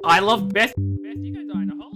I love Beth. Beth, you go die in a hole.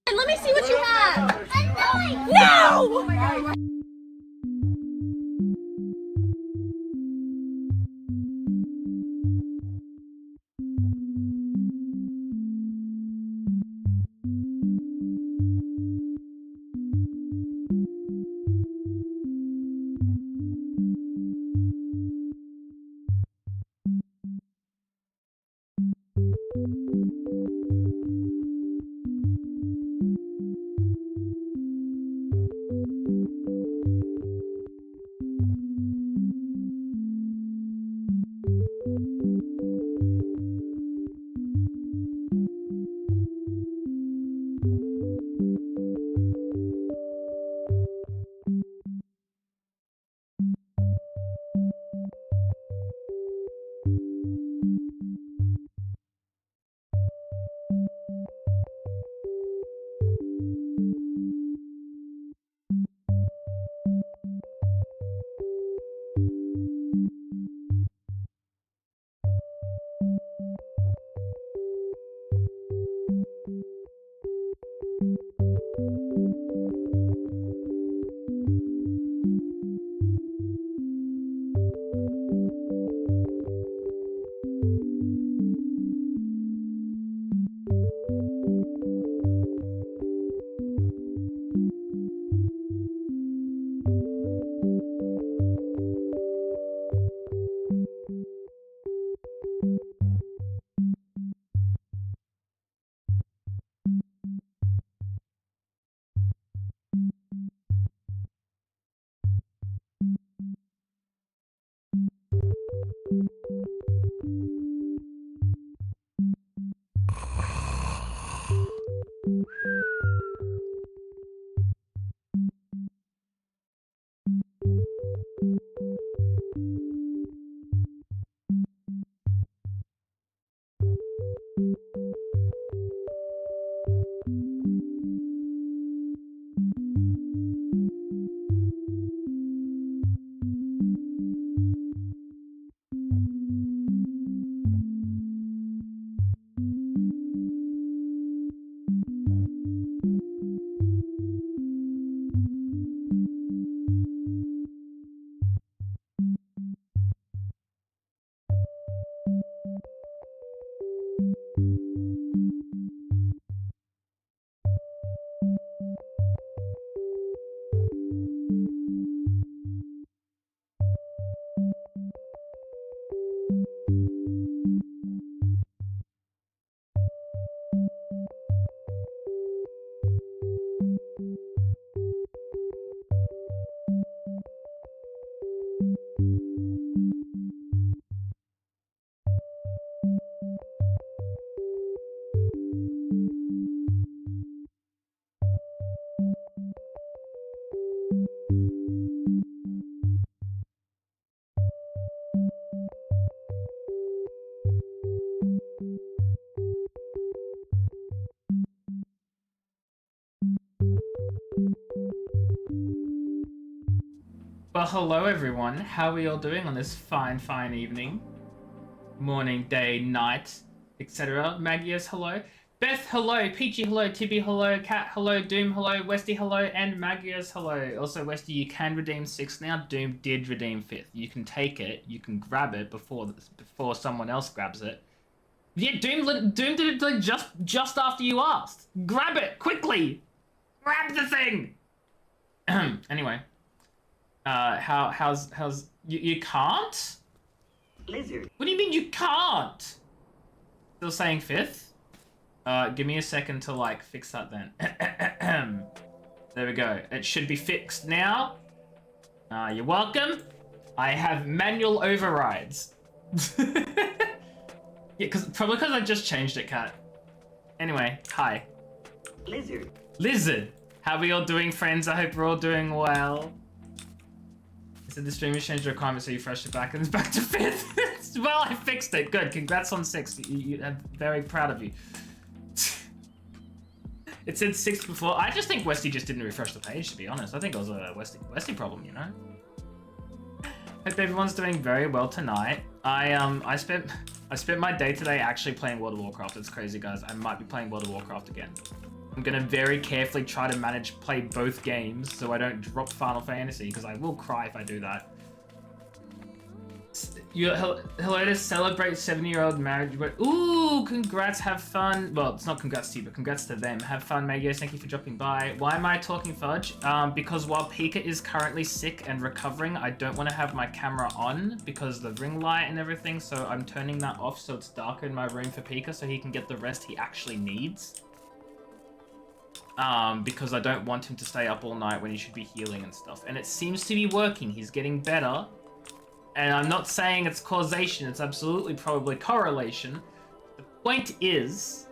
Let me see what you have. No! Well, hello everyone. How are we all doing on this fine evening? Morning, day, night, etc. Magius, hello. Beth, hello. Peachy, hello. Tibby, hello. Cat, hello. Doom, hello. Westy, hello. And Magius, hello. Also, Westy, you can redeem 6 now. Doom did redeem 5th. You can take it. You can grab it before someone else grabs it. Yeah, Doom did it like just after you asked. Grab it quickly. Grab the thing. Anyway, how's you can't? Lizard. What do you mean you can't? Still saying 5th? Give me a second to like fix that then. There we go. It should be fixed now. You're welcome. I have manual overrides. Yeah, probably because I just changed it, Cat. Anyway, hi. Lizard. Lizard. How are we all doing, friends? I hope we're all doing well. I said the stream has changed the requirement, so you freshed it back and it's back to 5th. Well, I fixed it. Good. Congrats on 6th. I'm very proud of you. It said 6th before. I just think Westy just didn't refresh the page, to be honest. I think it was a Westy problem, you know? Hope everyone's doing very well tonight. I spent my day today actually playing World of Warcraft. It's crazy, guys. I might be playing World of Warcraft again. I'm gonna very carefully try to play both games so I don't drop Final Fantasy, because I will cry if I do that. Hello to celebrate 7-year-old marriage. Ooh, congrats, have fun. Well, it's not congrats to you, but congrats to them. Have fun, Magios. Thank you for dropping by. Why am I talking fudge? Because while Pika is currently sick and recovering, I don't want to have my camera on because the ring light and everything, so I'm turning that off so it's darker in my room for Pika so he can get the rest he actually needs. Because I don't want him to stay up all night when he should be healing and stuff. And it seems to be working. He's getting better. And I'm not saying it's causation, it's absolutely probably correlation. The point is,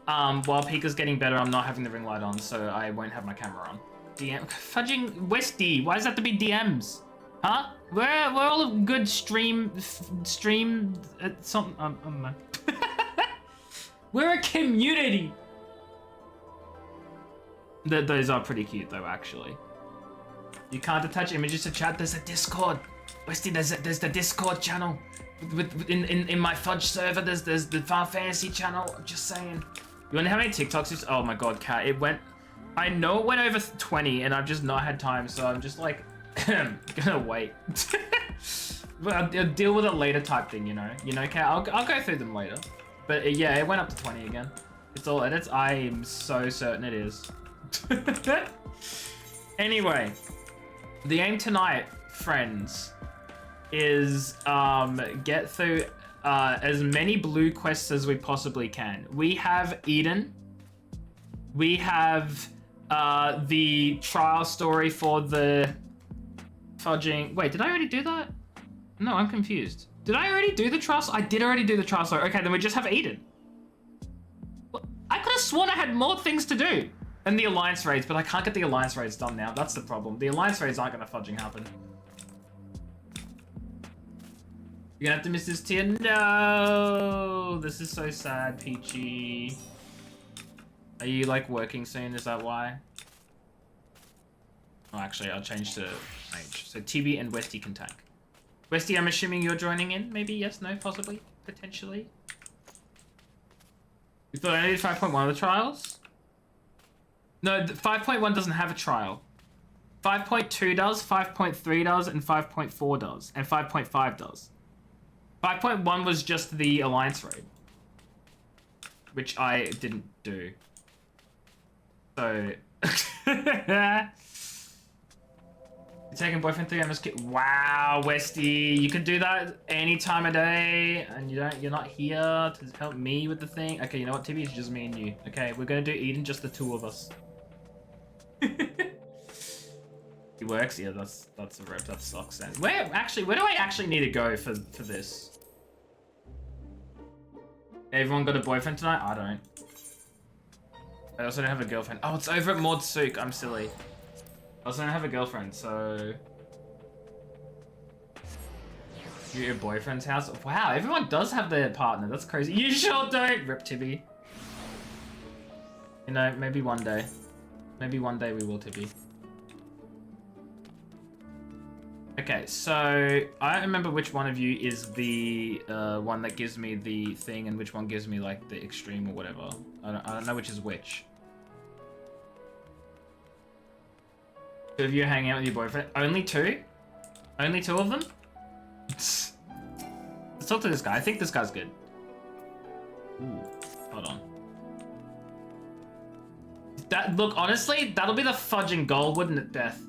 while Pika's getting better, I'm not having the ring light on, so I won't have my camera on. DM fudging Westy, why does that have to be DMs? Huh? We're all a good stream something. We're a community. Those are pretty cute though, actually. You can't attach images to chat. There's a Discord. Westy, there's the Discord channel. In my fudge server, there's the Final Fantasy channel. I'm just saying. You wanna know how many TikToks? Oh my god, Cat. It went. I know it went over 20, and I've just not had time, so I'm just like gonna wait. But I'll deal with it later, type thing, you know. You know, Cat. I'll go through them later. But yeah, it went up to 20 again. It's all edits. I am so certain it is. Anyway, the aim tonight, friends, is get through as many blue quests as we possibly can. We have Eden. We have the trial story for the fudging. Wait, did I already do that? No, I'm confused. Did I already do the trial? I did already do the trial story. Okay, then we just have Eden. Well, I could have sworn I had more things to do. And the alliance raids, but I can't get the alliance raids done now. That's the problem. The alliance raids aren't gonna fudging happen. You're gonna have to miss this tier. No, this is so sad, Peachy. Are you like working soon? Is that why? Oh, actually, I'll change to mage. So TB and Westy can tank. Westy, I'm assuming you're joining in. Maybe yes, no, possibly, potentially. You thought I needed 5.1 of the trials? No, 5.1 doesn't have a trial. 5.2 does, 5.3 does, and 5.4 does, and 5.5 does. 5.1 was just the alliance raid, which I didn't do. So, you're taking boyfriend 3 MS kit. Wow, Westy, you can do that any time of day, and you're not here to help me with the thing. Okay, you know what, Tibby, it's just me and you. Okay, we're gonna do Eden, just the 2 of us. He works? Yeah, that's a rip. That sucks. Where do I actually need to go for this? Everyone got a boyfriend tonight? I don't. I also don't have a girlfriend. Oh, it's over at Maud Sook. I'm silly. I also don't have a girlfriend, so... You're at your boyfriend's house? Wow, everyone does have their partner. That's crazy. You sure don't! Rip Tibby. You know, maybe one day. Maybe one day we will, Tibby. Okay, so I don't remember which one of you is the one that gives me the thing and which one gives me like the extreme or whatever. I don't know which is which. Two of you hanging out with your boyfriend? Only two? Only two of them? Let's talk to this guy. I think this guy's good. Ooh, hold on. Look, honestly, that'll be the fudging goal, wouldn't it, Beth?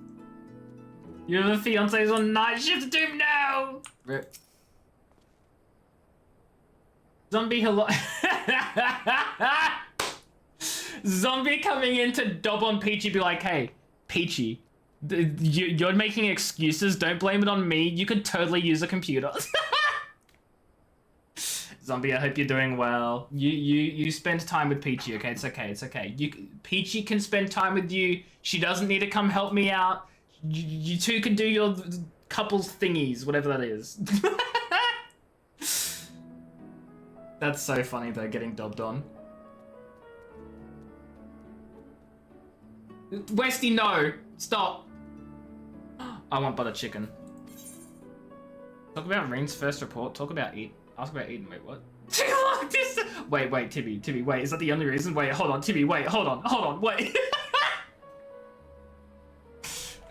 You have a fiance who's on night shift, Doom, no! Rip. Zombie hello. Zombie coming in to dob on Peachy, be like, hey, Peachy, you're making excuses, don't blame it on me, you could totally use a computer. Zombie, I hope you're doing well. You spend time with Peachy, okay? It's okay, it's okay. Peachy can spend time with you, she doesn't need to come help me out. You two can do your couples thingies, whatever that is. That's so funny though, getting dobbed on. Westy, no! Stop! I want butter chicken. Talk about Reen's first report, talk about eat. Ask about eating, wait, what? Wait, Tibby, wait, is that the only reason? Wait, hold on, Tibby, wait, hold on, wait.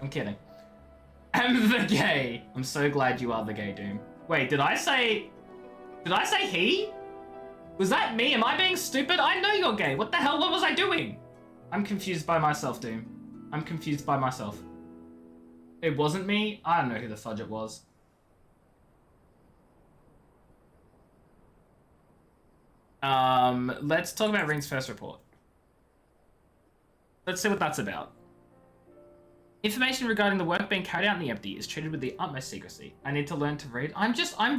I'm kidding. I'm the gay. I'm so glad you are the gay, Doom. Wait, did I say he? Was that me? Am I being stupid? I know you're gay. What the hell? What was I doing? I'm confused by myself, Doom. I'm confused by myself. It wasn't me? I don't know who the fudge it was. Let's talk about Reen's first report. Let's see what that's about. Information regarding the work being carried out in the empty is treated with the utmost secrecy. I need to learn to read. I'm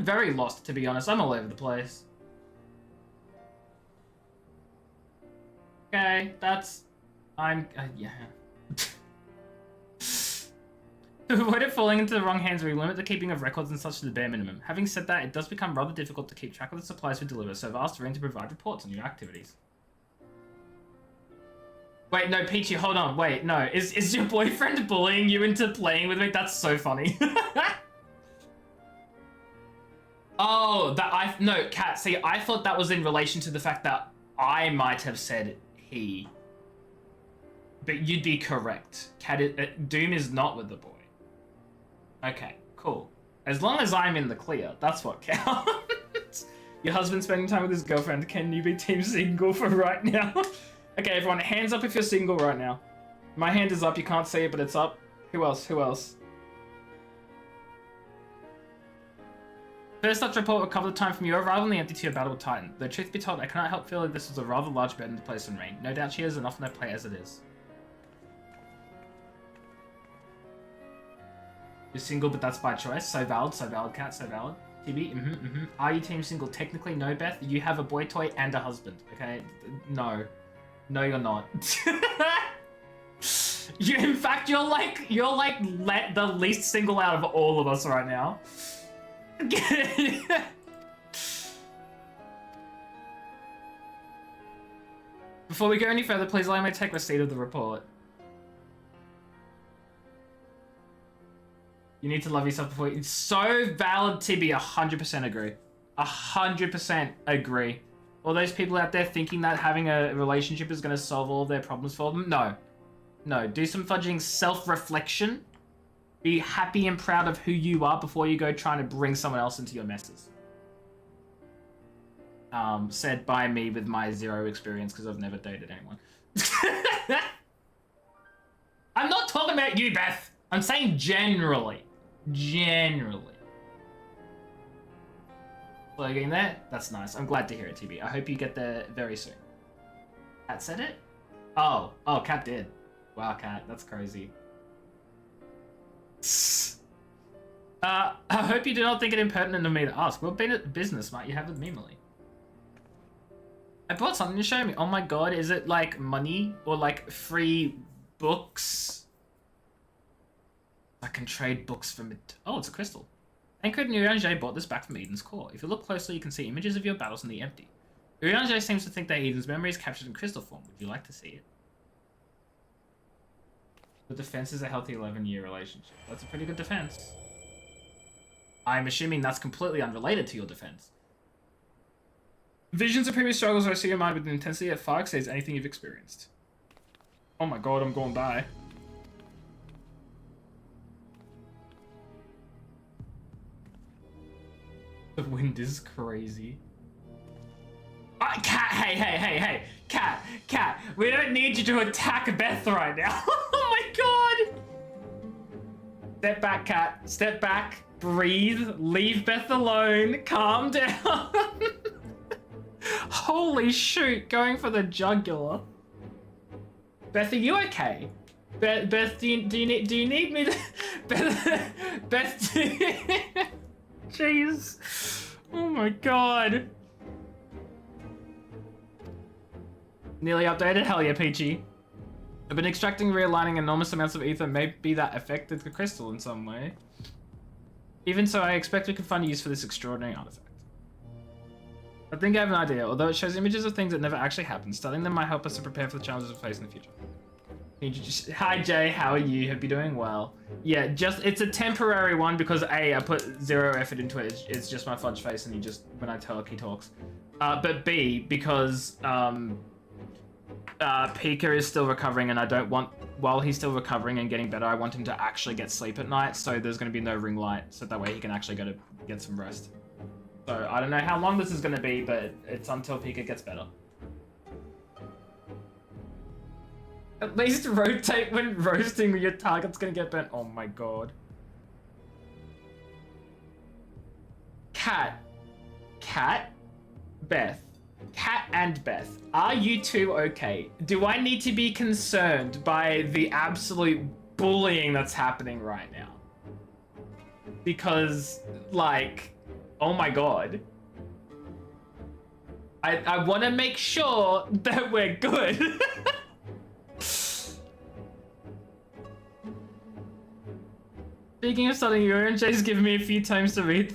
very lost, to be honest. I'm all over the place. Okay, that's... yeah. To avoid it falling into the wrong hands, we limit the keeping of records and such to the bare minimum. Having said that, it does become rather difficult to keep track of the supplies we deliver, so I've asked Reen to provide reports on your activities. Wait, no, Peachy, hold on. Wait, no. Is your boyfriend bullying you into playing with me? That's so funny. Oh, no, Kat, see, I thought that was in relation to the fact that I might have said he. But you'd be correct. Doom is not with the boy. Okay, cool. As long as I'm in the clear, that's what counts. Your husband spending time with his girlfriend. Can you be team single for right now? Okay, everyone, hands up if you're single right now. My hand is up, you can't see it, but it's up. Who else? Who else? First such report will cover the time from your arrival in the empty to your battle with Titan. Though truth be told, I cannot help feeling this was a rather large burden to place on Reen. No doubt she is enough no play as it is. You're single, but that's by choice. So valid, Kat, so valid. TB, Are you team single? Technically, no, Beth. You have a boy toy and a husband, okay? No. No, you're not. In fact, you're like the least single out of all of us right now. Before we go any further, please allow me to take receipt of the report. You need to love yourself before you... So valid, Tibby. 100% agree. 100% agree. All those people out there thinking that having a relationship is going to solve all of their problems for them? No. No. Do some fudging self-reflection. Be happy and proud of who you are before you go trying to bring someone else into your messes. Said by me with my zero experience because I've never dated anyone. I'm not talking about you, Beth. I'm saying generally. Generally. So you're getting there? That's nice. I'm glad to hear it, TB. I hope you get there very soon. Kat said it? Oh, Kat did. Wow, Kat, that's crazy. I hope you do not think it impertinent of me to ask. What business might you have with me, Millie? I bought something to show me. Oh my god, is it like money or like free books? I can trade books from it. Oh, it's a crystal. Anchored and Urianger bought this back from Eden's core. If you look closely, you can see images of your battles in the empty. Urianger seems to think that Eden's memory is captured in crystal form. Would you like to see it? The defense is a healthy 11-year relationship. That's a pretty good defense. I'm assuming that's completely unrelated to your defense. Visions of previous struggles are your mind with an intensity that far exceeds anything you've experienced. Oh my god, I'm going by. The wind is crazy. Cat, hey, Cat, we don't need you to attack Beth right now. Oh my god! Step back, Cat, step back, breathe, leave Beth alone, calm down. Holy shoot, going for the jugular. Beth, are you okay? Beth, do you need me to... Beth, jeez. Oh my god. Nearly updated? Hell yeah, Peachy. I've been extracting, realigning enormous amounts of ether. Maybe that affected the crystal in some way. Even so, I expect we can find use for this extraordinary artifact. I think I have an idea. Although it shows images of things that never actually happened, studying them might help us to prepare for the challenges we face in the future. Hi Jay, how are you? Hope you're doing well. Yeah, it's a temporary one because A, I put 0 effort into it. It's just my fudge face and he just, when I talk, he talks. But B, because Pika is still recovering and I don't want, while he's still recovering and getting better, I want him to actually get sleep at night, so there's going to be no ring light, so that way he can actually go to get some rest. So I don't know how long this is going to be, but it's until Pika gets better. At least rotate when roasting, your target's going to get burnt. Oh my god. Cat, Beth. Cat and Beth, are you two okay? Do I need to be concerned by the absolute bullying that's happening right now? Because, like, oh my god. I want to make sure that we're good. Speaking of studying, Jay's given me a few times to read.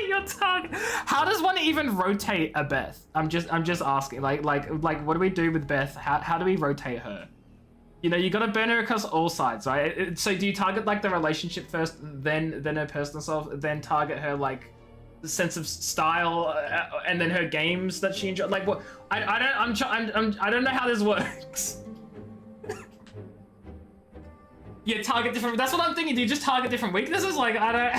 Your target. How does one even rotate a Beth? I'm just asking. Like, what do we do with Beth? How do we rotate her? You know, you gotta burn her across all sides, right? So do you target like the relationship first, then her personal self, then target her like sense of style, and then her games that she enjoys? Like, what? I don't know how this works. Yeah, target different. That's what I'm thinking. Do you just target different weaknesses? Like, I don't.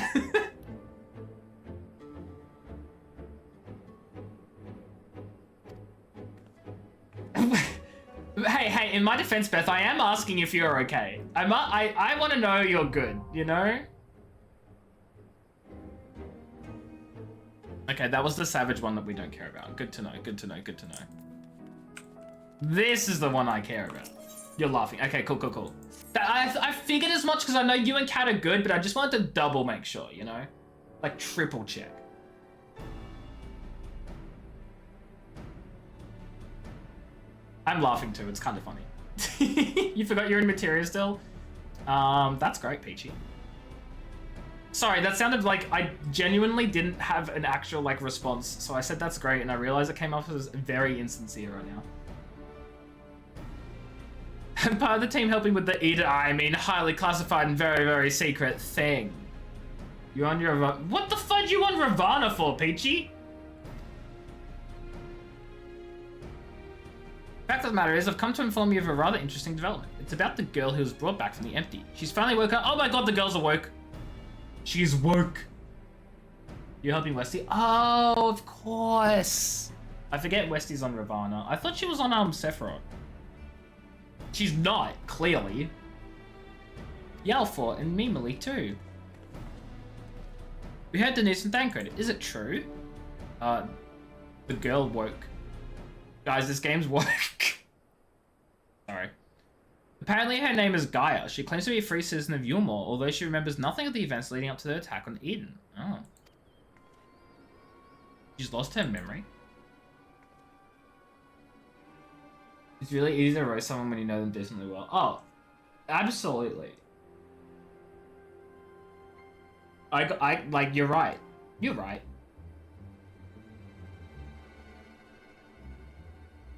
Hey, in my defense, Beth, I am asking if you're okay. I want to know you're good, you know? Okay, that was the savage one that we don't care about. Good to know, good to know, good to know. This is the one I care about. You're laughing. Okay, cool. I figured as much because I know you and Kat are good, but I just wanted to double make sure, you know? Like, triple check. I'm laughing too, it's kind of funny. You forgot you're in materia still? That's great, Peachy. Sorry, that sounded like I genuinely didn't have an actual, like, response. So I said that's great, and I realized it came off as very insincere right now. And part of the team helping with the I mean, highly classified and very, very secret thing. You on your... What the fudge you on Ravana for, Peachy? The fact of the matter is, I've come to inform you of a rather interesting development. It's about the girl who was brought back from the empty. She's finally woke up. Oh my god, the girl's awoke. She's woke. You're helping Westy? Oh, of course. I forget Westy's on Ravana. I thought she was on Sephiroth. She's not, clearly. Yalfor and Mimily too. We heard Denise and Thancred. Is it true? The girl woke. Guys, this game's woke. Sorry. Apparently her name is Gaia. She claims to be a free citizen of Yulmore, although she remembers nothing of the events leading up to the attack on Eden. Oh. She's lost her memory. It's really easy to roast someone when you know them decently well. Oh, absolutely. Like, you're right. You're right.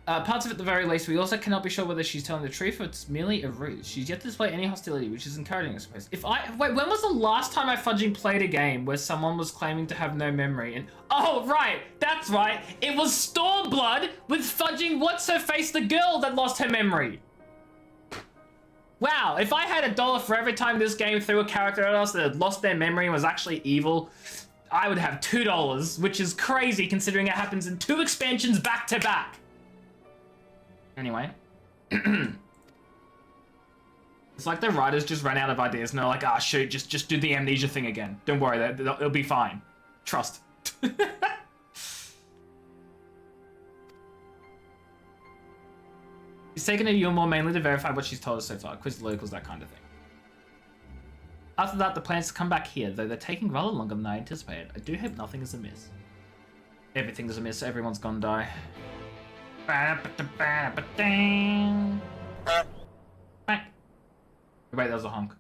Parts of it at the very least, we also cannot be sure whether she's telling the truth or it's merely a ruse. She's yet to display any hostility, which is encouraging, I suppose. Wait, when was the last time I fudging played a game where someone was claiming to have no memory and... Oh, right, that's right. It was Stormblood with fudging what's-her-face, the girl that lost her memory. Wow, if I had $1 for every time this game threw a character at us that had lost their memory and was actually evil, I would have $2, which is crazy considering it happens in 2 expansions back to back. Anyway. It's like the writers just ran out of ideas and they're like, ah, shoot, just do the amnesia thing again. Don't worry, it'll be fine. Trust. He's taken a year more mainly to verify what she's told us so far. Quiz the locals, that kind of thing. After that, the plan is to come back here, though they're taking rather longer than I anticipated. I do hope nothing is amiss. Everything is amiss, everyone's gonna die. Wait, that was a honk.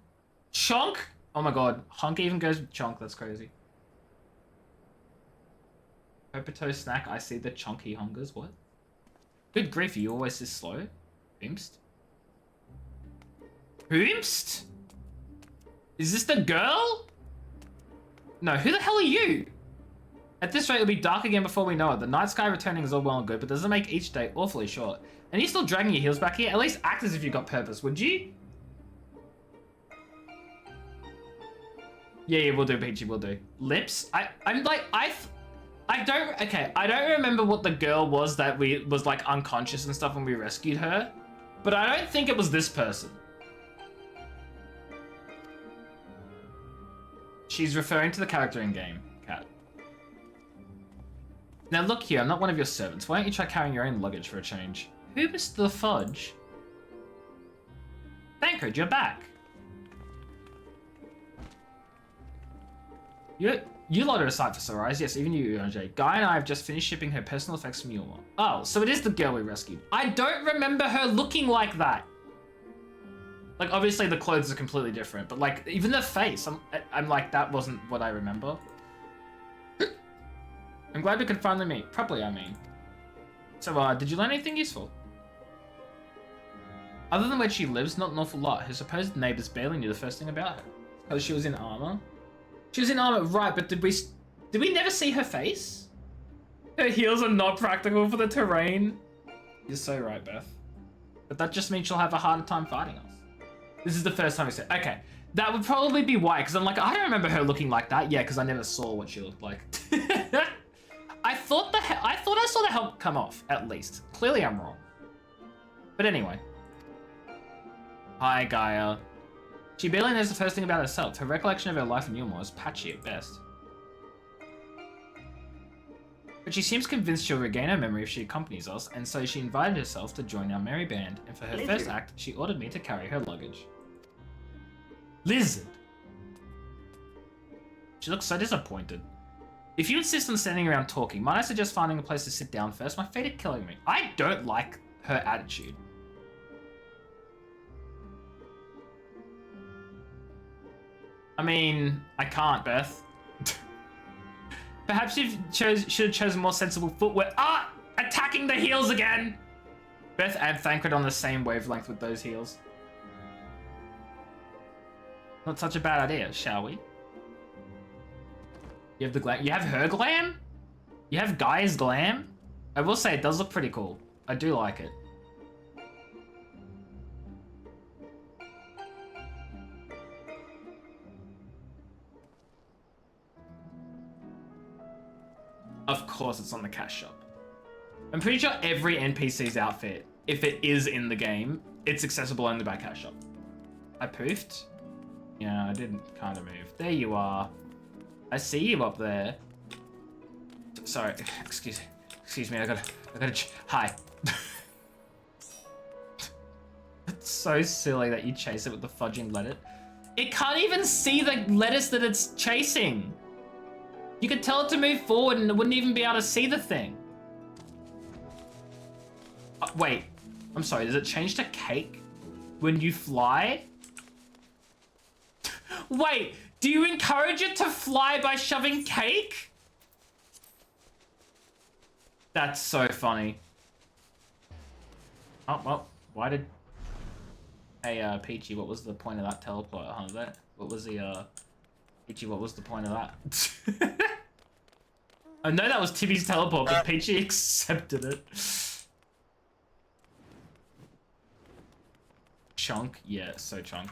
Chonk? Oh my god, honk even goes with chonk, that's crazy. Pepito snack, I see the chonky hungers, what? Good grief, are you always this slow? Boomst? Boomst? Is this the girl? No, who the hell are you? At this rate, it'll be dark again before we know it. The night sky returning is all well and good, but doesn't make each day awfully short. And you're still dragging your heels back here? At least act as if you got purpose, would you? Yeah, we'll do, Peachy, we'll do. Lips? I don't remember what the girl was that was like unconscious and stuff when we rescued her, but I don't think it was this person. She's referring to the character in game, Cat. Now look here, I'm not one of your servants. Why don't you try carrying your own luggage for a change? Who missed the fudge? Thancred, you're back. You lot are a sight for sore eyes. Yes, even you, OJ. Guy and I have just finished shipping her personal effects from Yulmore. Oh, so it is the girl we rescued. I don't remember her looking like that. Like, obviously the clothes are completely different, but like, even the face, I'm like, that wasn't what I remember. I'm glad we could finally meet. Properly, I mean. So, did you learn anything useful? Other than where she lives, not an awful lot. Her supposed neighbors barely knew the first thing about her. Because she was in armor. She was in armor, right, but did we never see her face? Her heels are not practical for the terrain. You're so right, Beth. But that just means she'll have a harder time fighting us. This is the first time we see it. Okay, that would probably be why, because I'm like, I don't remember her looking like that. Yeah, because I never saw what she looked like. I thought I saw the helmet come off, at least. Clearly I'm wrong. But anyway. Hi, Gaia. She barely knows the first thing about herself. Her recollection of her life in Yulmore is patchy at best. But she seems convinced she'll regain her memory if she accompanies us, and so she invited herself to join our merry band, and for her first act, she ordered me to carry her luggage. Lizard! She looks so disappointed. If you insist on standing around talking, might I suggest finding a place to sit down first? My feet are killing me. I don't like her attitude. I mean, I can't, Beth. Perhaps you should have chosen more sensible footwear. Ah! Attacking the heels again! Beth and Thancred on the same wavelength with those heels. Not such a bad idea, shall we? You have the glam. You have her glam? You have Gaia's glam? I will say it does look pretty cool. I do like it. Of course it's on the cash shop. I'm pretty sure every NPC's outfit, if it is in the game, it's accessible only by cash shop. I poofed? Yeah, I didn't kind of move. There you are. I see you up there. Sorry, excuse me, I gotta, hi. It's so silly that you chase it with the fudging lettuce. It can't even see the lettuce that it's chasing. You could tell it to move forward and it wouldn't even be able to see the thing. Wait, I'm sorry, does it change to cake when you fly? Wait, do you encourage it to fly by shoving cake? That's so funny. Oh, well, why did... Hey, Peachy, what was the point of that teleporter, huh? What was the, Peachy, what was the point of that? I know that was Timmy's teleport, but Peachy accepted it. Chunk? Yeah, so chunk.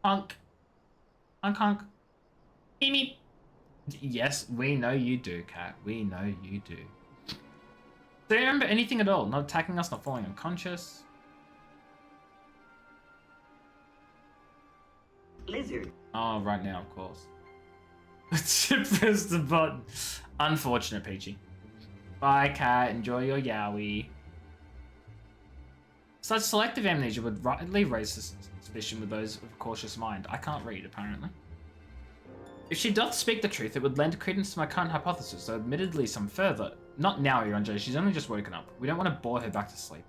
Honk. Honk honk. Meep. Yes, we know you do, Cat. We know you do. Do you remember anything at all? Not attacking us, not falling unconscious? Lizard. Oh, right now, of course. Press the button. Unfortunate, Peachy. Bye, Cat. Enjoy your yowie. Such selective amnesia would rightly raise suspicion with those of a cautious mind. I can't read, apparently. If she doth speak the truth, it would lend credence to my current hypothesis, though admittedly some further. Not now, Yonjo. She's only just woken up. We don't want to bore her back to sleep.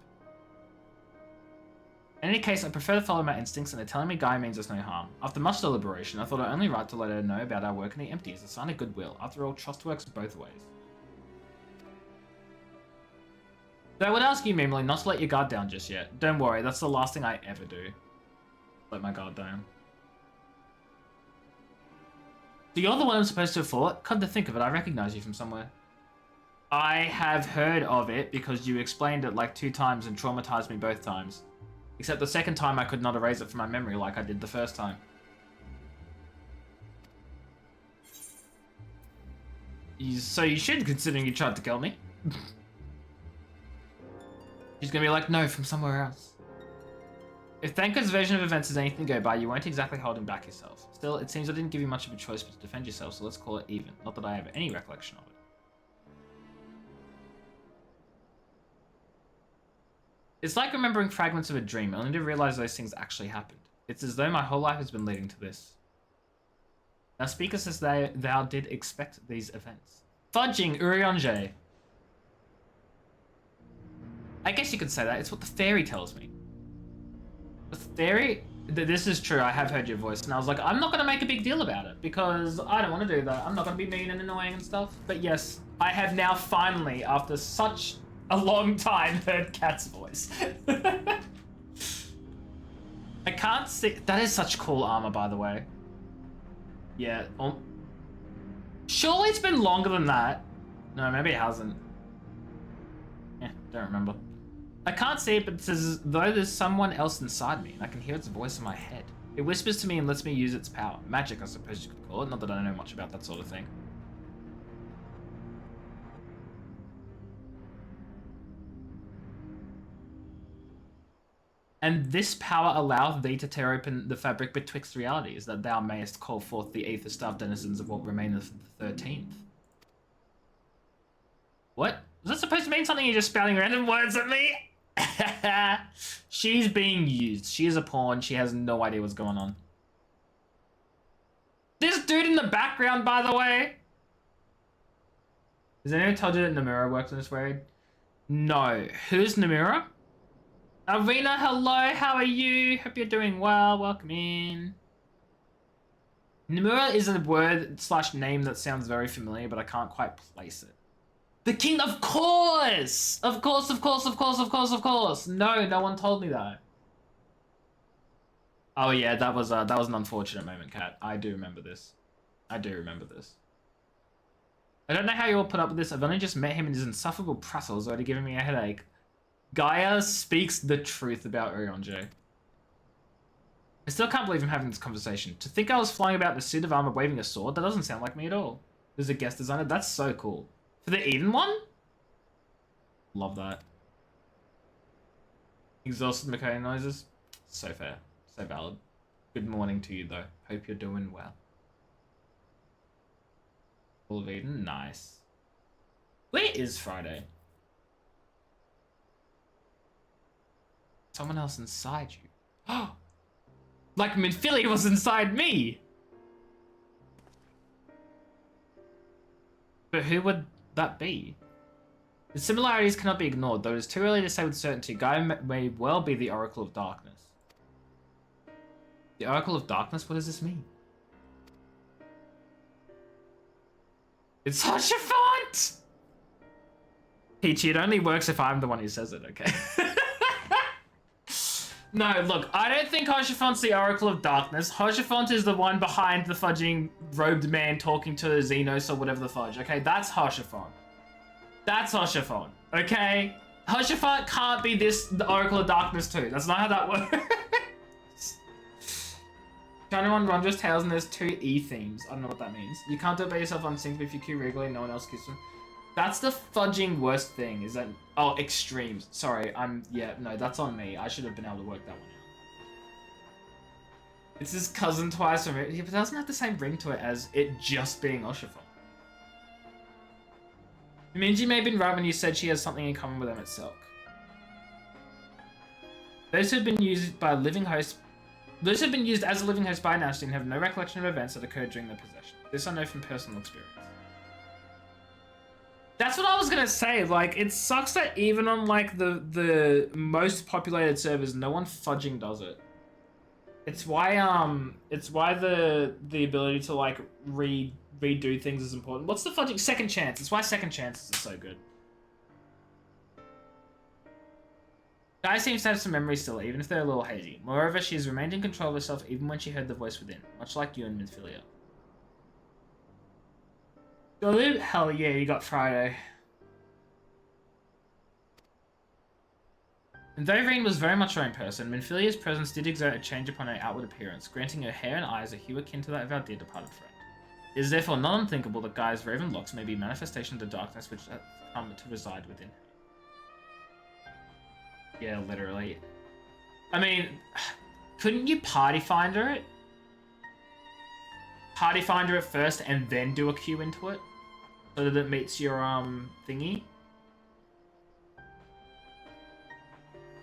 In any case, I prefer to follow my instincts, and they're telling me Gaia means us no harm. After much deliberation, I thought it only right to let her know about our work in the empty as a sign of goodwill. After all, trust works both ways. Though I would ask you, Mimily, not to let your guard down just yet. Don't worry, that's the last thing I ever do. Let my guard down. So you're the one I'm supposed to have fought? Come to think of it, I recognize you from somewhere. I have heard of it because you explained it like 2 times and traumatized me both times. Except the second time I could not erase it from my memory like I did the first time. So you should, considering you tried to kill me. She's gonna be like, no, from somewhere else. If Thanka's version of events is anything to go by, you won't exactly hold him back yourself. Still, it seems I didn't give you much of a choice but to defend yourself, so let's call it even. Not that I have any recollection of it. It's like remembering fragments of a dream, only to realize those things actually happened. It's as though my whole life has been leading to this. Now speakest as thou did expect these events. Fudging Urionje. I guess you could say that. It's what the fairy tells me. The fairy... This is true, I have heard your voice, and I was like, I'm not going to make a big deal about it, because I don't want to do that. I'm not going to be mean and annoying and stuff. But yes, I have now finally, after such a long time, heard Cat's voice. I can't see... That is such cool armor, by the way. Yeah. Surely it's been longer than that. No, maybe it hasn't. Yeah, don't remember. I can't see it, but it says as though there's someone else inside me, and I can hear its voice in my head. It whispers to me and lets me use its power. Magic, I suppose you could call it. Not that I know much about that sort of thing. And this power alloweth thee to tear open the fabric betwixt realities, that thou mayest call forth the aether-starved denizens of what remaineth of the 13th. What? Was that supposed to mean something? You're just spouting random words at me? She's being used. She is a pawn. She has no idea what's going on. This dude in the background, by the way. Has anyone told you that Namura works on this raid? No. Who's Namura? Arena, hello. How are you? Hope you're doing well. Welcome in. Namura is a word / name that sounds very familiar, but I can't quite place it. The king, of course! Of course, of course, of course, of course, of course. No, no one told me that. Oh yeah, that was an unfortunate moment, Kat. I do remember this. I do remember this. I don't know how you all put up with this. I've only just met him and his insufferable prattle is already giving me a headache. Gaia speaks the truth about Urionje. I still can't believe I'm having this conversation. To think I was flying about in a suit of armor waving a sword, that doesn't sound like me at all. There's a guest designer, that's so cool. For the Eden one? Love that. Exhausted Macaulay noises? So fair. So valid. Good morning to you, though. Hope you're doing well. Full of Eden? Nice. Where is Friday? Someone else inside you. Oh! Like Minphilly was inside me! But who would that be? The similarities cannot be ignored, though it is too early to say with certainty. Gaia may well be the Oracle of Darkness. The Oracle of Darkness? What does this mean? It's such a font! Peachy, it only works if I'm the one who says it, okay? No, look, I don't think Hoshifont's the Oracle of Darkness. Hoshifont is the one behind the fudging robed man talking to Xenos or whatever the fudge, okay? That's Hoshifont. That's Hoshifont, okay? Hoshifont can't be the Oracle of Darkness too. That's not how that works. China on Rondra's Tales and there's 2 E themes. I don't know what that means. You can't do it by yourself on sync, but if you queue regularly, no one else queues them. That's the fudging worst thing, is that... Oh, extremes. Sorry, yeah, no, that's on me. I should have been able to work that one out. It's his cousin twice from it. Yeah, but it doesn't have the same ring to it as it just being Oshifon. It means you may have been right when you said she has something in common with Emmett Silk. Those who have been used by a living host... Those who have been used as a living host by Nashtin have no recollection of events that occurred during their possession. This I know from personal experience. That's what I was gonna say, like, it sucks that even on, like, the most populated servers, no one fudging does it. It's why the ability to, like, redo things is important. What's the fudging? Second chance. It's why second chances are so good. Guy seems to have some memory still, even if they're a little hazy. Moreover, she has remained in control of herself even when she heard the voice within, much like you and Minfilia. Hell yeah, you got Friday. And though Reen was very much her own person, Minfilia's presence did exert a change upon her outward appearance, granting her hair and eyes a hue akin to that of our dear departed friend. It is therefore not unthinkable that Guy's raven locks may be a manifestation of the darkness which hath come to reside within her. Yeah, literally. I mean, couldn't you party finder it? Party finder it first and then do a queue into it? So that it meets your, thingy?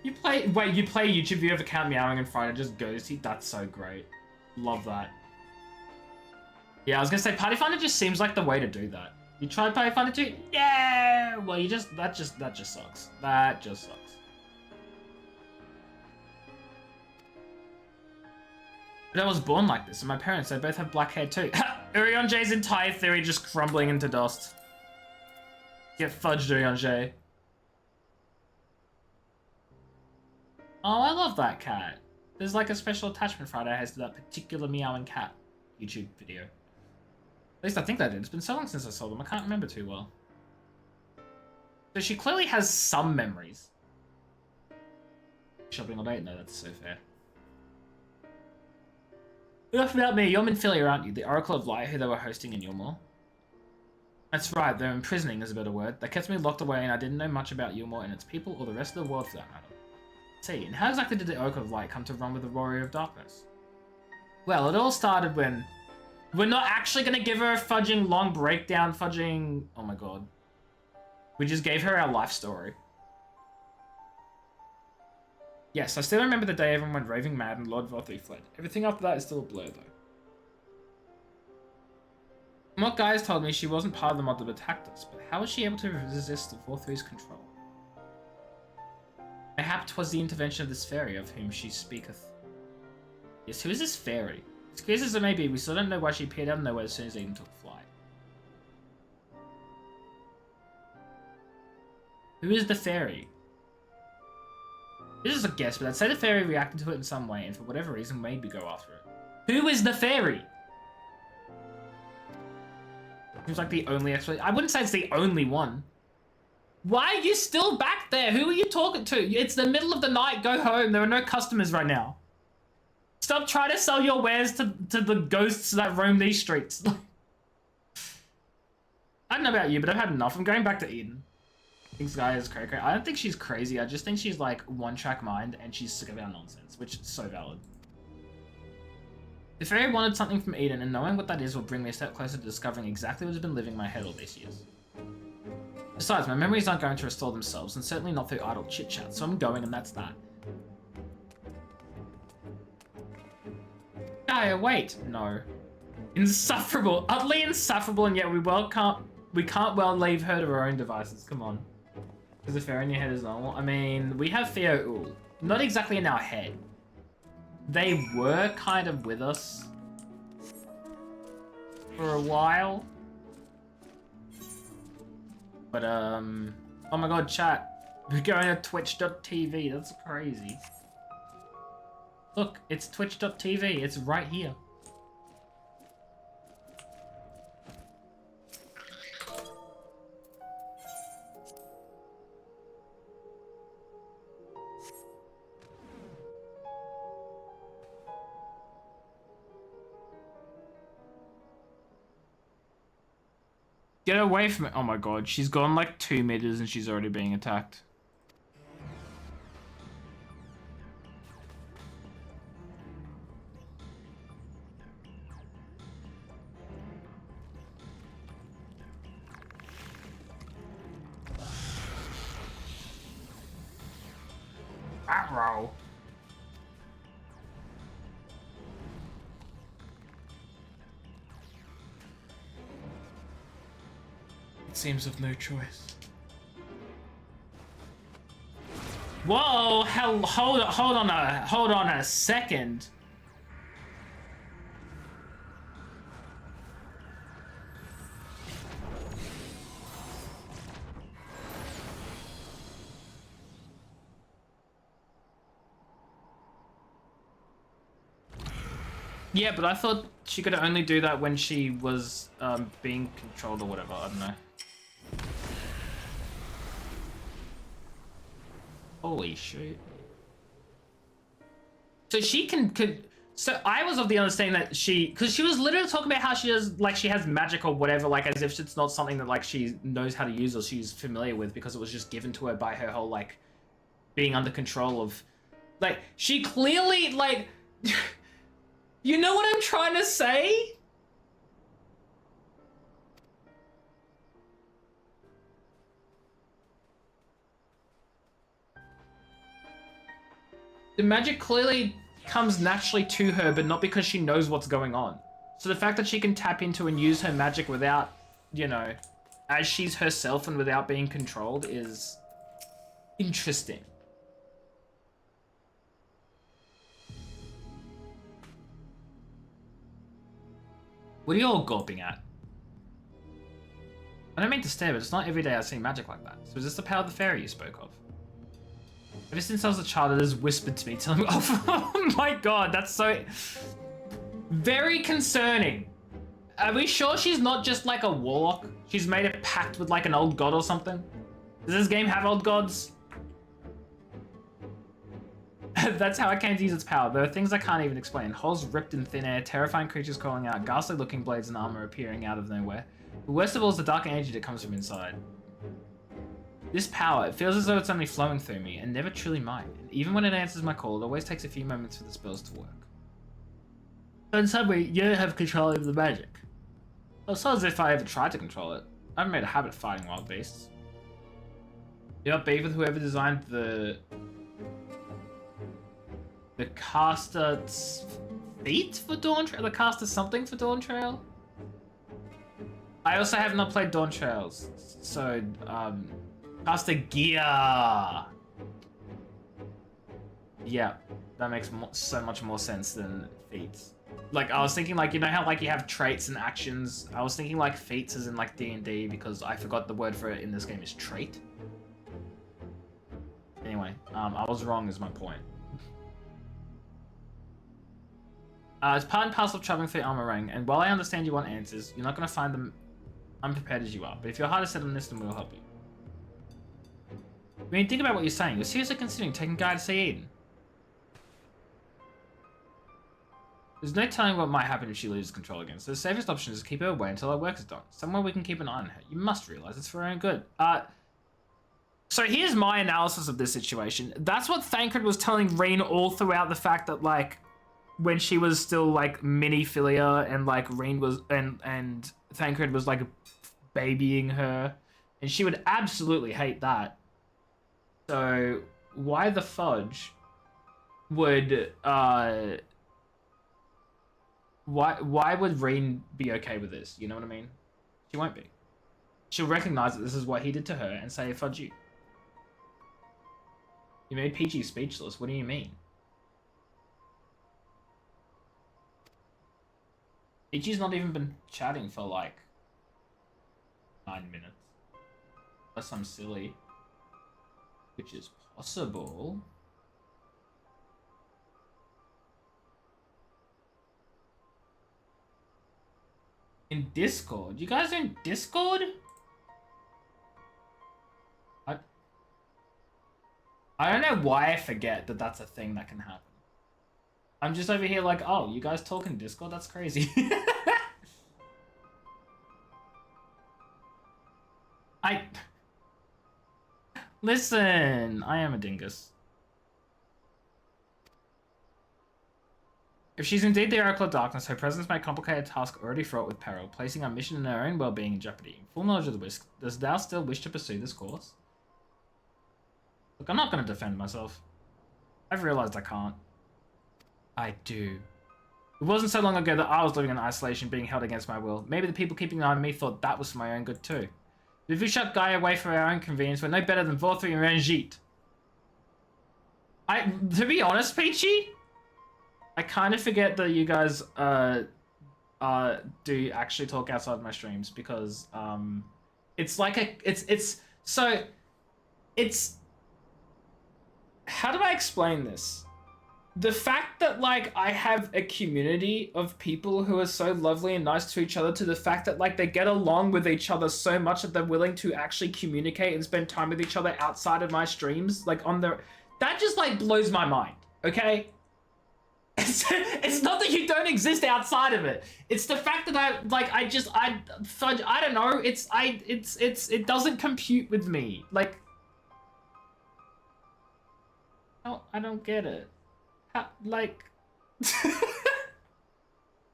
You play YouTube view of account meowing and Friday just goes to you? That's so great. Love that. Yeah, I was gonna say, Party Finder just seems like the way to do that. You tried Party Finder too? Yeah! Well, that just sucks. That just sucks. But I was born like this, and my parents, they both have black hair too. Urion J's entire theory just crumbling into dust. Get fudged, Urion J. Oh, I love that cat. There's like a special attachment Friday has to that particular meowing cat YouTube video. At least I think that did. It's been so long since I saw them, I can't remember too well. So she clearly has some memories. Shopping all day? No, that's so fair. Enough about me, you're Minfilia, aren't you? The Oracle of Light who they were hosting in Yulmore. That's right, they're imprisoning is a better word. They kept me locked away and I didn't know much about Yulmore and its people or the rest of the world for that matter. See, and how exactly did the Oracle of Light come to run with the Warrior of Darkness? Well, it all started when... We're not actually going to give her a fudging long breakdown fudging... Oh my god. We just gave her our life story. Yes, I still remember the day everyone went raving mad and Lord Vothri fled. Everything after that is still a blur, though. From what Guy has told me, she wasn't part of the mob that attacked us, but how was she able to resist Vothri's control? Mayhap 'twas the intervention of this fairy of whom she speaketh. Yes, who is this fairy? As curious as it may be, we still don't know why she appeared out of nowhere as soon as Eden took flight. Who is the fairy? This is a guess, but I'd say the fairy reacted to it in some way, and for whatever reason, made me go after it. Who is the fairy? Seems like the only explanation. I wouldn't say it's the only one. Why are you still back there? Who are you talking to? It's the middle of the night. Go home. There are no customers right now. Stop trying to sell your wares to the ghosts that roam these streets. I don't know about you, but I've had enough. I'm going back to Eden. I think this guy is cray-cray. I don't think she's crazy. I just think she's like one-track mind and she's sick of our nonsense, which is so valid. The fairy wanted something from Eden, and knowing what that is will bring me a step closer to discovering exactly what has been living in my head all these years. Besides, my memories aren't going to restore themselves, and certainly not through idle chit-chat, so I'm going, and that's that. Gaia, wait! No. Insufferable! Utterly insufferable, and yet we can't well leave her to her own devices, come on. Because the fairy in your head is normal. I mean, we have Theo Ul. Not exactly in our head. They were kind of with us for a while. But, Oh my god, chat. We're going to twitch.tv. That's crazy. Look, it's twitch.tv. It's right here. Get away from it. Oh my god, she's gone like 2 meters and she's already being attacked. Arrow. It seems of no choice. Whoa! Hell, hold on a second. Yeah, but I thought she could only do that when she was being controlled or whatever. I don't know. Holy shit. So she could. So I was of the understanding that because she was literally talking about how she does, like, she has magic or whatever, like, as if it's not something that, like, she knows how to use or she's familiar with because it was just given to her by her whole, like, being under control of, like, she clearly, like, you know what I'm trying to say? The magic clearly comes naturally to her, but not because she knows what's going on. So the fact that she can tap into and use her magic without, you know, as she's herself and without being controlled is interesting. What are you all gulping at? I don't mean to stare, but it's not every day I see magic like that. So is this the power of the fairy you spoke of? Ever since I was a child, it has whispered to me, telling me, oh my god, that's so very concerning. Are we sure she's not just like a warlock? She's made a pact with like an old god or something? Does this game have old gods? That's how I came to use its power. There are things I can't even explain. Holes ripped in thin air, terrifying creatures calling out, ghastly looking blades and armor appearing out of nowhere. But worst of all is the dark energy that comes from inside. This power, it feels as though it's only flowing through me and never truly mine. And even when it answers my call, it always takes a few moments for the spells to work. So in some way, you don't have control over the magic. Well, it's not as if I ever tried to control it. I haven't made a habit of fighting wild beasts. You got beef with whoever designed the caster's feet for Dawn Trail? The caster something for Dawn Trail? I also have not played Dawn Trails, so, caster gear! Yeah, that makes so much more sense than feats. Like, I was thinking, like, you know how, like, you have traits and actions? I was thinking, like, feats as in, like, D&D, because I forgot the word for it in this game is trait. Anyway, I was wrong is my point. It's part and parcel of traveling through Armor Ring, and while I understand you want answers, you're not going to find them unprepared as you are. But if you're harder set on this, then we'll help you. I mean, think about what you're saying. You're seriously considering taking Guy to see Eden. There's no telling what might happen if she loses control again, so the safest option is to keep her away until our work is done. Somewhere we can keep an eye on her. You must realize it's for her own good. So here's my analysis of this situation. That's what Thancred was telling Reen all throughout the fact that, like, when she was still, like, mini Philia and, like, Reen was, and Thancred was, like, babying her. And she would absolutely hate that. So, why the fudge would, why would Reen be okay with this? You know what I mean? She won't be. She'll recognize that this is what he did to her and say, fudge you. You made PG speechless. What do you mean? PG's not even been chatting for like 9 minutes. Unless I'm silly. which is possible. In Discord? You guys are in Discord? I don't know why I forget that that's a thing that can happen. I'm just over here like, oh, you guys talk in Discord? That's crazy. Listen, I am a dingus. If she's indeed the Oracle of Darkness, her presence may complicate a task already fraught with peril, placing our mission and her own well-being in jeopardy. In full knowledge of the risk, does thou still wish to pursue this course? Look, I'm not going to defend myself. I've realized I can't. I do. It wasn't so long ago that I was living in isolation, being held against my will. Maybe the people keeping an eye on me thought that was for my own good too. But if we shut Gaia away for our own convenience, we're no better than Vorthri and Ranjit. To be honest, Peachy, I kind of forget that you guys do actually talk outside my streams because it's like it's how do I explain this? The fact that like I have a community of people who are so lovely and nice to each other, to the fact that like they get along with each other so much that they're willing to actually communicate and spend time with each other outside of my streams, like on their, that just like blows my mind. Okay. It's not that you don't exist outside of it. It's the fact that I don't know. It doesn't compute with me. Like, no, I don't get it. Like,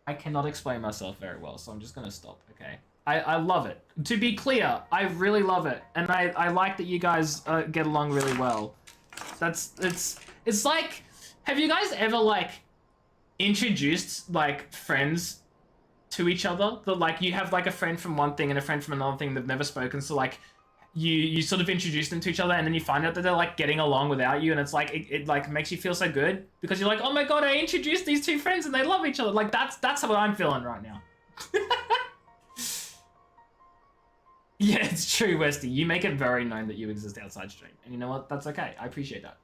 I cannot explain myself very well, so I'm just gonna stop. Okay. I love it. To be clear, I really love it, and I like that you guys get along really well. It's like, have you guys ever like introduced like friends to each other? That like you have like a friend from one thing and a friend from another thing, they've never spoken, so like you sort of introduce them to each other, and then you find out that they're like getting along without you, and it's like it like makes you feel so good because you're like, oh my god, I introduced these two friends and they love each other. Like that's what I'm feeling right now. Yeah, it's true, Westy. You make it very known that you exist outside stream, and you know what? That's okay. I appreciate that.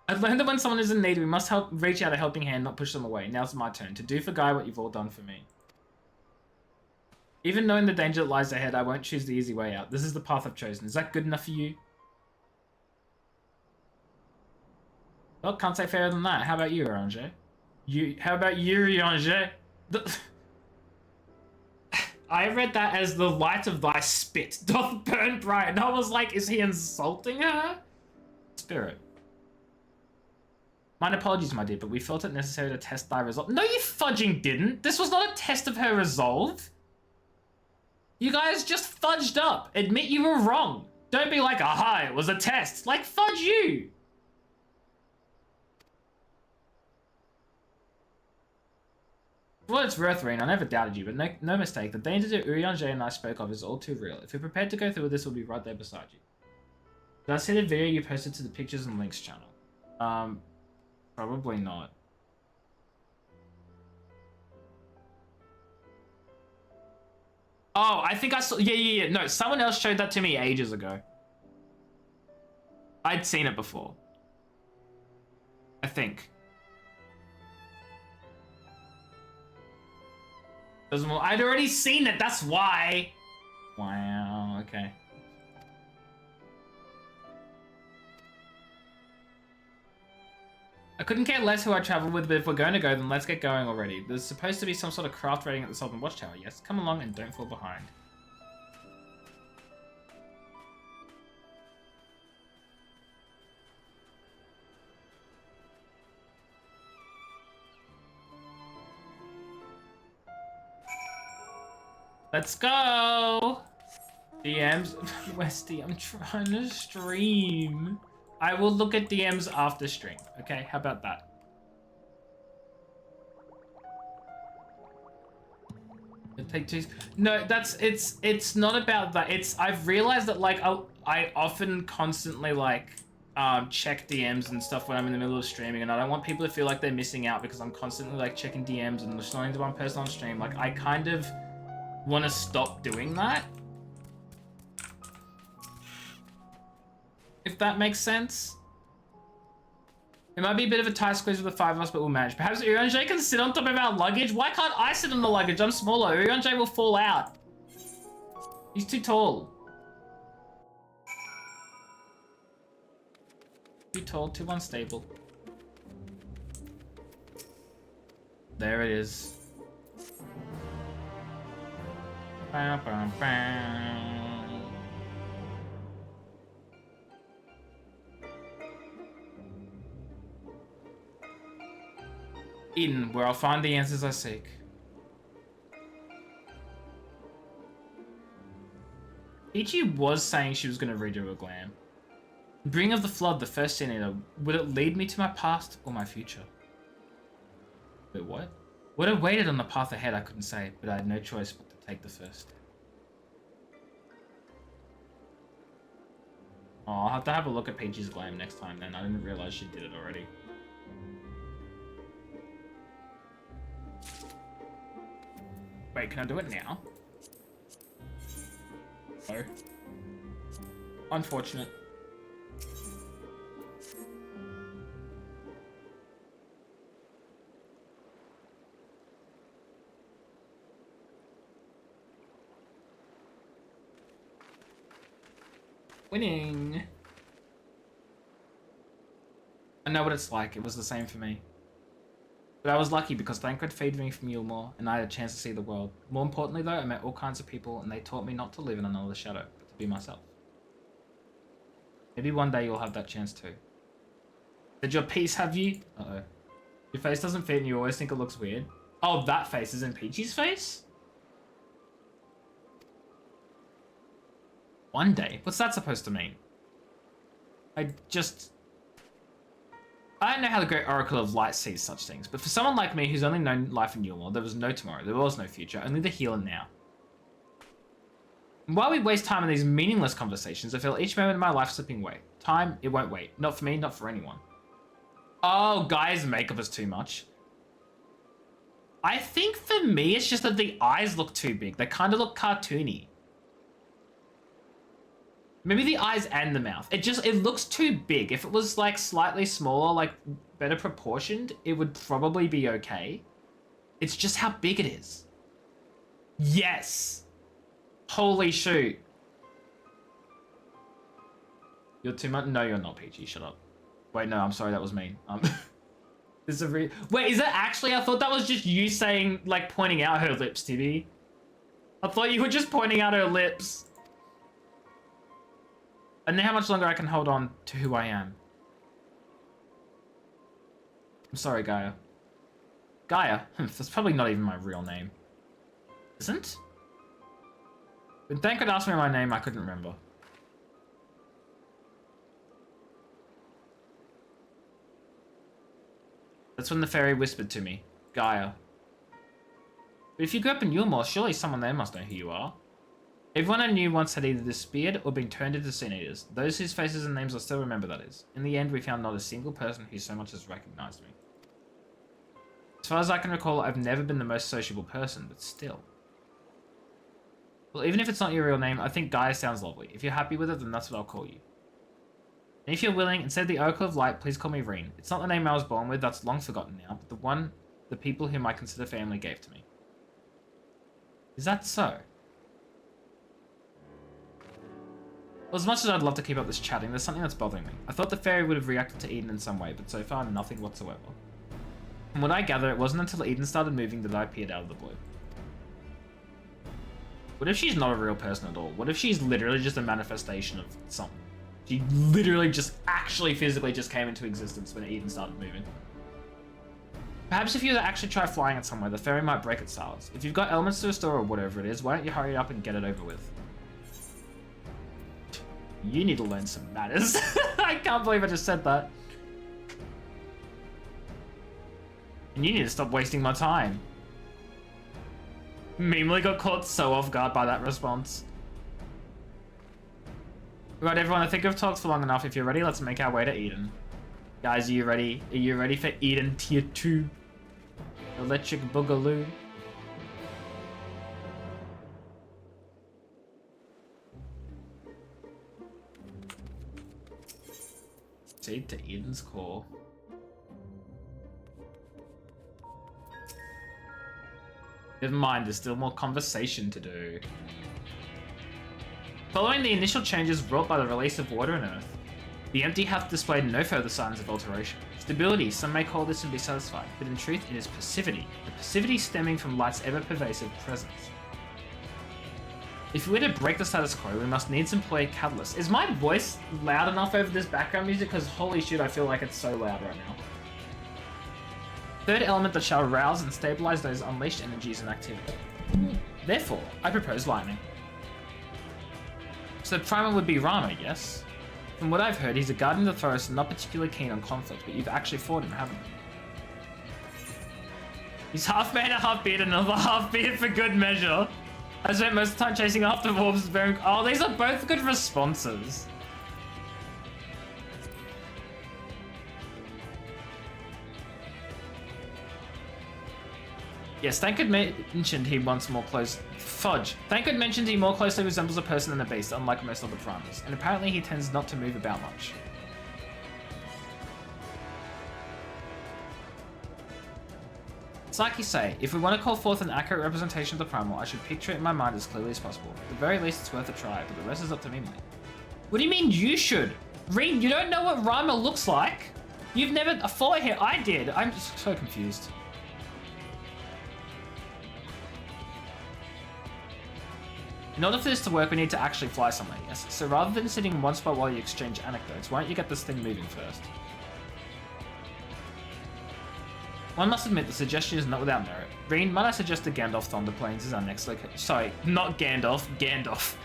I've learned that when someone is in need, we must reach out a helping hand, not push them away. Now's my turn to do for Guy what you've all done for me. Even knowing the danger that lies ahead, I won't choose the easy way out. This is the path I've chosen. Is that good enough for you? Well, can't say fairer than that. How about you, Orange? How about you, Orange? I read that as the light of thy spit doth burn bright, and I was like, is he insulting her? Spirit. Mine apologies, my dear, but we felt it necessary to test thy resolve. No, you fudging didn't. This was not a test of her resolve. You guys just fudged up. Admit you were wrong. Don't be like, aha, it was a test. Like, fudge you. For what it's worth, Rain, I never doubted you, but no mistake. The danger that Urianger and I spoke of is all too real. If you're prepared to go through with this, we'll be right there beside you. Did I see the video you posted to the Pictures and Links channel? Probably not. Oh, I think I saw... Yeah. No, someone else showed that to me ages ago. I'd seen it before. I think. I'd already seen it, that's why. Wow, okay. I couldn't care less who I travel with, but if we're going to go, then let's get going already. There's supposed to be some sort of craft rating at the Southern Watchtower, yes? Come along and don't fall behind. Let's go! DMs. Westy, I'm trying to stream. I will look at DMs after stream. Okay, how about that? Take two. No, it's not about that. I've realized that like I often constantly like check DMs and stuff when I'm in the middle of streaming, and I don't want people to feel like they're missing out because I'm constantly like checking DMs and responding to one person on stream. Like I kind of want to stop doing that. If that makes sense. It might be a bit of a tight squeeze with the 5 of us, but we'll manage. Perhaps Urianjay can sit on top of our luggage? Why can't I sit on the luggage? I'm smaller. Urianjay will fall out. He's too tall. Too tall, too unstable. There it is. Bow, bow, bow. Eden, where I'll find the answers I seek. Ichi was saying she was going to redo a glam. Bring of the Flood, the first sin eater. Would it lead me to my past or my future? Wait, what? Would have waited on the path ahead, I couldn't say, but I had no choice but to take the first step. Oh, I'll have to have a look at Peachy's glam next time then. I didn't realize she did it already. Wait, can I do it now? No. Unfortunate. Winning! I know what it's like. It was the same for me. But I was lucky because Thancred feed me from Yulmore, and I had a chance to see the world. More importantly though, I met all kinds of people, and they taught me not to live in another shadow, but to be myself. Maybe one day you'll have that chance too. Did your piece have you? Uh-oh. Your face doesn't fit and you always think it looks weird. Oh, that face is in Peachy's face? One day? What's that supposed to mean? I don't know how the Great Oracle of Light sees such things, but for someone like me who's only known life in Yulmore, there was no tomorrow, there was no future, only the here and now. And while we waste time on these meaningless conversations, I feel each moment of my life slipping away. Time, it won't wait. Not for me, not for anyone. Oh, guys' makeup is too much. I think for me, it's just that the eyes look too big. They kind of look cartoony. Maybe the eyes and the mouth. It looks too big. If it was like slightly smaller, like better proportioned, it would probably be okay. It's just how big it is. Yes. Holy shoot. You're too much. No, you're not, Peachy. Shut up. Wait, no, I'm sorry. That was mean. This is a Wait, is it actually? I thought that was just you saying, like, pointing out her lips, Tibby. I thought you were just pointing out her lips. I know how much longer I can hold on to who I am. I'm sorry, Gaia. Gaia? That's probably not even my real name. Isn't? When Thancred asked me my name, I couldn't remember. That's when the fairy whispered to me. Gaia. But if you grew up in Yulmore, surely someone there must know who you are. Everyone I knew once had either disappeared or been turned into sin eaters. Those whose faces and names I still remember, that is. In the end, we found not a single person who so much as recognized me. As far as I can recall, I've never been the most sociable person, but still. Well, even if it's not your real name, I think Gaia sounds lovely. If you're happy with it, then that's what I'll call you. And if you're willing, instead of the Oracle of Light, please call me Reen. It's not the name I was born with, that's long forgotten now, but the people whom I consider family gave to me. Is that so? Well, as much as I'd love to keep up this chatting, there's something that's bothering me. I thought the fairy would have reacted to Eden in some way, but so far, nothing whatsoever. From what I gather, it wasn't until Eden started moving that I appeared out of the blue. What if she's not a real person at all? What if she's literally just a manifestation of something? She literally just actually physically just came into existence when Eden started moving. Perhaps if you actually try flying it somewhere, the fairy might break its silence. If you've got elements to restore or whatever it is, why don't you hurry up and get it over with? You need to learn some manners. I can't believe I just said that. And you need to stop wasting my time. Memely got caught so off guard by that response. Right, everyone, I think I've talked for long enough. If you're ready, let's make our way to Eden. Guys, are you ready? Are you ready for Eden Tier 2? Electric Boogaloo. proceed to Eden's Core. Never mind, there's still more conversation to do. Following the initial changes wrought by the release of water and earth, the empty hath displayed no further signs of alteration. Stability, some may call this and be satisfied, but in truth it is passivity. The passivity stemming from light's ever-pervasive presence. If we were to break the status quo, we must needs employ a catalyst. Is my voice loud enough over this background music? Because holy shit, I feel like it's so loud right now. Third element that shall rouse and stabilize those unleashed energies and activity. Therefore, I propose lightning. So the primer would be Rama, yes? From what I've heard, he's a guardian of the forest and not particularly keen on conflict, but you've actually fought him, haven't you? He's half man and half beard, another half beard for good measure. I spent most of the time chasing after wolves bearing... Oh, these are both good responses. Yes, Thankard mentioned he wants more close... Fudge. Thankard mentioned he more closely resembles a person than a beast, unlike most other primates, and apparently he tends not to move about much. It's like you say, if we want to call forth an accurate representation of the primal, I should picture it in my mind as clearly as possible. At the very least, it's worth a try, but the rest is up to me, mate. What do you mean you should? Reed, you don't know what Rima looks like? You've never followed here. I did. I'm just so confused. In order for this to work, we need to actually fly somewhere, yes? So rather than sitting in one spot while you exchange anecdotes, why don't you get this thing moving first? One must admit, the suggestion is not without merit. Reen, might I suggest the Gandalf Thunder Plains as our next location? Sorry, not Gandalf, Gandalf.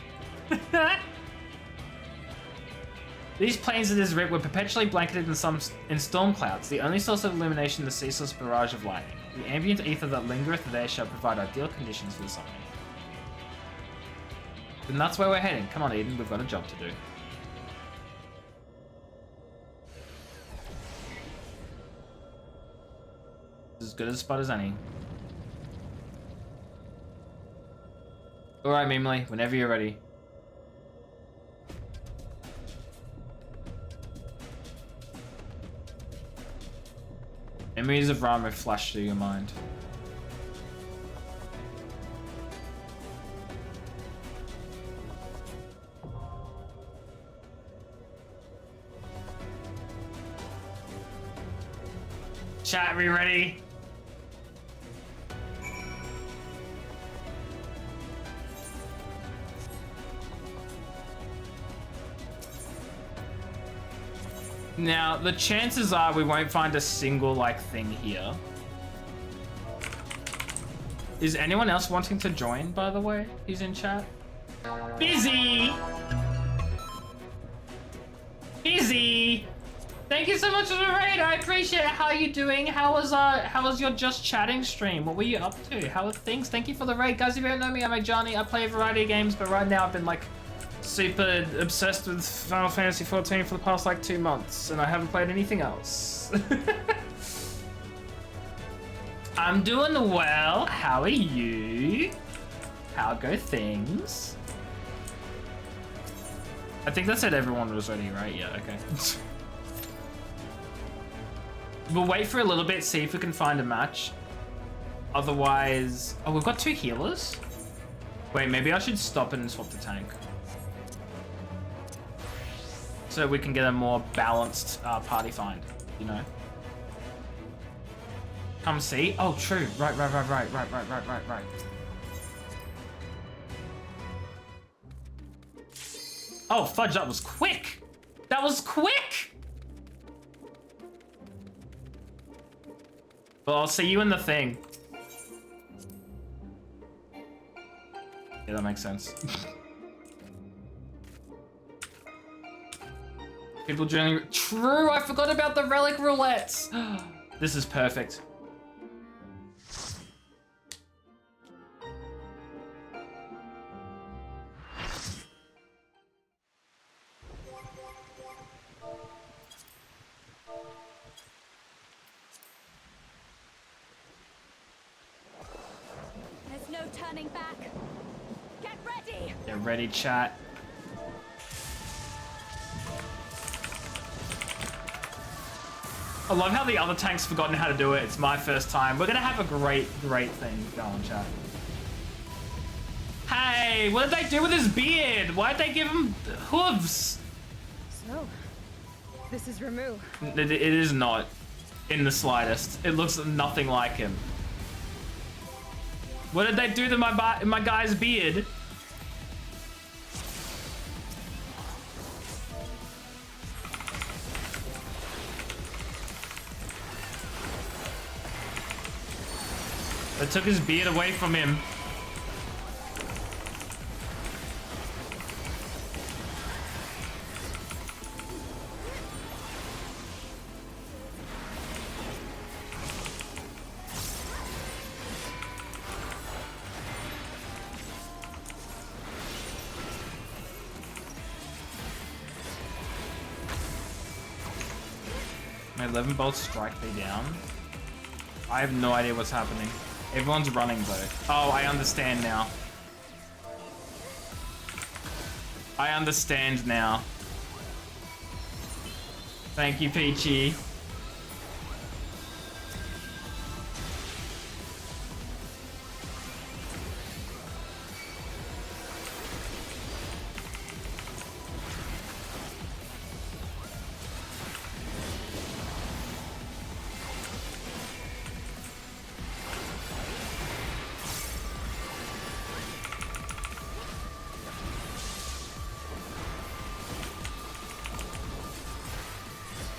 These plains of this rip were perpetually blanketed in storm clouds, the only source of illumination the ceaseless barrage of lightning. The ambient ether that lingereth there shall provide ideal conditions for the summoning. Then that's where we're heading. Come on, Eden, we've got a job to do. As good a spot as any. Alright, Mimley, whenever you're ready. Memories of Rama flash through your mind. Chat, we ready? Now, the chances are we won't find a single, like, thing here. Is anyone else wanting to join, by the way? He's in chat. Busy! Busy! Thank you so much for the raid. I appreciate it. How are you doing? How was your just chatting stream? What were you up to? How are things? Thank you for the raid, guys. If you don't know me, I'm Johnny. I play a variety of games, but right now I've been like super obsessed with Final Fantasy XIV for the past like 2 months, and I haven't played anything else. I'm doing well. How are you? How go things? I think that said everyone was ready, right? Yeah, okay. We'll wait for a little bit, see if we can find a match. Otherwise... Oh, we've got 2 healers? Wait, maybe I should stop and swap the tank. So we can get a more balanced party find, you know? Come see? Oh, true. Right. Oh, fudge, that was quick! That was quick! Well, I'll see you in the thing. Yeah, that makes sense. People joining. True, I forgot about the relic roulettes. This is perfect. There's no turning back. Get ready. Get ready, chat. I love how the other tank's forgotten how to do it. It's my first time. We're gonna have a great thing going, chat. Hey, what did they do with his beard? Why'd they give him hooves? So, this is Ramu. It is not in the slightest. It looks nothing like him. What did they do to my guy's beard? They took his beard away from him. My 11 bolts strike me down. I have no idea what's happening. Everyone's running though. Oh, I understand now. I understand now. Thank you, Peachy.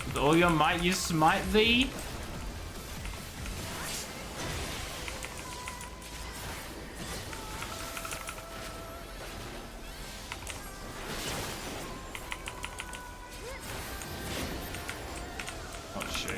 With all your might, you smite thee. Oh shoot.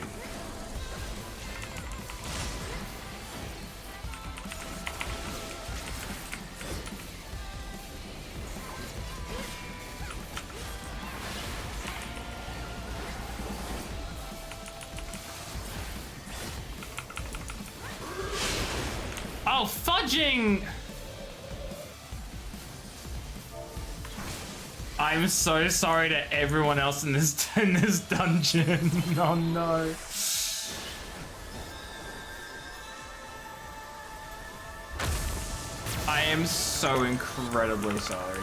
Oh, fudging! I'm so sorry to everyone else in this dungeon. Oh no. I am so incredibly sorry.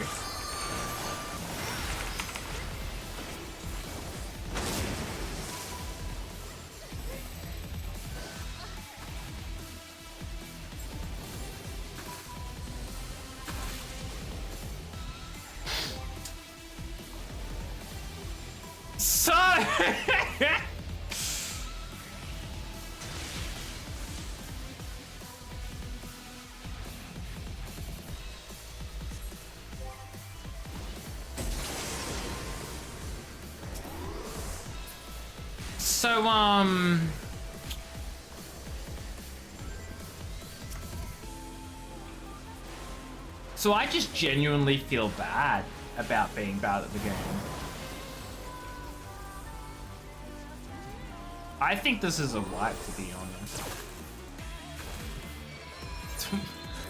So so I just genuinely feel bad about being bad at the game. I think this is a wipe, to be honest.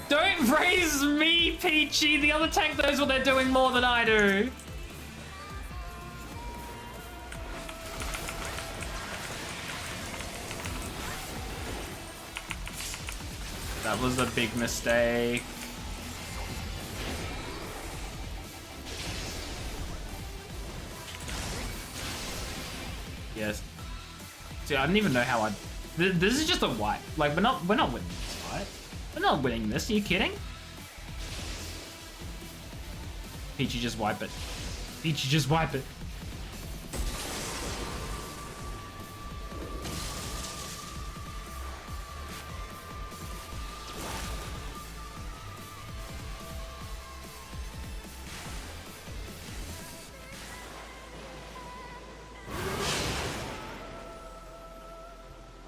Don't raise me, Peachy! The other tank knows what they're doing more than I do! That was a big mistake. Yes. See, I didn't even know how I. This is just a wipe. Like we're not winning this fight. We're not winning this. Are you kidding? Peachy, just wipe it. Peachy, just wipe it.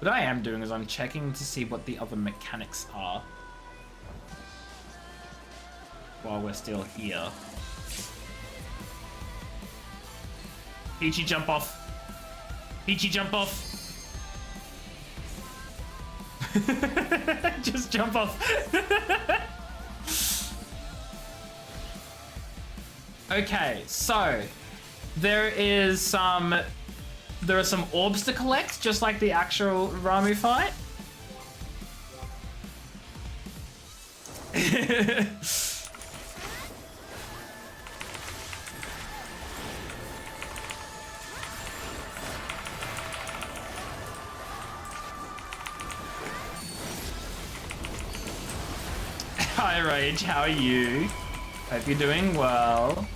What I am doing is I'm checking to see what the other mechanics are while we're still here. Peachy, jump off. Peachy, jump off. Just jump off. Okay, so there is some There are some orbs to collect, just like the actual Ramu fight. Hi Rage, how are you? Hope you're doing well.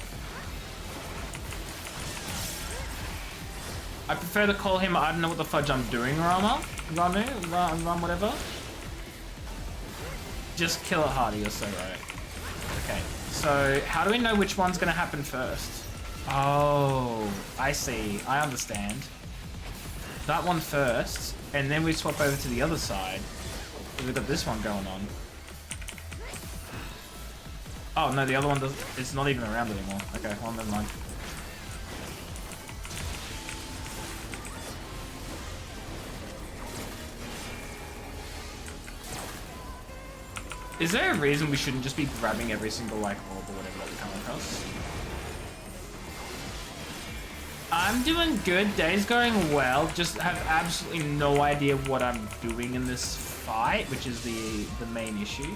I prefer to call him I don't know what the fudge I'm doing, Ramu, whatever. Just kill it harder, you're so right. Okay, so how do we know which one's gonna happen first? Oh, I see, I understand. That one first, and then we swap over to the other side. We've got this one going on. Oh no, the other one does, it's not even around anymore. Okay, well, never mind. Is there a reason we shouldn't just be grabbing every single like orb or whatever that we come across? I'm doing good, day's going well, just have absolutely no idea what I'm doing in this fight, which is the main issue.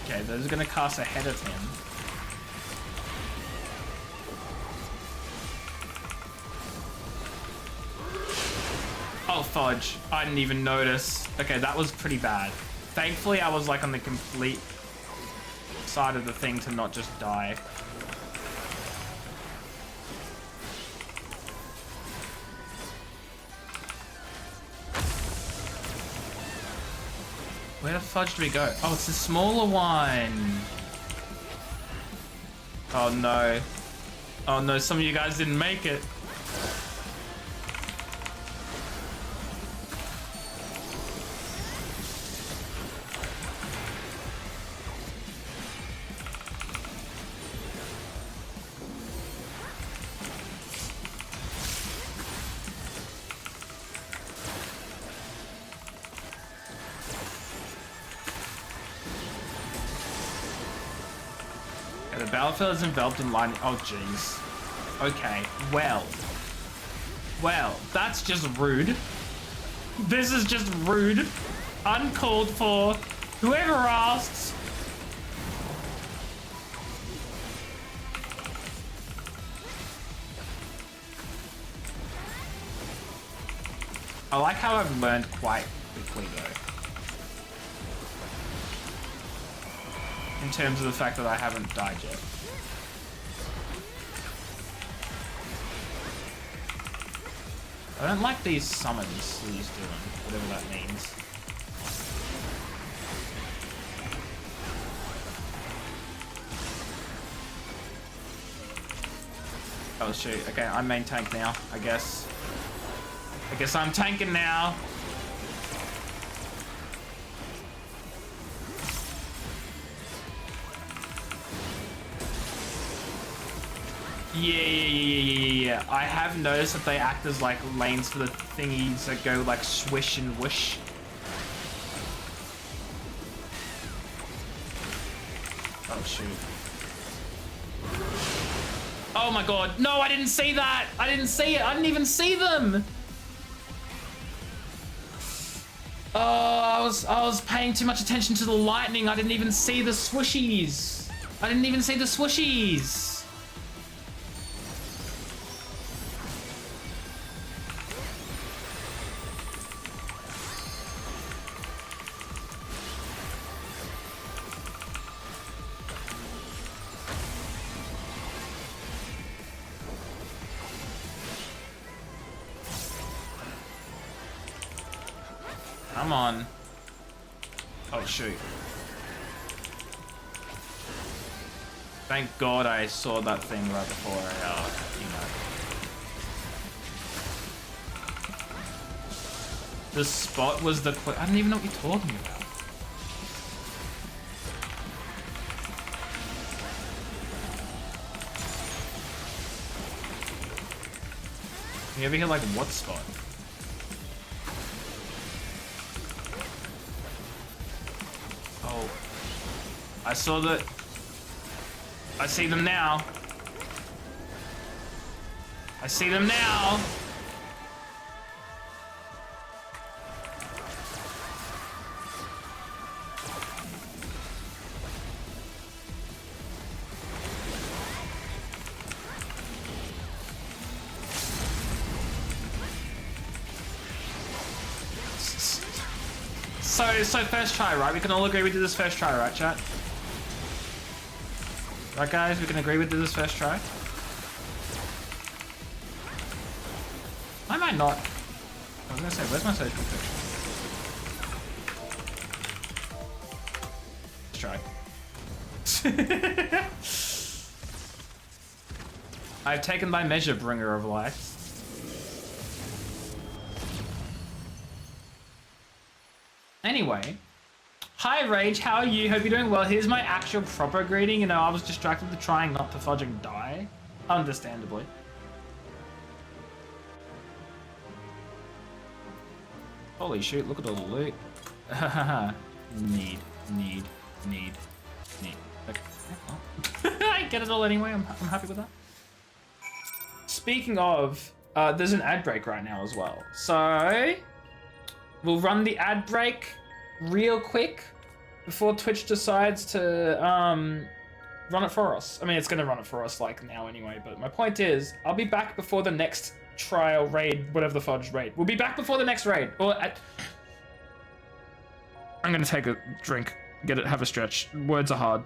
Okay, those are gonna cast ahead of him. Oh, fudge. I didn't even notice. Okay, that was pretty bad. Thankfully, I was like on the complete side of the thing to not just die. Where the fudge do we go? Oh, it's the smaller one. Oh no. Oh no, some of you guys didn't make it. The battlefield is enveloped in lightning. Oh, jeez. Okay, well. Well, that's just rude. This is just rude. Uncalled for. Whoever asks. I like how I've learned quite quickly, though. In terms of the fact that I haven't died yet. I don't like these summons that he's doing, whatever that means. Oh shoot, okay, I'm main tank now, I guess. I guess I'm tanking now. Yeah. I have noticed that they act as like lanes for the thingies that go like swish and whoosh. Oh shoot. Oh my god. No, I didn't see that. I didn't see it. I didn't even see them. Oh, I was paying too much attention to the lightning. I didn't even see the swooshies. I didn't even see the swooshies. Come on. Oh, shoot. Thank God I saw that thing right before I, The spot was the I don't even know what you're talking about. You ever hear like what spot? Oh. I saw the... I see them now. I see them now. So first try, right? We can all agree we did this first try, right, chat? Right, guys? We can agree we did this first try? I might not. I was gonna say, where's my social picture? Let's try. I've taken my measure, bringer of light. Anyway, hi Rage, how are you? Hope you're doing well. Here's my actual proper greeting. You know, I was distracted to trying not to fudge and die. Understandably. Holy shoot, look at all the loot. need. Okay. I get it all anyway, I'm happy with that. Speaking of, there's an ad break right now as well. So, we'll run the ad break real quick before Twitch decides to run it for us. I mean, it's gonna run it for us like now anyway, but my point is, I'll be back before the next trial raid, whatever the fudge raid. We'll be back before the next raid. I'm gonna take a drink, have a stretch. Words are hard.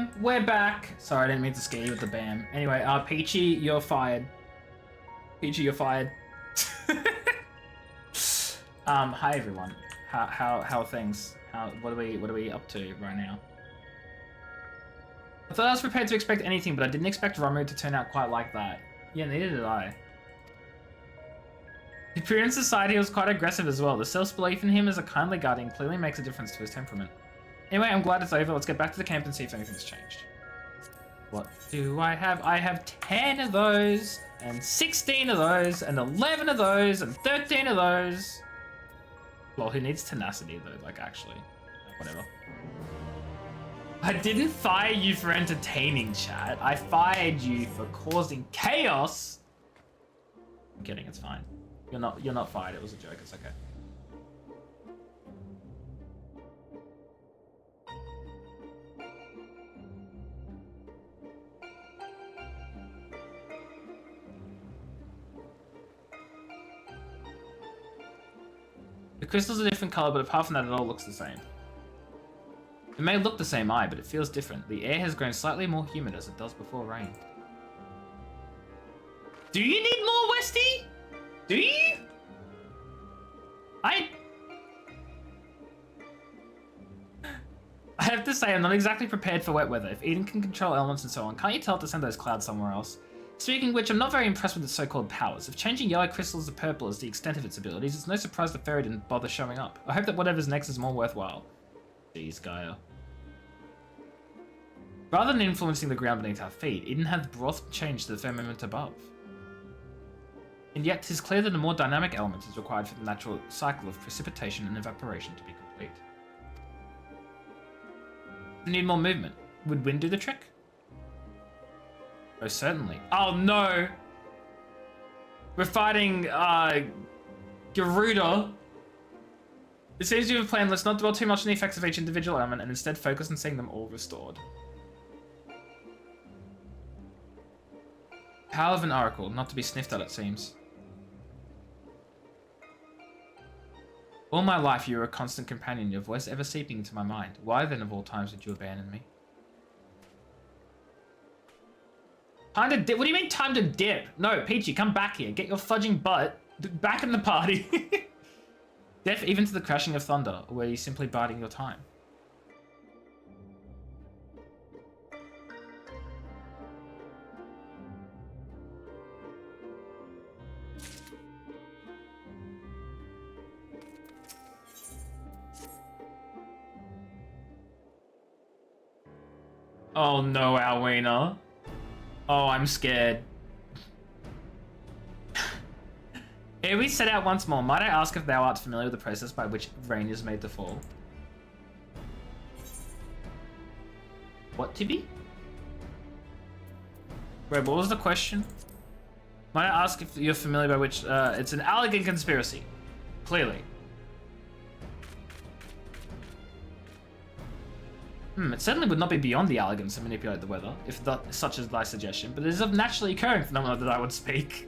Bam, we're back. Sorry, I didn't mean to scare you with the bam. Anyway, Peachy, you're fired. Peachy, you're fired. Hi everyone. How are things? What are we up to right now? I thought I was prepared to expect anything, but I didn't expect Ramu to turn out quite like that. Yeah, neither did I. He appeared in society, he was quite aggressive as well. The self-belief in him as a kindly guardian clearly makes a difference to his temperament. Anyway, I'm glad it's over. Let's get back to the camp and see if anything's changed. What do I have? I have 10 of those, and 16 of those, and 11 of those, and 13 of those. Well, who needs tenacity though? Like, actually. Whatever. I didn't fire you for entertaining, chat. I fired you for causing chaos. I'm kidding, it's fine. You're not fired, it was a joke, it's okay. The crystal's a different color, but apart from that, it all looks the same. It may look the same eye, but it feels different. The air has grown slightly more humid as it does before rain. Do you need more, Westy? Do you? I have to say, I'm not exactly prepared for wet weather. If Eden can control elements and so on, can't you tell it to send those clouds somewhere else? Speaking of which, I'm not very impressed with its so-called powers. If changing yellow crystals to purple is the extent of its abilities, it's no surprise the fairy didn't bother showing up. I hope that whatever's next is more worthwhile. Jeez, Gaia. Rather than influencing the ground beneath our feet, Eden had brought change to the firmament above. And yet, 'tis clear that a more dynamic element is required for the natural cycle of precipitation and evaporation to be complete. We need more movement. Would wind do the trick? Oh, certainly. Oh, no! We're fighting, Garuda. It seems you have a plan. Let's not dwell too much on the effects of each individual element and instead focus on seeing them all restored. Power of an oracle, not to be sniffed at, it seems. All my life you were a constant companion, your voice ever seeping into my mind. Why then of all times did you abandon me? Time to dip? What do you mean time to dip? No, Peachy, come back here. Get your fudging butt back in the party. Deaf even to the crashing of thunder, or were you simply biding your time? Oh no, Alwina. Oh, I'm scared. Here we set out once more. Might I ask if thou art familiar with the process by which rain is made to fall? What, Tibby? Wait, what was the question? Might I ask if you're familiar by which... it's an elegant conspiracy. Clearly. It certainly would not be beyond the elegance to manipulate the weather, if such is thy suggestion, but it is of naturally occurring phenomena that I would speak.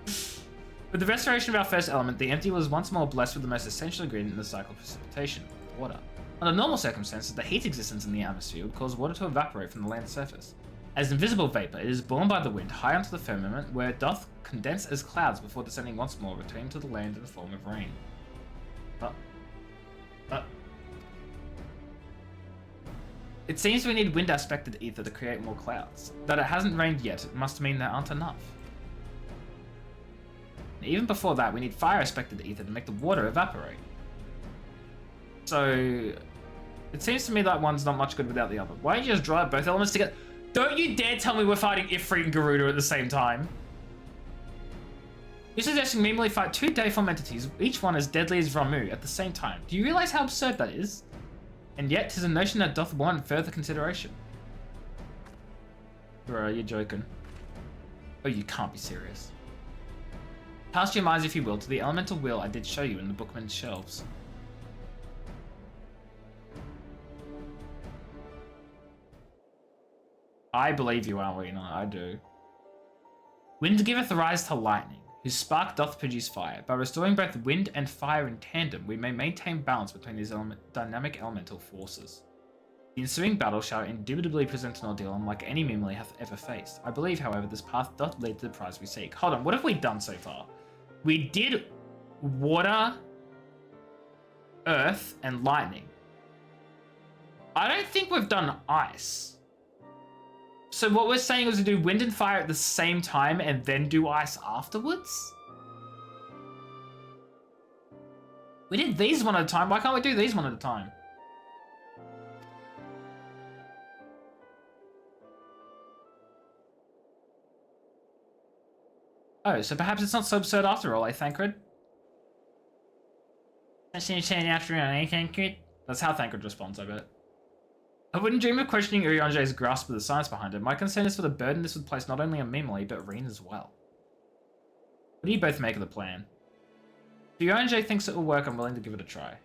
With the restoration of our first element, the empty was once more blessed with the most essential ingredient in the cycle of precipitation, water. Under normal circumstances, the heat existence in the atmosphere would cause water to evaporate from the land's surface. As invisible vapor, it is borne by the wind high onto the firmament, where it doth condense as clouds before descending once more, returning to the land in the form of rain. It seems we need wind-aspected ether to create more clouds. That it hasn't rained yet must mean there aren't enough. And even before that, we need fire-aspected ether to make the water evaporate. So, it seems to me that one's not much good without the other. Why don't you just drive both elements together? Don't you dare tell me we're fighting Ifrit and Garuda at the same time. You're suggesting we merely fight two deiform entities, each one as deadly as Ramu, at the same time. Do you realize how absurd that is? And yet, 'tis a notion that doth warrant further consideration. Bro, are you joking? Oh, you can't be serious. Cast your minds, if you will, to the elemental wheel I did show you in the bookman's shelves. I believe you, Alwina, I do. Wind giveth rise to lightning, whose spark doth produce fire. By restoring both wind and fire in tandem, we may maintain balance between these dynamic elemental forces. The ensuing battle shall indubitably present an ordeal unlike any Mimley hath ever faced. I believe, however, this path doth lead to the prize we seek. Hold on, what have we done so far? We did water, earth, and lightning. I don't think we've done ice. So what we're saying is to do wind and fire at the same time and then do ice afterwards? We did these one at a time. Why can't we do these one at a time? Oh, so perhaps it's not so absurd after all, eh, Thancred? That's how Thancred responds, I bet. I wouldn't dream of questioning Urianger's grasp of the science behind it. My concern is for the burden this would place not only on Mimley, but Reen as well. What do you both make of the plan? If Urianger thinks it will work, I'm willing to give it a try.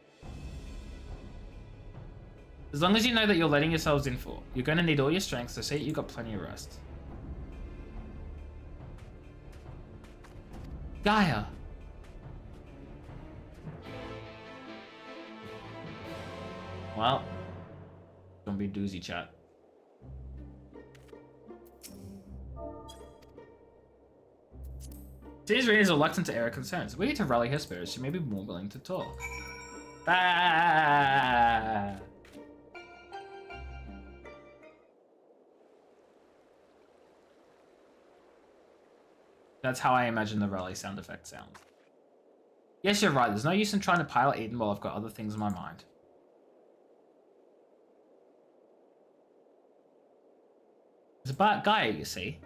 As long as you know that you're letting yourselves in for, you're going to need all your strength, so see that you've got plenty of rest. Gaia! Well, gonna be doozy chat. Seems Reen is reluctant to air her concerns. We need to rally her spirits. She may be more willing to talk. Ah! That's how I imagine the rally sound effect sounds. Yes, you're right. There's no use in trying to pilot Eden while I've got other things in my mind. It's about Gaia, you see.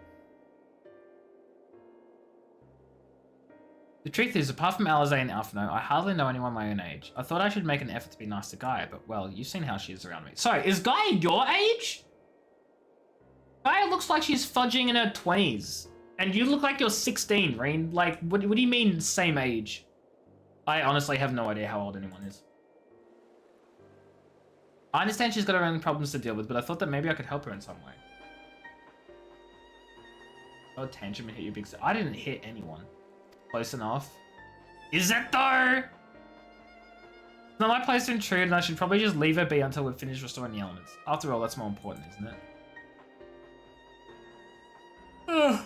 The truth is, apart from Alizé and Alphino, I hardly know anyone my own age. I thought I should make an effort to be nice to Gaia, but well, you've seen how she is around me. Sorry, is Gaia your age? Gaia looks like she's fudging in her 20s. And you look like you're 16, Reen. Like, what do you mean same age? I honestly have no idea how old anyone is. I understand she's got her own problems to deal with, but I thought that maybe I could help her in some way. Oh, tangent hit you big... I didn't hit anyone. Close enough. Is it though? It's not my place to intrude, and I should probably just leave her be until we've finished restoring the elements. After all, that's more important, isn't it? Ugh.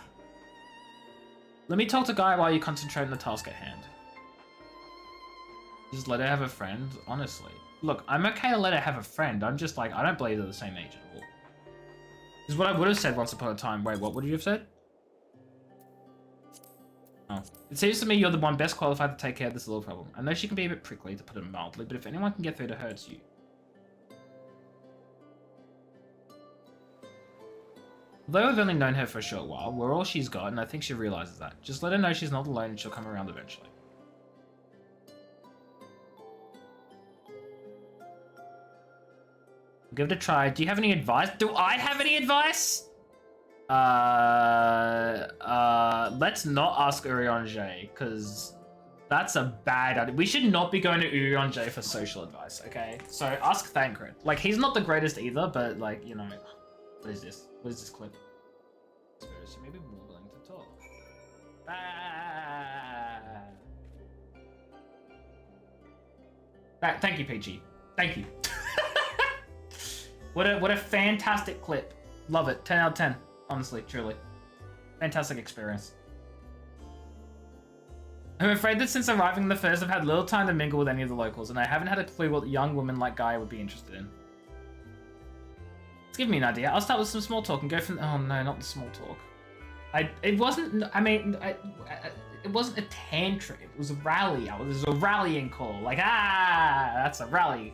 Let me talk to Gaia while you concentrate on the task at hand. Just let her have a friend, honestly. Look, I'm okay to let her have a friend. I'm just like, I don't believe they're the same age at all. This is what I would have said once upon a time. Wait, what would you have said? Oh. It seems to me you're the one best qualified to take care of this little problem. I know she can be a bit prickly, to put it mildly, but if anyone can get through to her, it's you. Although I've only known her for a short while, we're all she's got, and I think she realizes that. Just let her know she's not alone and she'll come around eventually. Give it a try. Do you have any advice? Do I have any advice? Let's not ask Urianger, because that's a bad idea. We should not be going to Urianger for social advice, okay? So ask Thancred. Like, he's not the greatest either, but like, you know, what is this? What is this clip? She may be more willing to talk. Thank you, PG. Thank you. What a fantastic clip. Love it. 10 out of 10. Honestly, truly. Fantastic experience. I'm afraid that since arriving in the first, I've had little time to mingle with any of the locals, and I haven't had a clue what a young woman like Gaia would be interested in. Give me an idea. I'll start with some small talk and go from... Oh no, not the small talk. It wasn't a tantrum. It was a rally. It was a rallying call. Like, that's a rally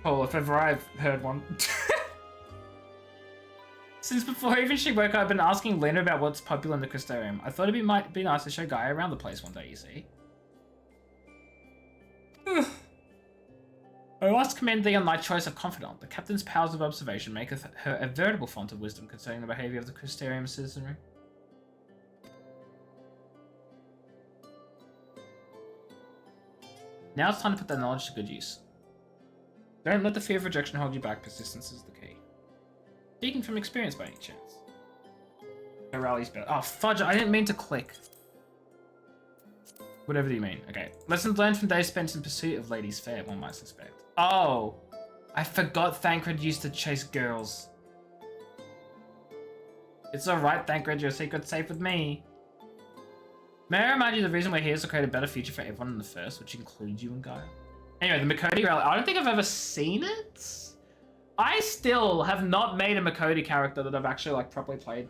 call if ever I've heard one. Since before even she woke up, I've been asking Lena about what's popular in the Crystarium. I thought might be nice to show Gaia around the place one day, you see. I must commend thee on thy choice of confidant. The captain's powers of observation maketh her a veritable font of wisdom concerning the behaviour of the Crystarium citizenry. Now it's time to put that knowledge to good use. Don't let the fear of rejection hold you back. Persistence is the key. Speaking from experience by any chance. The rally's better. Oh, fudge, I didn't mean to click. Whatever you mean. Okay. Lessons learned from days spent in pursuit of ladies fair, one might suspect. Oh. I forgot Thancred used to chase girls. It's alright, Thancred, your secret's safe with me. May I remind you the reason we're here is to create a better future for everyone in the first, which includes you and Gaia. Anyway, the Makoti rally. I don't think I've ever seen it. I still have not made a Makoti character that I've actually like properly played.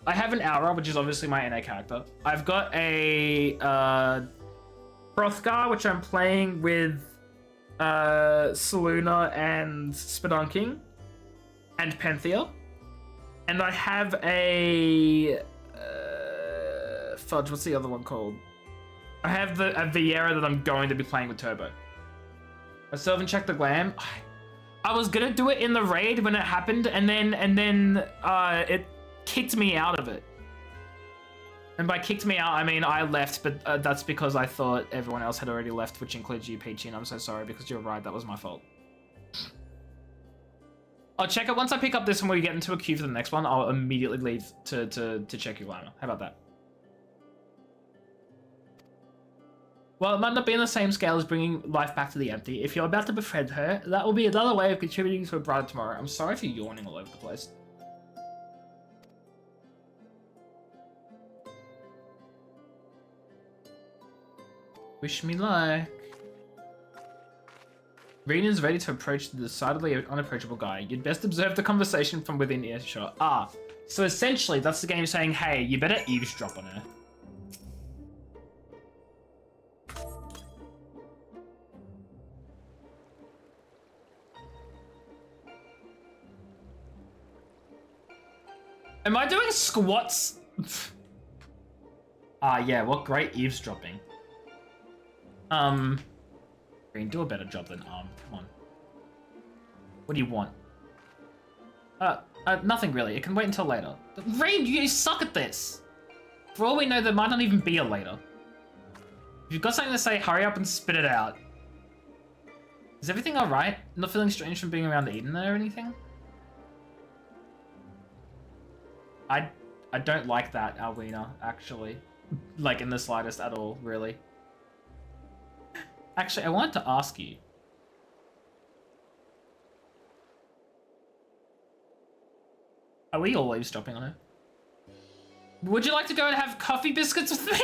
I have an Aura, which is obviously my NA character. I've got a Hrothgar, which I'm playing with Selûne and Spelunking and Penthea. And I have a fudge, what's the other one called? I have a Viera that I'm going to be playing with Turbo. I still haven't checked the glam. I was gonna do it in the raid when it happened, and then it kicked me out of it. And by kicked me out, I mean I left, but that's because I thought everyone else had already left, which includes you, Peachy, and I'm so sorry because you're right, that was my fault. I'll check it once I pick up this and we get into a queue for the next one. I'll immediately leave to check your glamour. How about that? Well, it might not be on the same scale as bringing life back to the empty. If you're about to befriend her, that will be another way of contributing to a brighter tomorrow. I'm sorry for yawning all over the place. Wish me luck. Renan's ready to approach the decidedly unapproachable guy. You'd best observe the conversation from within earshot. Ah, so essentially that's the game saying, hey, you better eavesdrop on her. Am I doing squats? Ah, yeah, what great eavesdropping. Green, do a better job than Come on. What do you want? Nothing really. It can wait until later. Green, you suck at this! For all we know, there might not even be a later. If you've got something to say, hurry up and spit it out. Is everything alright? Not feeling strange from being around Eden or anything? I don't like that, Alwina, actually. Like, in the slightest at all, really. Actually, I wanted to ask you. Are we all eavesdropping on her? Would you like to go and have coffee biscuits with me?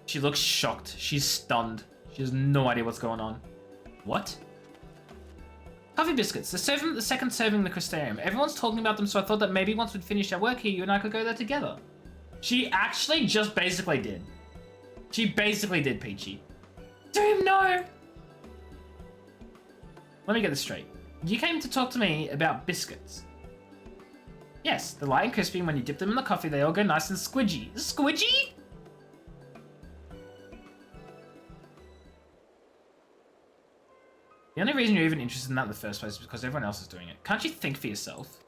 She looks shocked. She's stunned. She has no idea what's going on. What? Coffee biscuits. The second serving in the Crystarium. Everyone's talking about them, so I thought that maybe once we'd finished our work here, you and I could go there together. She actually just basically did. She basically did, Peachy. Damn, no! Let me get this straight. You came to talk to me about biscuits. Yes, they're light and crispy, and when you dip them in the coffee, they all go nice and squidgy. Squidgy? The only reason you're even interested in that in the first place is because everyone else is doing it. Can't you think for yourself?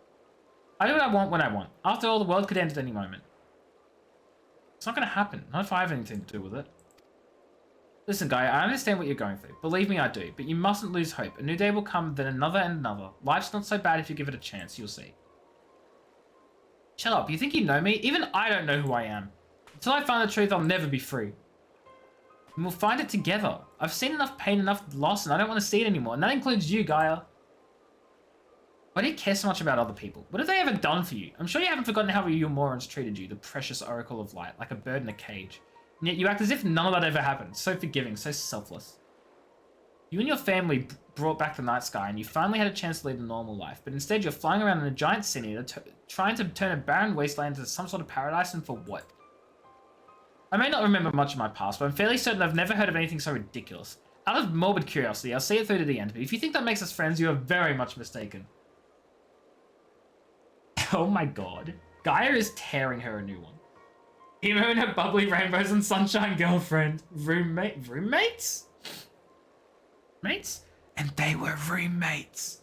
I do what I want when I want. After all, the world could end at any moment. It's not going to happen. Not if I have anything to do with it. Listen, guy, I understand what you're going through. Believe me, I do. But you mustn't lose hope. A new day will come, then another and another. Life's not so bad if you give it a chance. You'll see. Shut up. You think you know me? Even I don't know who I am. Until I find the truth, I'll never be free. And we'll find it together. I've seen enough pain, enough loss, and I don't want to see it anymore. And that includes you, Gaia. Why do you care so much about other people? What have they ever done for you? I'm sure you haven't forgotten how you morons treated you, the precious oracle of light, like a bird in a cage. And yet you act as if none of that ever happened. So forgiving, so selfless. You and your family brought back the night sky, and you finally had a chance to lead a normal life. But instead, you're flying around in a giant city, trying to turn a barren wasteland into some sort of paradise, and for what? I may not remember much of my past, but I'm fairly certain I've never heard of anything so ridiculous. Out of morbid curiosity, I'll see it through to the end, but if you think that makes us friends, you are very much mistaken. Oh my god. Gaia is tearing her a new one. Emo and her bubbly rainbows and sunshine girlfriend. Roommates? Mates? And they were roommates.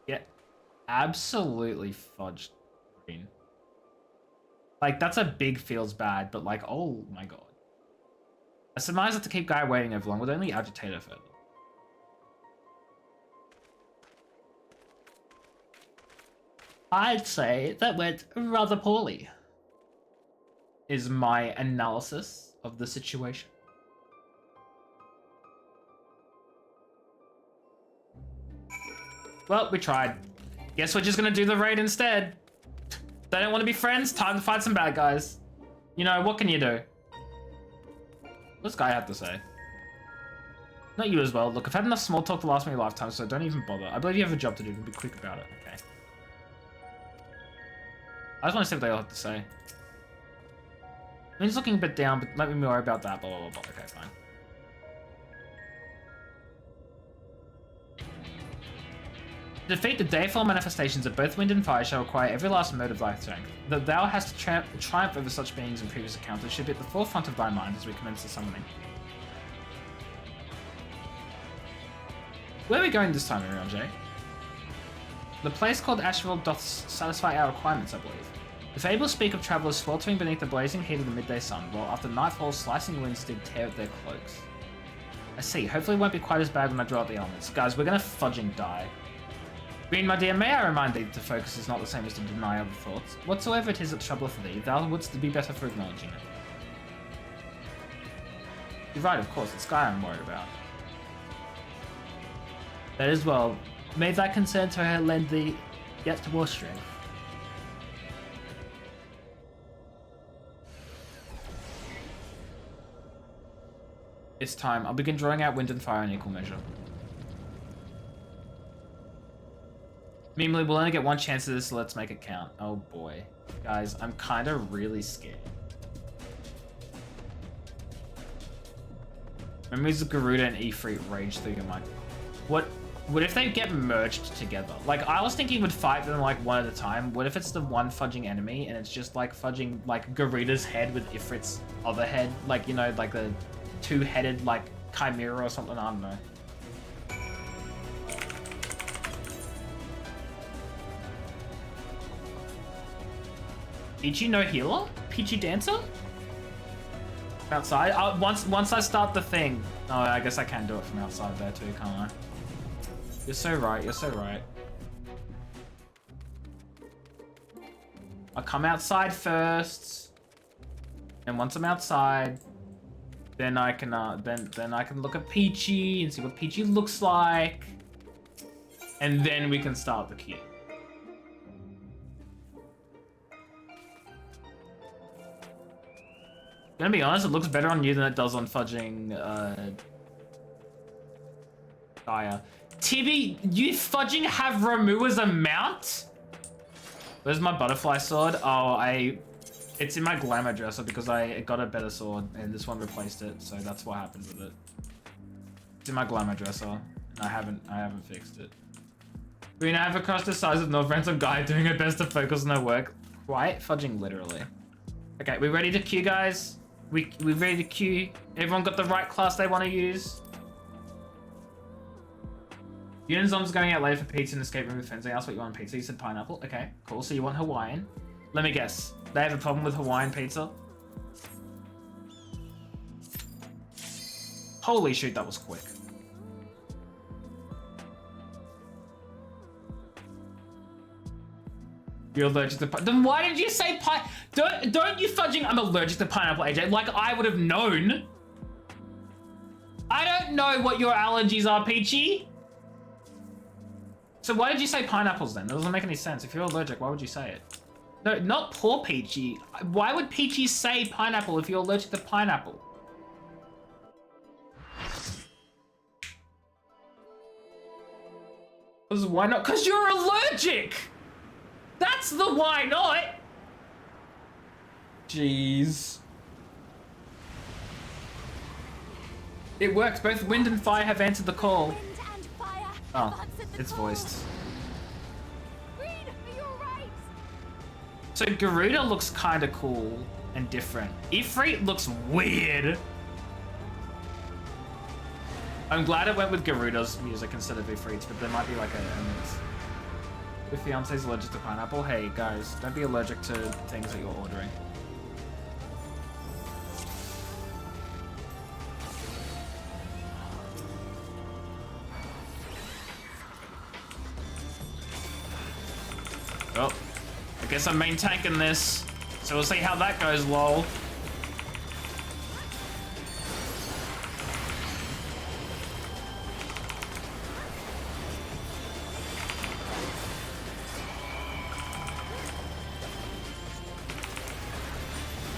Yeah. Absolutely fudged green. Like, that's a big feels bad, but like, oh my god. I surmise that to keep Gaia waiting over long would only agitate her further. I'd say that went rather poorly, is my analysis of the situation. Well, we tried. Guess we're just gonna do the raid instead. They don't want to be friends? Time to fight some bad guys. You know, what can you do? What's this guy have to say? Not you as well. Look, I've had enough small talk to last me a lifetime, so don't even bother. I believe you have a job to do, and be quick about it, okay? I just want to see what they all have to say. I mean, he's looking a bit down, but let me worry about that, blah, blah, blah, blah. Okay, fine. To defeat the Dayfall manifestations of both wind and fire shall require every last mode of thy strength. That thou hast to triumph over such beings in previous encounters should be at the forefront of thy mind as we commence the summoning. Where are we going this time, Jay? The place called Asheville doth satisfy our requirements, I believe. The fables speak of travellers sweltering beneath the blazing heat of the midday sun, while after nightfall slicing winds did tear at their cloaks. I see, hopefully it won't be quite as bad when I draw out the elements. Guys, we're gonna fudging die. Green, my dear, may I remind thee to focus is not the same as to deny other thoughts. Whatsoever it is that troubleth thee, thou wouldst be better for acknowledging it. You're right, of course, it's Sky I'm worried about. That is well. May thy concern to her lend thee yet more strength. It's time. I'll begin drawing out wind and fire in equal measure. Meanwhile, we'll only get one chance at this, so let's make it count. Oh boy. Guys, I'm kind of really scared. Memories of Garuda and Ifrit rage through your mind. What if they get merged together? Like, I was thinking we'd fight them like one at a time. What if it's the one fudging enemy and it's just like fudging like Garuda's head with Ifrit's other head? Like, you know, like the two-headed like chimera or something, I don't know. Peachy no healer? Peachy dancer? Outside? Once I start the thing. Oh, I guess I can do it from outside there too, can't I? You're so right, you're so right. I'll come outside first. And once I'm outside, then I can then I can look at Peachy and see what Peachy looks like. And then we can start the queue. Gonna be honest, it looks better on you than it does on fudging Gaia. Tibby, you fudging have Ramu as a mount? Where's my butterfly sword? Oh, it's in my glamour dresser because I got a better sword and this one replaced it, so that's what happened with it. It's in my glamour dresser and I haven't fixed it. Green, I have across the size of North Ransom Gaia doing her best to focus on her work. Quite fudging literally. Okay, we ready to queue, guys? We ready to queue? Everyone got the right class they want to use? Unizom's going out later for pizza and escape room with friends. I asked what you want on pizza. You said pineapple. Okay, cool. So you want Hawaiian. Let me guess. They have a problem with Hawaiian pizza? Holy shoot, that was quick. You're allergic to pineapple. Then why did you say Don't you fudging I'm allergic to pineapple, AJ. Like I would have known. I don't know what your allergies are, Peachy. So why did you say pineapples then? That doesn't make any sense. If you're allergic, why would you say it? No, not poor Peachy. Why would Peachy say pineapple if you're allergic to pineapple? Because why not? Because you're allergic! That's the why not! Jeez. It works. Both wind and fire have answered the call. Wind and fire Oh, it's voiced. Green, are you alright? So Garuda looks kind of cool and different. Ifrit looks weird. I'm glad it went with Garuda's music instead of Ifrit's, but there might be like a mix. Your fiance's allergic to pineapple? Hey guys, don't be allergic to things that you're ordering. Oh, I guess I'm main tanking this. So we'll see how that goes, lol.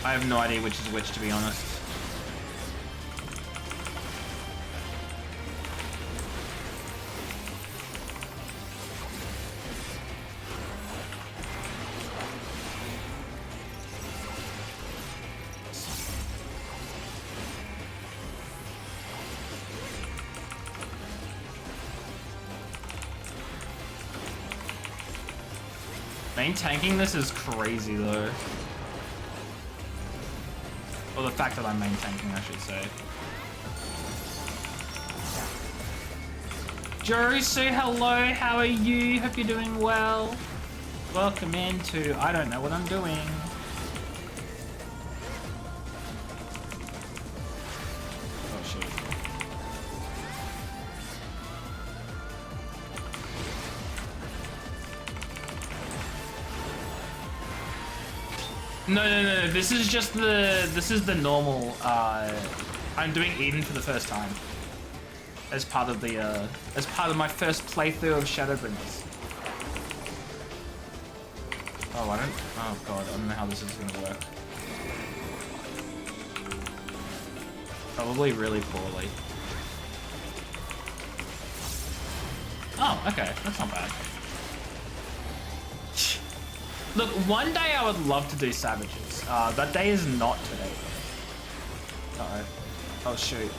I have no idea which is which, to be honest. Main tanking this is crazy though. Or the fact that I'm main tanking, I should say. Josu, hello, how are you? Hope you're doing well. Welcome into I don't know what I'm doing. Oh shit. No. This is just the normal. I'm doing Eden for the first time. As part of my first playthrough of Shadowbringers. Oh god, I don't know how this is gonna work. Probably really poorly. Oh, okay, that's not bad. Look, one day I would love to do Savages. That day is not today. Uh-oh. Oh, shoot.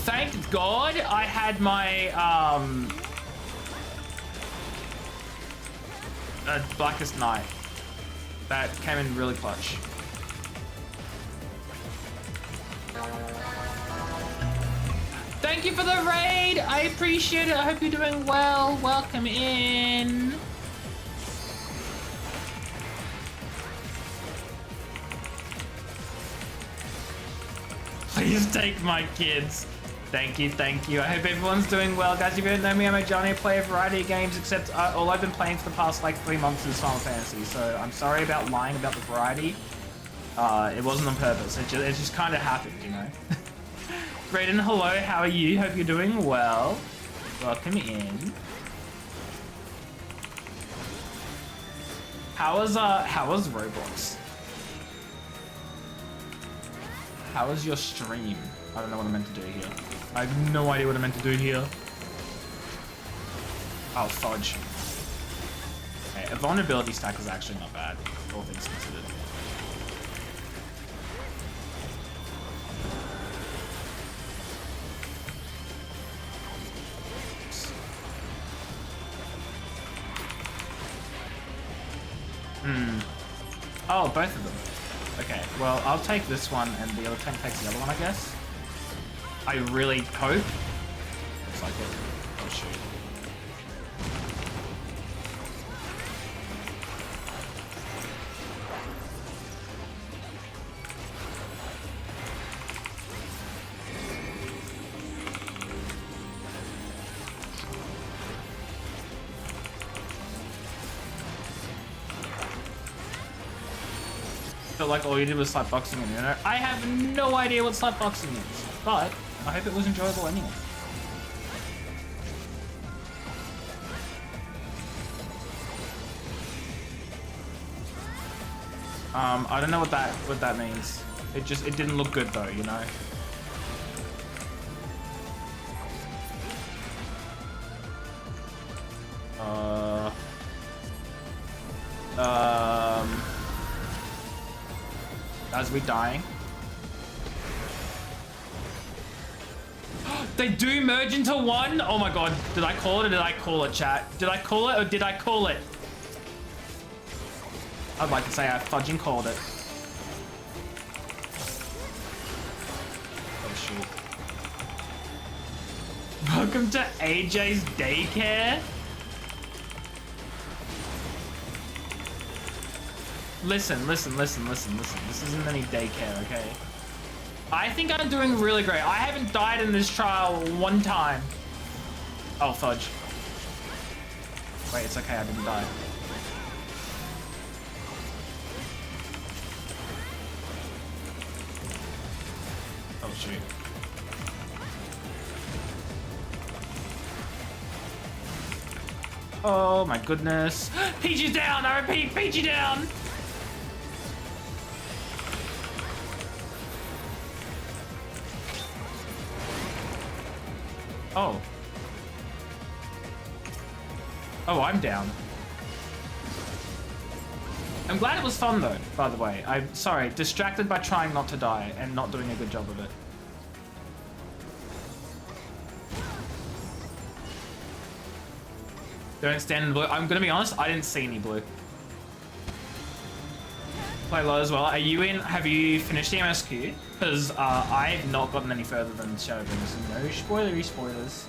Thank God I had my, Blackest Night. That came in really clutch. Thank you for the raid! I appreciate it. I hope you're doing well. Welcome in. Please take my kids. Thank you, thank you. I hope everyone's doing well. Guys, if you don't know me, I'm a Johnny. I play a variety of games, except all I've been playing for the past, like, 3 months is Final Fantasy. So I'm sorry about lying about the variety. It wasn't on purpose. It just kind of happened, you know? Raiden, hello. How are you? Hope you're doing well. Welcome in. How was Roblox? How was your stream? I don't know what I meant to do here. I have no idea what I meant to do here. Oh, fudge. Okay, a vulnerability stack is actually not bad, all things considered. Oh, both of them. Okay, well, I'll take this one and the other tank takes the other one, I guess. I really hope. Looks like it. Oh, shoot. Felt like all you did was slap boxing in, you know? I have no idea what slap boxing is, but I hope it was enjoyable anyway. I don't know what that means. It didn't look good though, you know? As we dying. They do merge into one? Oh my god, did I call it or did I call it, chat? Did I call it or did I call it? I'd like to say I fudging called it. Oh shoot. Welcome to AJ's daycare? Listen. This isn't any daycare, okay? I think I'm doing really great. I haven't died in this trial one time. Oh, fudge. Wait, it's okay, I didn't die. Oh shoot. Oh my goodness. PG's down, I repeat, PG down! Oh. Oh, I'm down. I'm glad it was fun though, by the way. I'm sorry, distracted by trying not to die and not doing a good job of it. Don't stand in blue. I'm gonna be honest, I didn't see any blue. Play low as well. Are you in? Have you finished the MSQ? Because I've not gotten any further than Shadowbringers. No spoilery spoilers.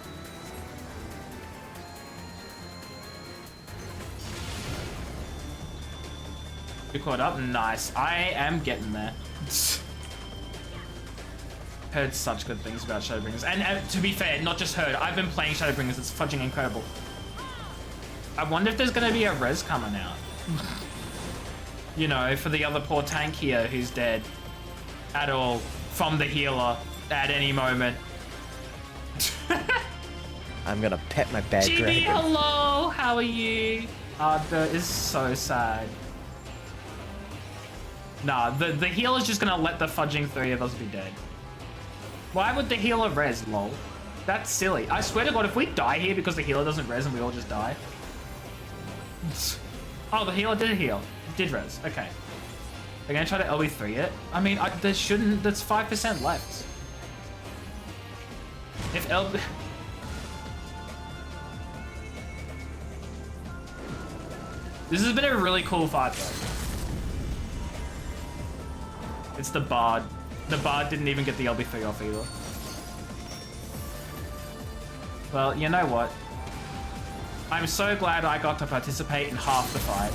You caught up? Nice. I am getting there. Heard such good things about Shadowbringers. And to be fair, not just heard. I've been playing Shadowbringers. It's fudging incredible. I wonder if there's going to be a res coming out. You know, for the other poor tank here who's dead. At all. From the healer. At any moment. I'm going to pet my bad GB, dragon. hello! How are you? That is so sad. Nah, the healer's just going to let the fudging three of us be dead. Why would the healer res, lol? That's silly. I swear to God, if we die here because the healer doesn't res and we all just die. Oh, the healer did heal. Did res. Okay. They're gonna try to LB3 it. I mean, there shouldn't. That's 5% left. If LB. This has been a really cool fight though. It's the Bard. The Bard didn't even get the LB3 off either. Well, you know what? I'm so glad I got to participate in half the fight.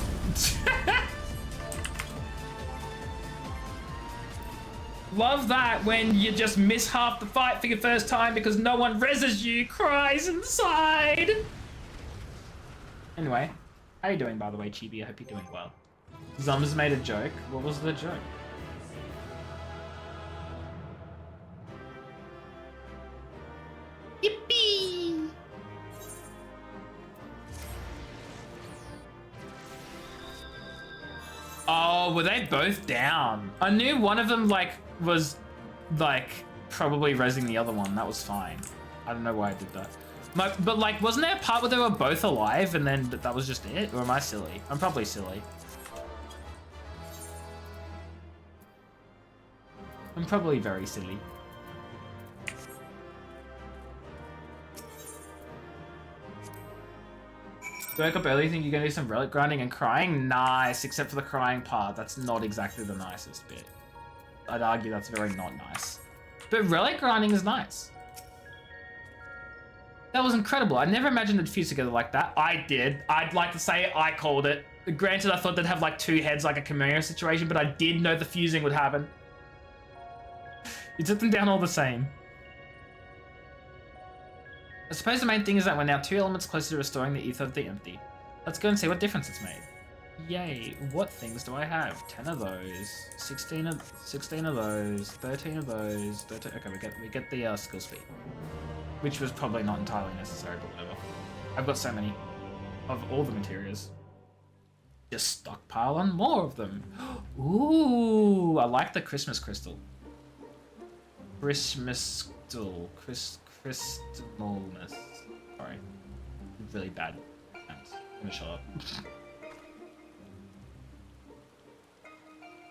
Love that when you just miss half the fight for your first time because no one reses you, cries inside. Anyway, how you doing by the way, Chibi? I hope you're doing well. Zums made a joke. What was the joke? Yippee! Oh, were they both down? I knew one of them was probably rezzing the other one. That was fine. I don't know why I did that. But wasn't there a part where they were both alive and then that was just it? Or am I silly? I'm probably silly. I'm probably very silly. You wake up early, think you're gonna do some relic grinding and crying? Nice, except for the crying part. That's not exactly the nicest bit. I'd argue that's very not nice. But relic grinding is nice. That was incredible. I never imagined it'd fuse together like that. I did. I'd like to say I called it. Granted, I thought they'd have like two heads like a Chimera situation, but I did know the fusing would happen. You took them down all the same. I suppose the main thing is that we're now 2 elements closer to restoring the ether of the empty. Let's go and see what difference it's made. Yay, what things do I have? 10 of those, 16 of those, 13 of those, 13, okay, we get the skill speed. Which was probably not entirely necessary, but whatever. I've got so many of all the materials. Just stockpile on more of them. Ooh, I like the Christmas crystal. Christmas crystal. Crystalness. Sorry. Really bad. Thanks. I'm gonna shut up.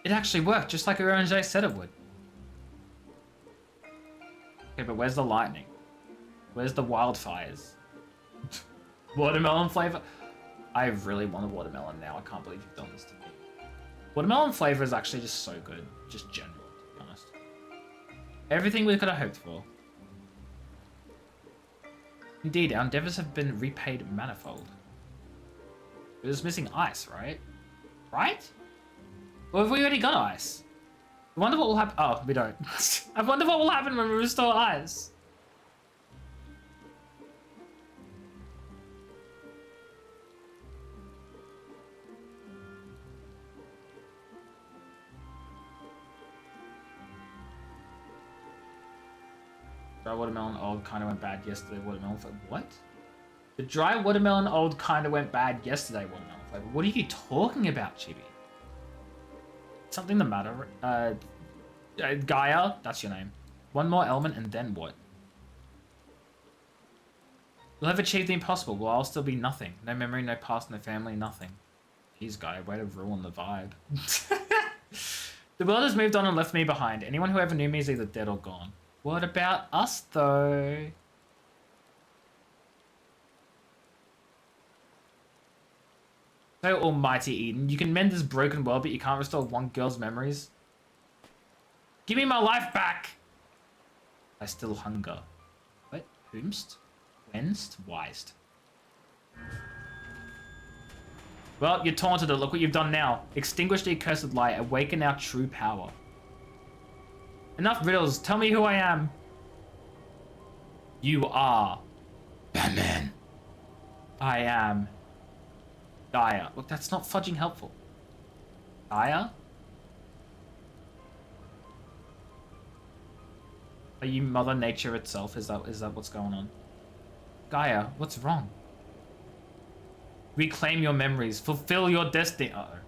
It actually worked, just like Orange said it would. Okay, but where's the lightning? Where's the wildfires? Watermelon flavor? I really want a watermelon now. I can't believe you've done this to me. Watermelon flavor is actually just so good. Just general, to be honest. Everything we could have hoped for. Indeed, our endeavors have been repaid manifold. It was missing ice, right? Right? Or have we already got ice? I wonder what will happen. Oh, we don't. I wonder what will happen when we restore ice. Dry watermelon old kind of went bad yesterday. Watermelon flavor. What? The dry watermelon old kind of went bad yesterday. Watermelon flavor. What are you talking about, Chibi? Something the matter? Gaia, that's your name. One more element and then what? You'll have achieved the impossible. Well, I'll still be nothing. No memory, no past, no family, nothing. Jeez, Gaia, way to ruin the vibe. The world has moved on and left me behind. Anyone who ever knew me is either dead or gone. What about us, though? So almighty, Eden. You can mend this broken world, but you can't restore one girl's memories. Give me my life back! I still hunger. What? Whomst? Whenst? Wised. Well, you're taunted. Look what you've done now. Extinguish the accursed light. Awaken our true power. Enough riddles. Tell me who I am. You are Batman. I am Gaia. Look, that's not fudging helpful. Gaia? Are you Mother Nature itself? Is that what's going on? Gaia, what's wrong? Reclaim your memories. Fulfill your destiny. Uh-oh.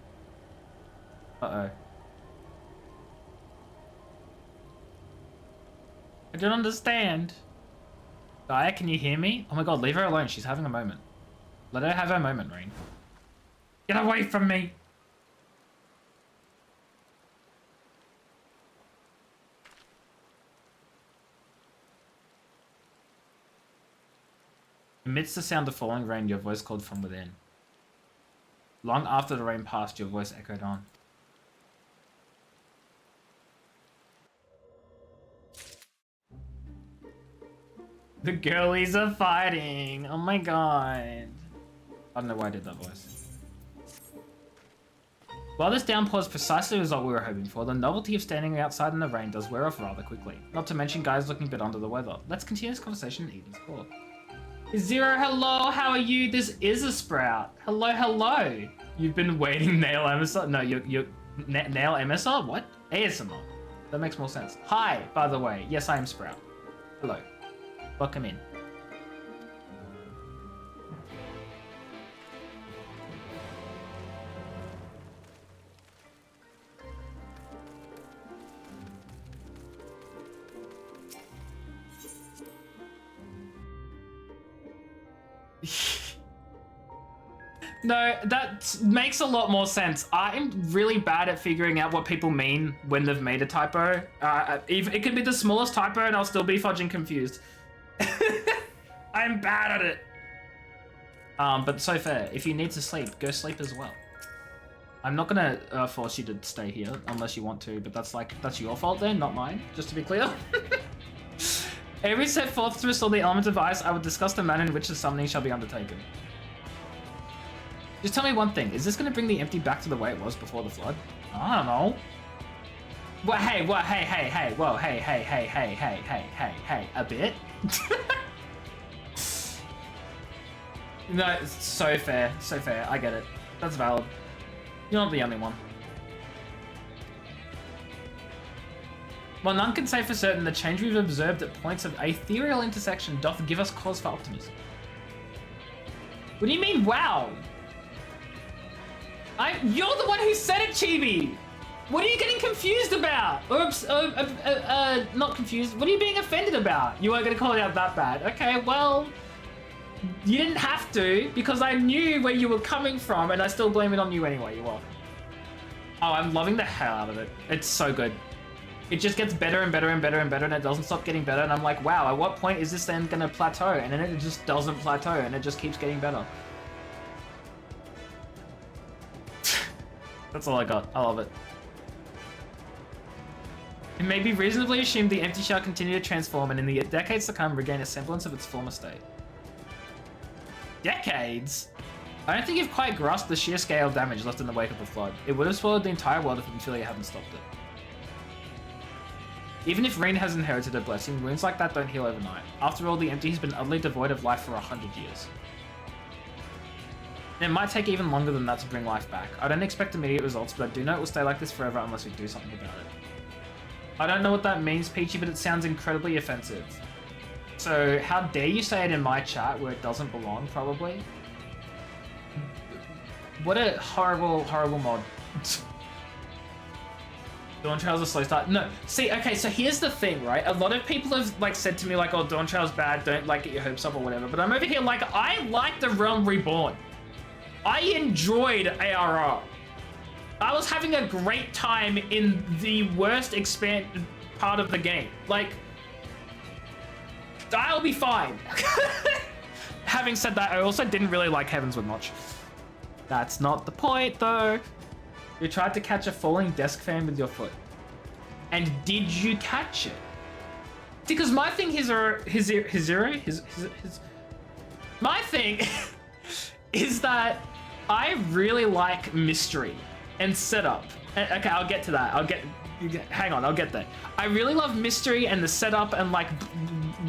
Uh-oh. I don't understand. Gaia, can you hear me? Oh my god, leave her alone. She's having a moment. Let her have her moment, Rain. Get away from me! Amidst the sound of falling rain, your voice called from within. Long after the rain passed, your voice echoed on. The girlies are fighting! Oh my god. I don't know why I did that voice. While this downpour is precisely the result we were hoping for, the novelty of standing outside in the rain does wear off rather quickly. Not to mention guys looking a bit under the weather. Let's continue this conversation in Eden's Court. Zero, hello, how are you? This is a Sprout. Hello, hello. You've been waiting, Nail MSR? No, you're Nail MSR? What? ASMR. That makes more sense. Hi, by the way. Yes, I am Sprout. Hello. Welcome in. No, that makes a lot more sense. I'm really bad at figuring out what people mean when they've made a typo. It could be the smallest typo and I'll still be fudging confused. I'm bad at it. But so fair. If you need to sleep, go sleep as well. I'm not gonna force you to stay here unless you want to, but that's your fault then, not mine, just to be clear. Every set forth to restore the element of ice, I would discuss the manner in which the summoning shall be undertaken. Just tell me one thing, is this gonna bring the empty back to the way it was before the flood? I don't know. What, hey, whoa, hey, a bit? No, it's so fair, I get it. That's valid. You're not the only one. While none can say for certain, the change we've observed at points of ethereal intersection doth give us cause for optimism. What do you mean, wow? You're the one who said it, Chibi! What are you getting confused about? Or, not confused. What are you being offended about? You weren't gonna call it out that bad. Okay, well, you didn't have to, because I knew where you were coming from, and I still blame it on you anyway. You're welcome. Oh, I'm loving the hell out of it. It's so good. It just gets better and better and better and better, and it doesn't stop getting better, and I'm like, wow, at what point is this then gonna plateau? And then it just doesn't plateau, and it just keeps getting better. That's all I got. I love it. It may be reasonably assumed the empty shall continue to transform and in the decades to come regain a semblance of its former state. Decades? I don't think you've quite grasped the sheer scale of damage left in the wake of the flood. It would have swallowed the entire world if Ophelia hadn't stopped it. Even if Rain has inherited a blessing, wounds like that don't heal overnight. After all, the empty has been utterly devoid of life for 100 years. It might take even longer than that to bring life back. I don't expect immediate results, but I do know it will stay like this forever unless we do something about it. I don't know what that means, Peachy, but it sounds incredibly offensive. So how dare you say it in my chat where it doesn't belong, probably? What a horrible, horrible mod. Dawn Trail's a slow start. No, see, okay, so here's the thing, right? A lot of people have like said to me like, oh, Dawn Trail's bad, don't like get your hopes up or whatever. But I'm over here like, I like the Realm Reborn. I enjoyed ARR. I was having a great time in the worst part of the game. Like, I'll be fine. Having said that, I also didn't really like Heavensward much. That's not the point, though. You tried to catch a falling desk fan with your foot. And did you catch it? Because my thing my thing is that I really like mystery and setup. Okay, I'll get to that. Hang on, I'll get there. I really love mystery and the setup and like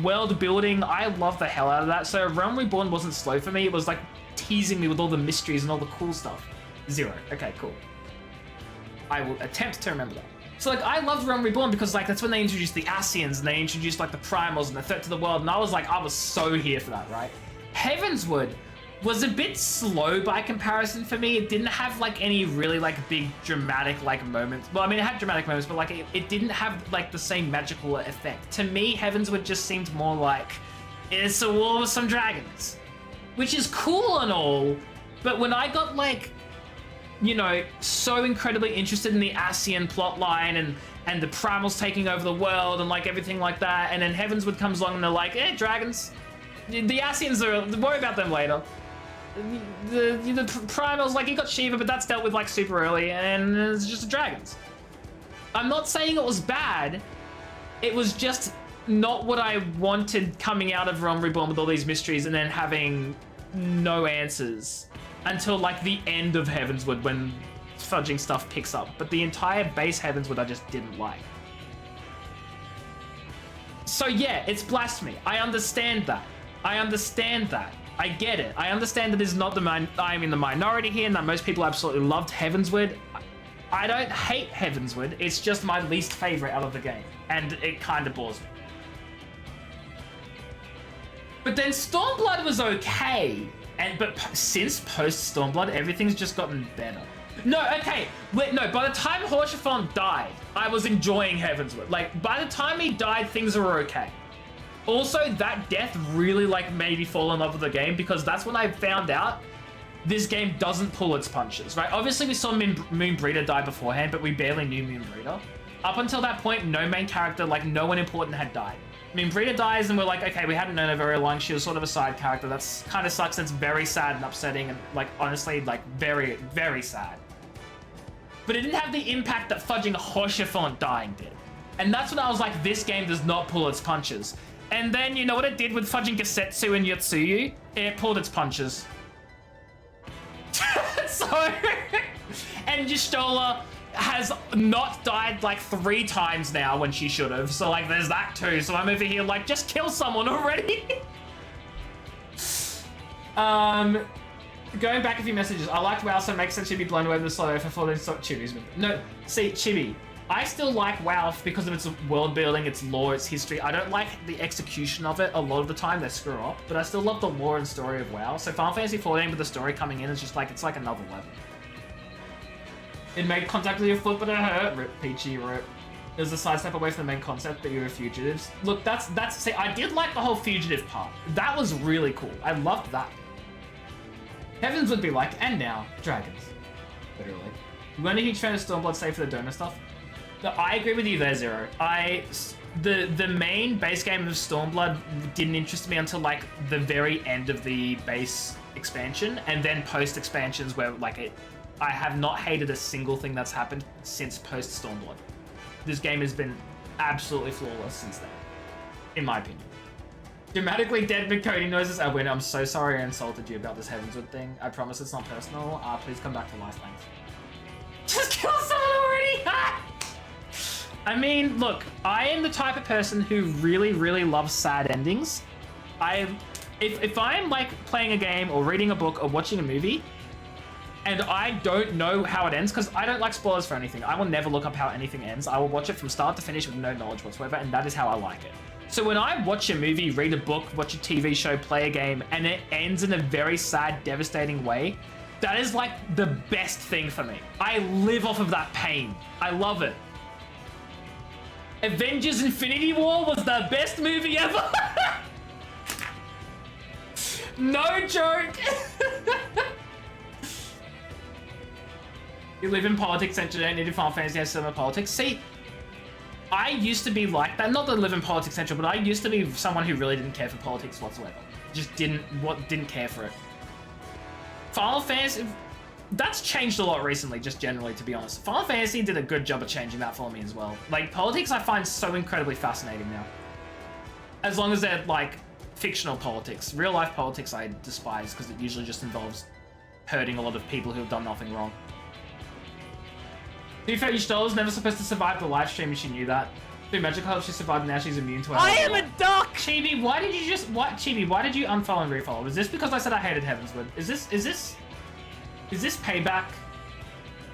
world building. I love the hell out of that. So Realm Reborn wasn't slow for me. It was like teasing me with all the mysteries and all the cool stuff. 0. Okay, cool. I will attempt to remember that. So like I loved Realm Reborn because like that's when they introduced the Ascians and they introduced like the Primals and the threat to the world, and I was so here for that, right? Heavensward was a bit slow by comparison for me. It didn't have like any really like big dramatic like moments. Well, I mean it had dramatic moments, but like it didn't have like the same magical effect. To me, Heavensward just seemed more like it's a war with some dragons, which is cool and all, but when I got like, you know, so incredibly interested in the Ascian plotline and the Primals taking over the world and like everything like that, and then Heavensward comes along and they're like, dragons. The Ascians worry about them later. The Primals, like, you got Shiva, but that's dealt with like super early, and it's just the dragons. I'm not saying it was bad. It was just not what I wanted coming out of Realm Reborn with all these mysteries and then having no answers until like the end of Heavensward when fudging stuff picks up. But the entire base Heavensward I just didn't like. So yeah, it's blasphemy. I understand that. I get it. I understand that it's not I'm in the minority here and that most people absolutely loved Heavensward. I don't hate Heavensward. It's just my least favorite out of the game. And it kind of bores me. But then Stormblood was okay. But since post Stormblood, everything's just gotten better. No, okay. Wait, no, by the time Horshathon died, I was enjoying Heavensward. Like, by the time he died, things were okay. Also, that death really, like, made me fall in love with the game because that's when I found out this game doesn't pull its punches, right? Obviously, we saw Moonbreeder die beforehand, but we barely knew Moonbreeder. Up until that point, no main character, like, no one important had died. Moonbreeder dies and we're like, okay, we hadn't known her very long. She was sort of a side character. That's kind of sucks. It's very sad and upsetting and like, honestly, like very, very sad. But it didn't have the impact that fudging Horshathon dying did. And that's when I was like, this game does not pull its punches. And then you know what it did with fudging Gesetsu and Yotsuyu? It pulled its punches. And Y'shtola has not died like 3 times now when she should have. So like there's that too. So I'm over here like just kill someone already. Going back a few messages. I liked WoW, so it makes sense she'd be blown away with the slow for falling Chibi's. No, see, Chibi. I still like WoW because of its world building, its lore, its history. I don't like the execution of it a lot of the time. They screw up. But I still love the lore and story of WoW. So Final Fantasy XIV with the story coming in is just like, it's like another level. It made contact with your foot, but it hurt. Rip, Peachy, rip. It was a sidestep away from the main concept, but you were fugitives. Look, see, I did like the whole fugitive part. That was really cool. I loved that. Heavens would be like, and now, dragons. Literally. You weren't a huge fan of Stormblood, save for the donor stuff? No, I agree with you there, Zero. The main base game of Stormblood didn't interest me until like the very end of the base expansion, and then post expansions where like I have not hated a single thing that's happened since post Stormblood. This game has been absolutely flawless since then, in my opinion. Dramatically dead McCody noises. Win. I'm so sorry I insulted you about this Heavensward thing. I promise it's not personal. Please come back to life, thanks. Just kill someone already! I mean, look, I am the type of person who really, really loves sad endings. If I'm like playing a game or reading a book or watching a movie, and I don't know how it ends, because I don't like spoilers for anything. I will never look up how anything ends. I will watch it from start to finish with no knowledge whatsoever, and that is how I like it. So when I watch a movie, read a book, watch a TV show, play a game, and it ends in a very sad, devastating way, that is like the best thing for me. I live off of that pain. I love it. Avengers Infinity War was the best movie ever. No joke. You live in politics and you don't need to Final Fantasy has similar politics. See, I used to be like that. Not that I live in Politics Central, but I used to be someone who really didn't care for politics whatsoever. Just didn't care for it. Final Fantasy, that's changed a lot recently, just generally, to be honest. Final Fantasy did a good job of changing that for me as well. Like, politics I find so incredibly fascinating now. As long as they're, like, fictional politics. Real life politics I despise, because it usually just involves hurting a lot of people who have done nothing wrong. To be fair, Yushitola was never supposed to survive the live stream, and she knew that. Through magical help, she survived, and now she's immune to it. I am a duck! Chibi, why did you Chibi, why did you unfollow and refollow? Was this because I said I hated Heavensward? Is this payback?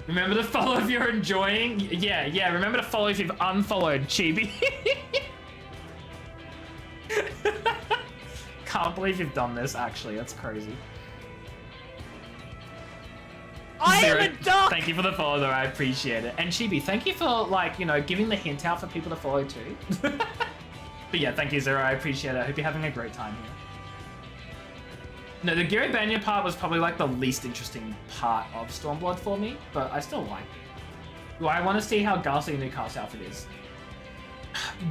Remember to follow if you're enjoying? Yeah, remember to follow if you've unfollowed, Chibi. Can't believe you've done this, actually. That's crazy. I am a duck! Thank you for the follow, though. I appreciate it. And Chibi, thank you for, like, you know, giving the hint out for people to follow, too. But yeah, thank you, Zero. I appreciate it. I hope you're having a great time here. No, the Gary Banya part was probably, like, the least interesting part of Stormblood for me, but I still like it. Do I want to see how ghastly a new cast outfit is?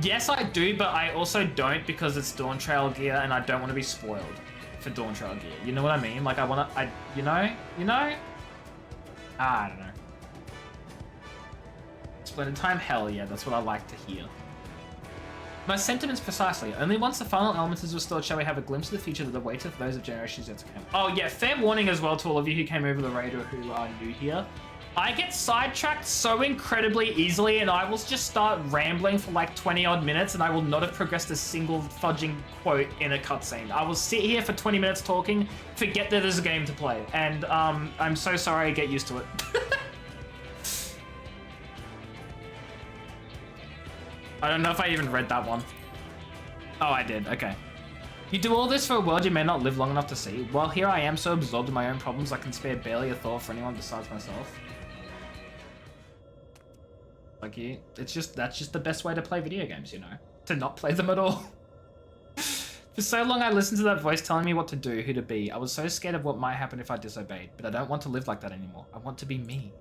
Yes, I do, but I also don't because it's Dawn Trail gear, and I don't want to be spoiled for Dawn Trail gear. You know what I mean? Like, you know? I don't know. Splendid time? Hell yeah, that's what I like to hear. My sentiments precisely. Only once the final element is restored shall we have a glimpse of the future that awaiteth those of generations yet to come. Oh yeah, fair warning as well to all of you who came over the raid or who are new here. I get sidetracked so incredibly easily and I will just start rambling for like 20 odd minutes and I will not have progressed a single fudging quote in a cutscene. I will sit here for 20 minutes talking, forget that there's a game to play, and I'm so sorry, get used to it. I don't know if I even read that one. Oh, I did, okay. You do all this for a world you may not live long enough to see. Well, here I am so absorbed in my own problems I can spare barely a thought for anyone besides myself. Like you, that's just the best way to play video games, you know? To not play them at all. For so long I listened to that voice telling me what to do, who to be. I was so scared of what might happen if I disobeyed, but I don't want to live like that anymore. I want to be me.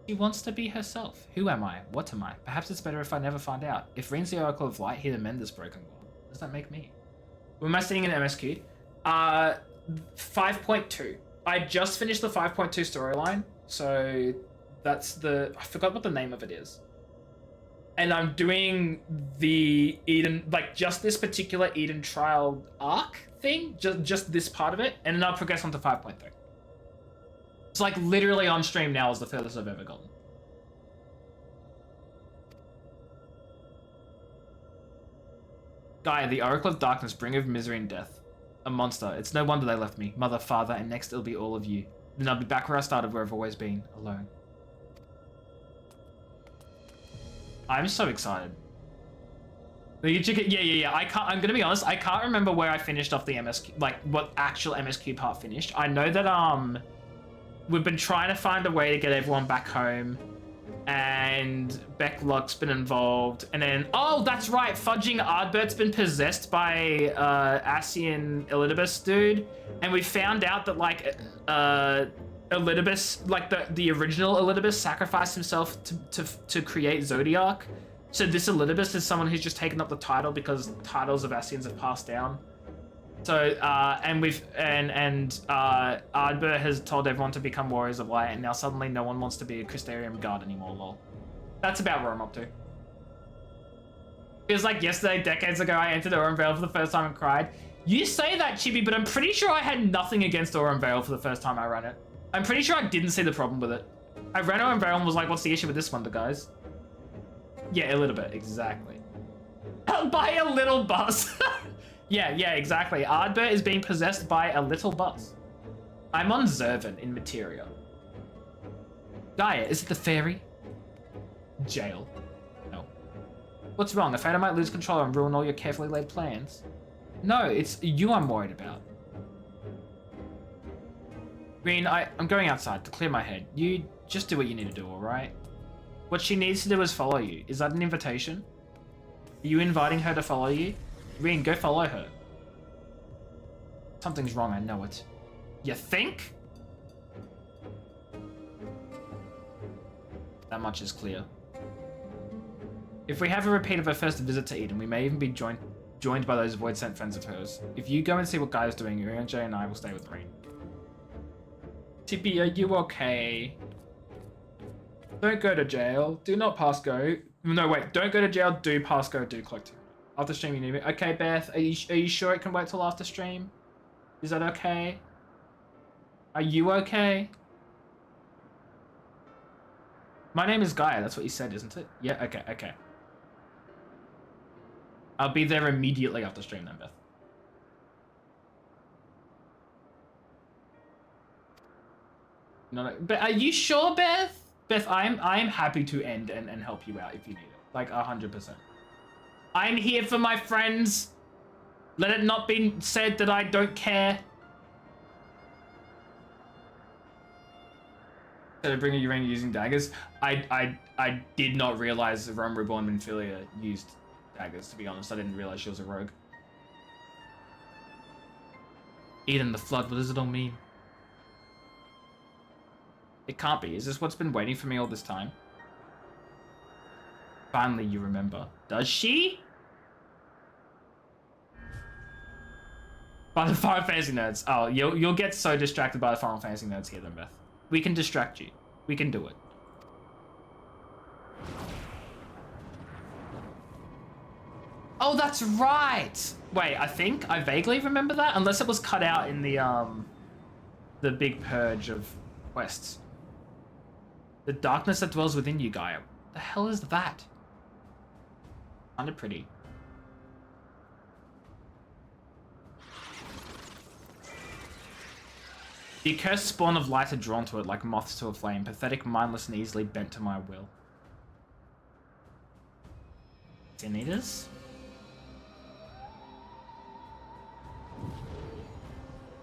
She wants to be herself. Who am I? What am I? Perhaps it's better if I never find out. If Rin's the Oracle of Light, he'd amend this broken world. What does that make me? When am I sitting in MSQ? 5.2. I just finished the 5.2 storyline, so that's the... I forgot what the name of it is. And I'm doing the Eden, like just this particular Eden trial arc thing, just this part of it, and then I'll progress on to 5.3. It's like literally on stream now is the furthest I've ever gotten. Gaia, the Oracle of Darkness, bringer of misery and death. A monster. It's no wonder they left me. Mother, father, and next it'll be all of you. Then I'll be back where I started, where I've always been, alone. I'm so excited. Yeah. I'm gonna be honest, I can't remember where I finished off the MSQ, like what actual MSQ part finished. I know that we've been trying to find a way to get everyone back home, and Becklock's been involved, and then that's right, fudging Ardbert's been possessed by Asian Elidibus dude, and we found out that like Elidibus, like the original Elidibus, sacrificed himself to create Zodiac. So this Elidibus is someone who's just taken up the title because titles of Asians have passed down. So Ardbert has told everyone to become warriors of light, and now suddenly no one wants to be a Crystarium guard anymore. Lol. That's about where I'm up to. Feels like yesterday, decades ago, I entered Aurum Vale for the first time and cried. You say that, Chibi, but I'm pretty sure I had nothing against Aurum Vale for the first time I ran it. I'm pretty sure I didn't see the problem with it. I ran Aurum Vale and was like, what's the issue with this one, guys? Yeah, a little bit, exactly. By a little bus. Yeah, exactly. Ardbert is being possessed by a little bus. I'm on Zervin in Materia. Gaia, is it the fairy? Jail. No. What's wrong? Afraid I might lose control and ruin all your carefully laid plans? No, it's you I'm worried about. Green, I'm going outside to clear my head. You just do what you need to do, alright? What she needs to do is follow you. Is that an invitation? Are you inviting her to follow you? Reen, go follow her. Something's wrong, I know it. You think? That much is clear. If we have a repeat of her first visit to Eden, we may even be joined by those void-sent friends of hers. If you go and see what Guy is doing, Jay and I will stay with Reen. Tippy, are you okay? Don't go to jail. Do not pass go. No, wait. Don't go to jail. Do pass go. Do collect. After stream, you need me. Okay, Beth. Are you sure it can wait till after stream? Is that okay? Are you okay? My name is Gaia. That's what you said, isn't it? Yeah. Okay. Okay. I'll be there immediately after stream then, Beth. No, but are you sure, Beth? Beth, I am happy to end and help you out if you need it. Like 100%. I'm here for my friends. Let it not be said that I don't care. Shadowbringer Urania using daggers. I did not realize the Rome Reborn Minfilia used daggers, to be honest. I didn't realize she was a rogue. Eden the Flood, what does it all mean? It can't be. Is this what's been waiting for me all this time? Finally, you remember. Does she? By the Final Fantasy nerds. Oh, you'll get so distracted by the Final Fantasy nerds here then, Beth. We can distract you. We can do it. Oh, that's right! Wait, I vaguely remember that? Unless it was cut out in the big purge of quests. The darkness that dwells within you, Gaia. The hell is that? Kinda pretty. The accursed spawn of light are drawn to it like moths to a flame, pathetic, mindless, and easily bent to my will. Sin Eaters?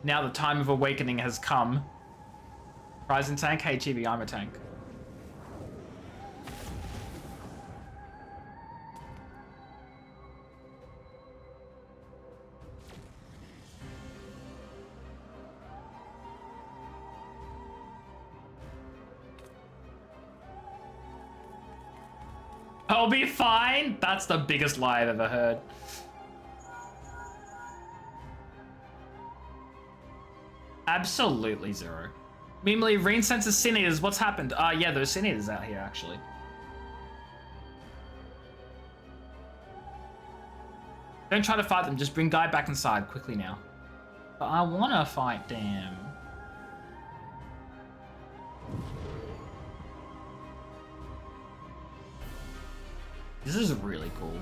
Now the time of awakening has come. Rise and tank? Hey Chibi, I'm a tank. I'll be fine? That's the biggest lie I've ever heard. Absolutely zero. Meanwhile, Reen senses Sin Eaters. What's happened? Yeah, there's Sin Eaters out here, actually. Don't try to fight them. Just bring Guy back inside quickly now. But I want to fight them. This is really cool.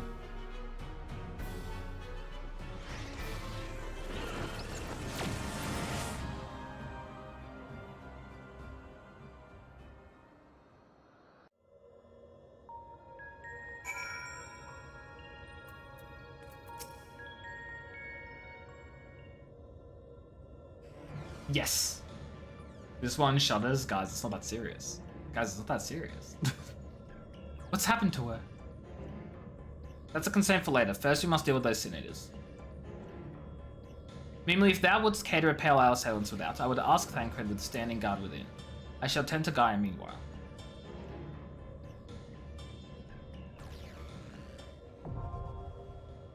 Yes. This one shudders. Guys, it's not that serious. Guys, it's not that serious. What's happened to her? That's a concern for later. First, we must deal with those Sin Eaters. Meanwhile, if thou wouldst care to repel our assailants without, I would ask Thancred with standing guard within. I shall tend to Gaia meanwhile.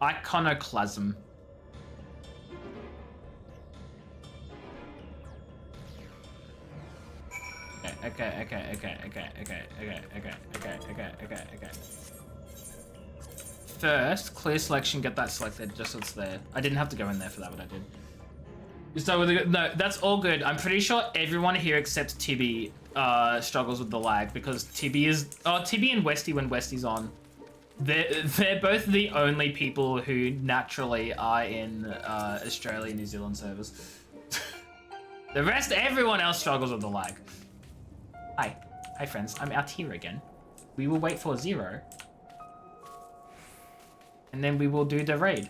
Iconoclasm. Okay. First, clear selection, get that selected just so it's there. I didn't have to go in there for that, but I did. So, no, that's all good. I'm pretty sure everyone here except Tibby struggles with the lag because Tibby and Westy when Westy's on. They're both the only people who naturally are in Australia, New Zealand servers. The rest, everyone else struggles with the lag. Hi friends, I'm out here again. We will wait for 0. And then we will do the raid.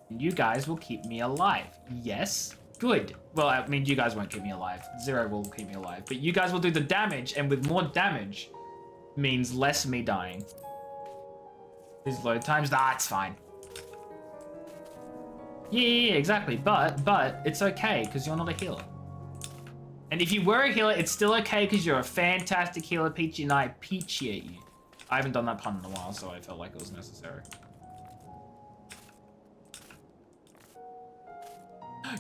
You guys will keep me alive. Yes? Good. Well, I mean, you guys won't keep me alive. Zero will keep me alive. But you guys will do the damage, and with more damage means less me dying. These load times, that's fine. Yeah, exactly. But it's okay, because you're not a healer. And if you were a healer, it's still okay, because you're a fantastic healer, Peachy, and I appreciate you. I haven't done that pun in a while, so I felt like it was necessary.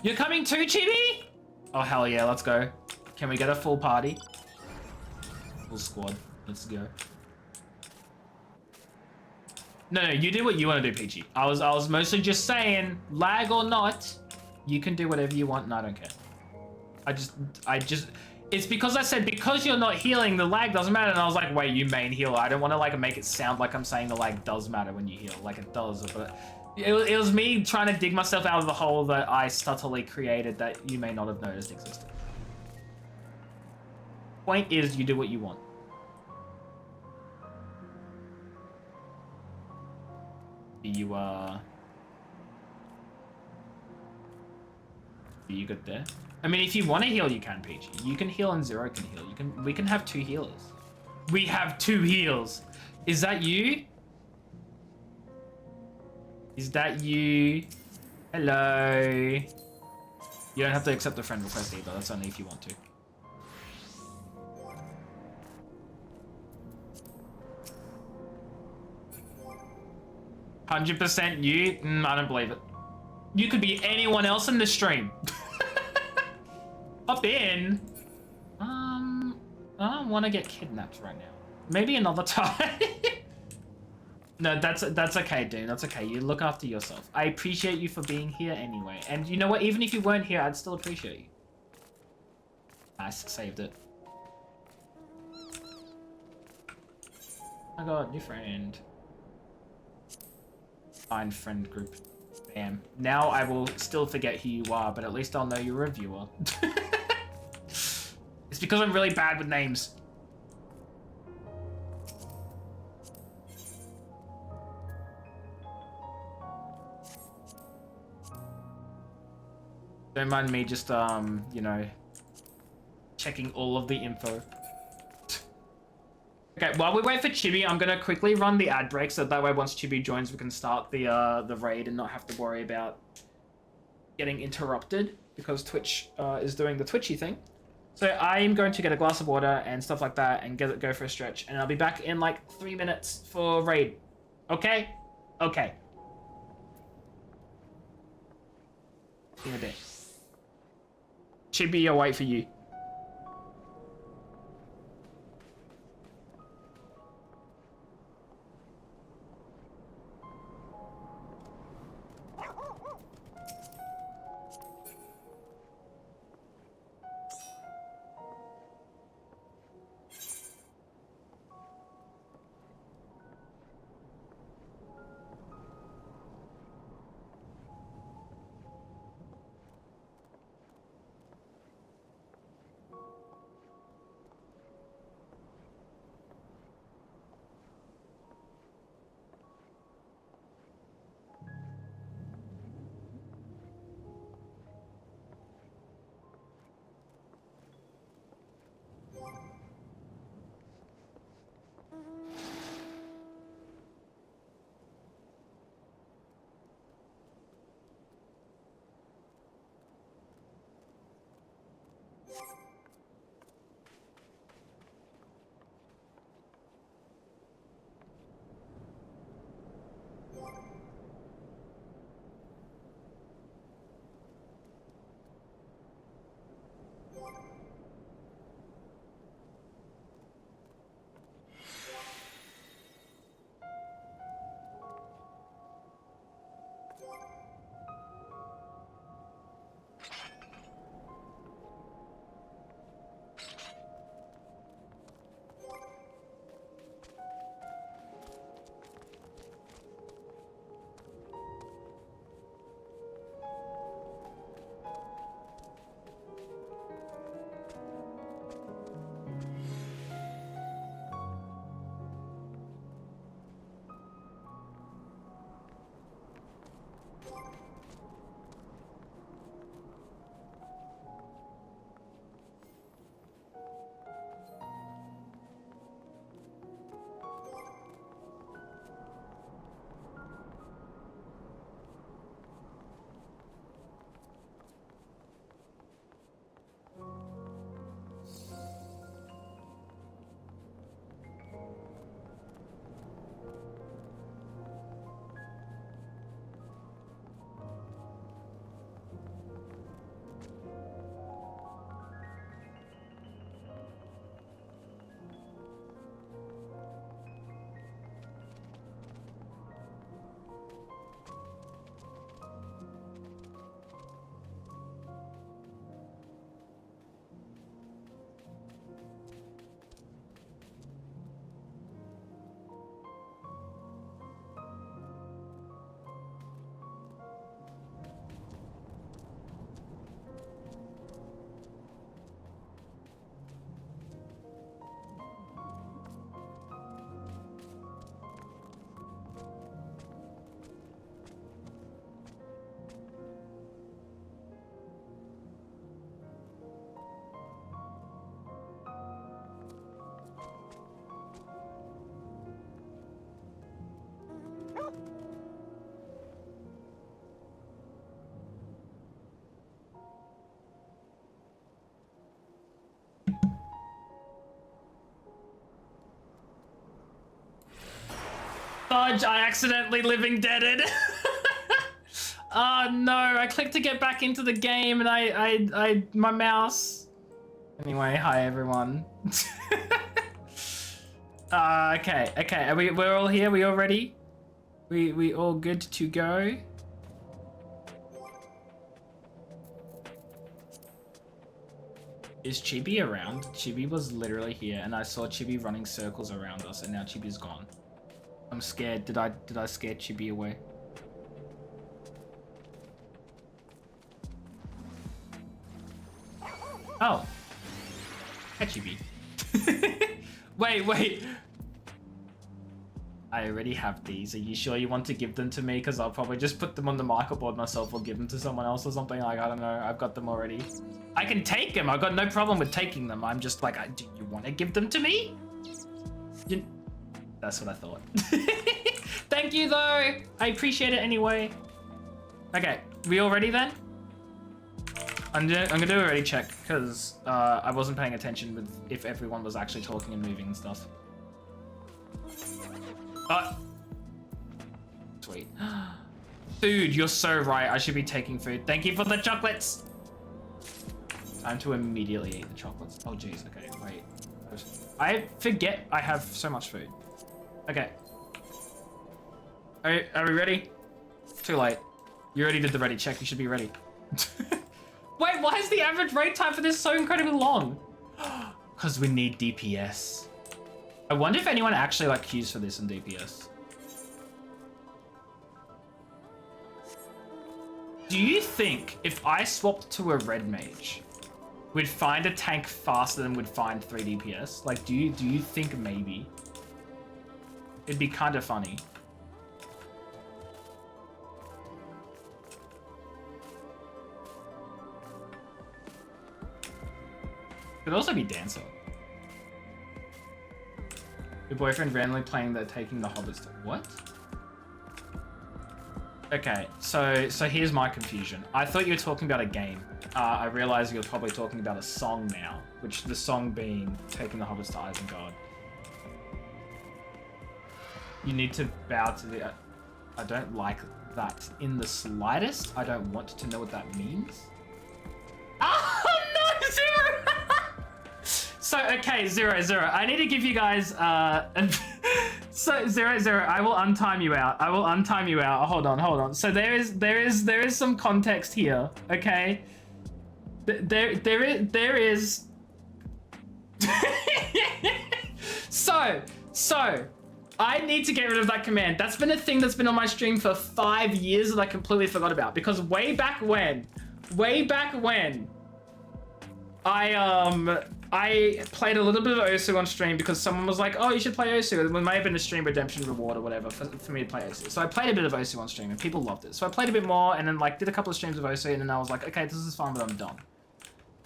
You're coming too, Chibi? Oh, hell yeah, let's go. Can we get a full party? Full squad. Let's go. No, you do what you want to do, Peachy. I was mostly just saying, lag or not, you can do whatever you want, and I don't care. I just, it's because I said, because you're not healing, the lag doesn't matter, and I was like, wait, you main healer. I don't want to, like, make it sound like I'm saying the lag does matter when you heal, like it does, but it was me trying to dig myself out of the hole that I subtly created that you may not have noticed existed. Point is, you do what you want. You good there? I mean, if you want to heal, you can, Peachy. You can heal and Zero can heal. We can have 2 healers. We have 2 heals. Is that you? Is that you? Hello. You don't have to accept the friend request either. That's only if you want to. "100% you?" I don't believe it. You could be anyone else in the stream. Hop in. I don't want to get kidnapped right now. Maybe another time. No, that's okay, dude. That's okay. You look after yourself. I appreciate you for being here anyway. And you know what? Even if you weren't here, I'd still appreciate you. Nice. Saved it. I got new friend. Find friend group. Bam. Now I will still forget who you are, but at least I'll know you're a viewer. It's because I'm really bad with names. Don't mind me just, you know, checking all of the info. Okay, while we wait for Chibi, I'm gonna quickly run the ad break so that way once Chibi joins, we can start the raid and not have to worry about getting interrupted because Twitch is doing the Twitchy thing. So I'm going to get a glass of water and stuff like that and go for a stretch, and I'll be back in like 3 minutes for raid. Okay? Okay. See you in a bit. Chibi, I'll wait for you. fudge, I accidentally living deaded. Oh no, I clicked to get back into the game and I my mouse. Anyway, hi everyone. Okay, we're all here, we all ready? We all good to go? Is Chibi around? Chibi was literally here and I saw Chibi running circles around us and now Chibi's gone. I'm scared. Did I scare Chibi away? Oh. Hi, Chibi. Wait. I already have these. Are you sure you want to give them to me? Because I'll probably just put them on the marker board myself or give them to someone else or something. Like, I don't know. I've got them already. I can take them. I've got no problem with taking them. I'm just like, do you want to give them to me? That's what I thought. Thank you, though. I appreciate it anyway. Okay, we all ready then? I'm gonna do a ready check because I wasn't paying attention with if everyone was actually talking and moving and stuff. Sweet. Food, you're so right. I should be taking food. Thank you for the chocolates. Time to immediately eat the chocolates. Oh, jeez. Okay, wait. I forget I have so much food. Okay. Are we ready? Too late. You already did the ready check. You should be ready. Wait, why is the average raid time for this so incredibly long? Because we need DPS. I wonder if anyone actually like queues for this in DPS. Do you think if I swapped to a red mage, we'd find a tank faster than we'd find 3 DPS? Like, do you think maybe? It'd be kind of funny. Could also be Dancer. Your boyfriend randomly playing taking the hobbits. What? Okay, so here's my confusion. I thought you were talking about a game. I realized you're probably talking about a song now, which the song being Taking the Hobbits to Isengard. You need to bow to the... I don't like that in the slightest. I don't want to know what that means. Oh no, Zero! So, okay, Zero. I need to give you guys, so, Zero, I will untime you out. Hold on. So there is some context here, okay? There is... So, I need to get rid of that command. That's been a thing that's been on my stream for 5 years that I completely forgot about. Because way back when, I played a little bit of Osu on stream because someone was like, oh, you should play Osu. It may have been a stream redemption reward or whatever for me to play Osu. So I played a bit of Osu on stream and people loved it. So I played a bit more and then like did a couple of streams of Osu and then I was like, okay, this is fun, but I'm done.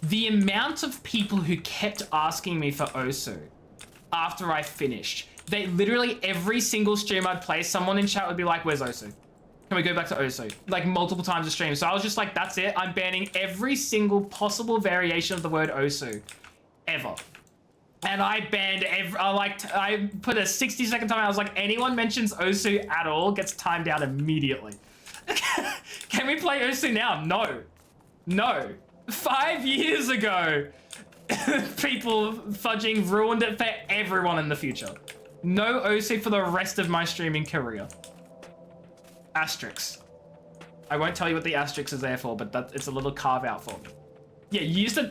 The amount of people who kept asking me for Osu after I finished, they literally every single stream I'd play, someone in chat would be like, where's Osu? Can we go back to Osu? Like multiple times a stream. So I was just like, that's it. I'm banning every single possible variation of the word Osu ever. And I banned I put a 60-second timer. I was like, anyone mentions Osu at all gets timed out immediately. Can we play Osu now? No. 5 years ago, people fudging ruined it for everyone in the future. No Osu for the rest of my streaming career. Asterix. I won't tell you what the asterisk is there for, but it's a little carve out for me. Yeah,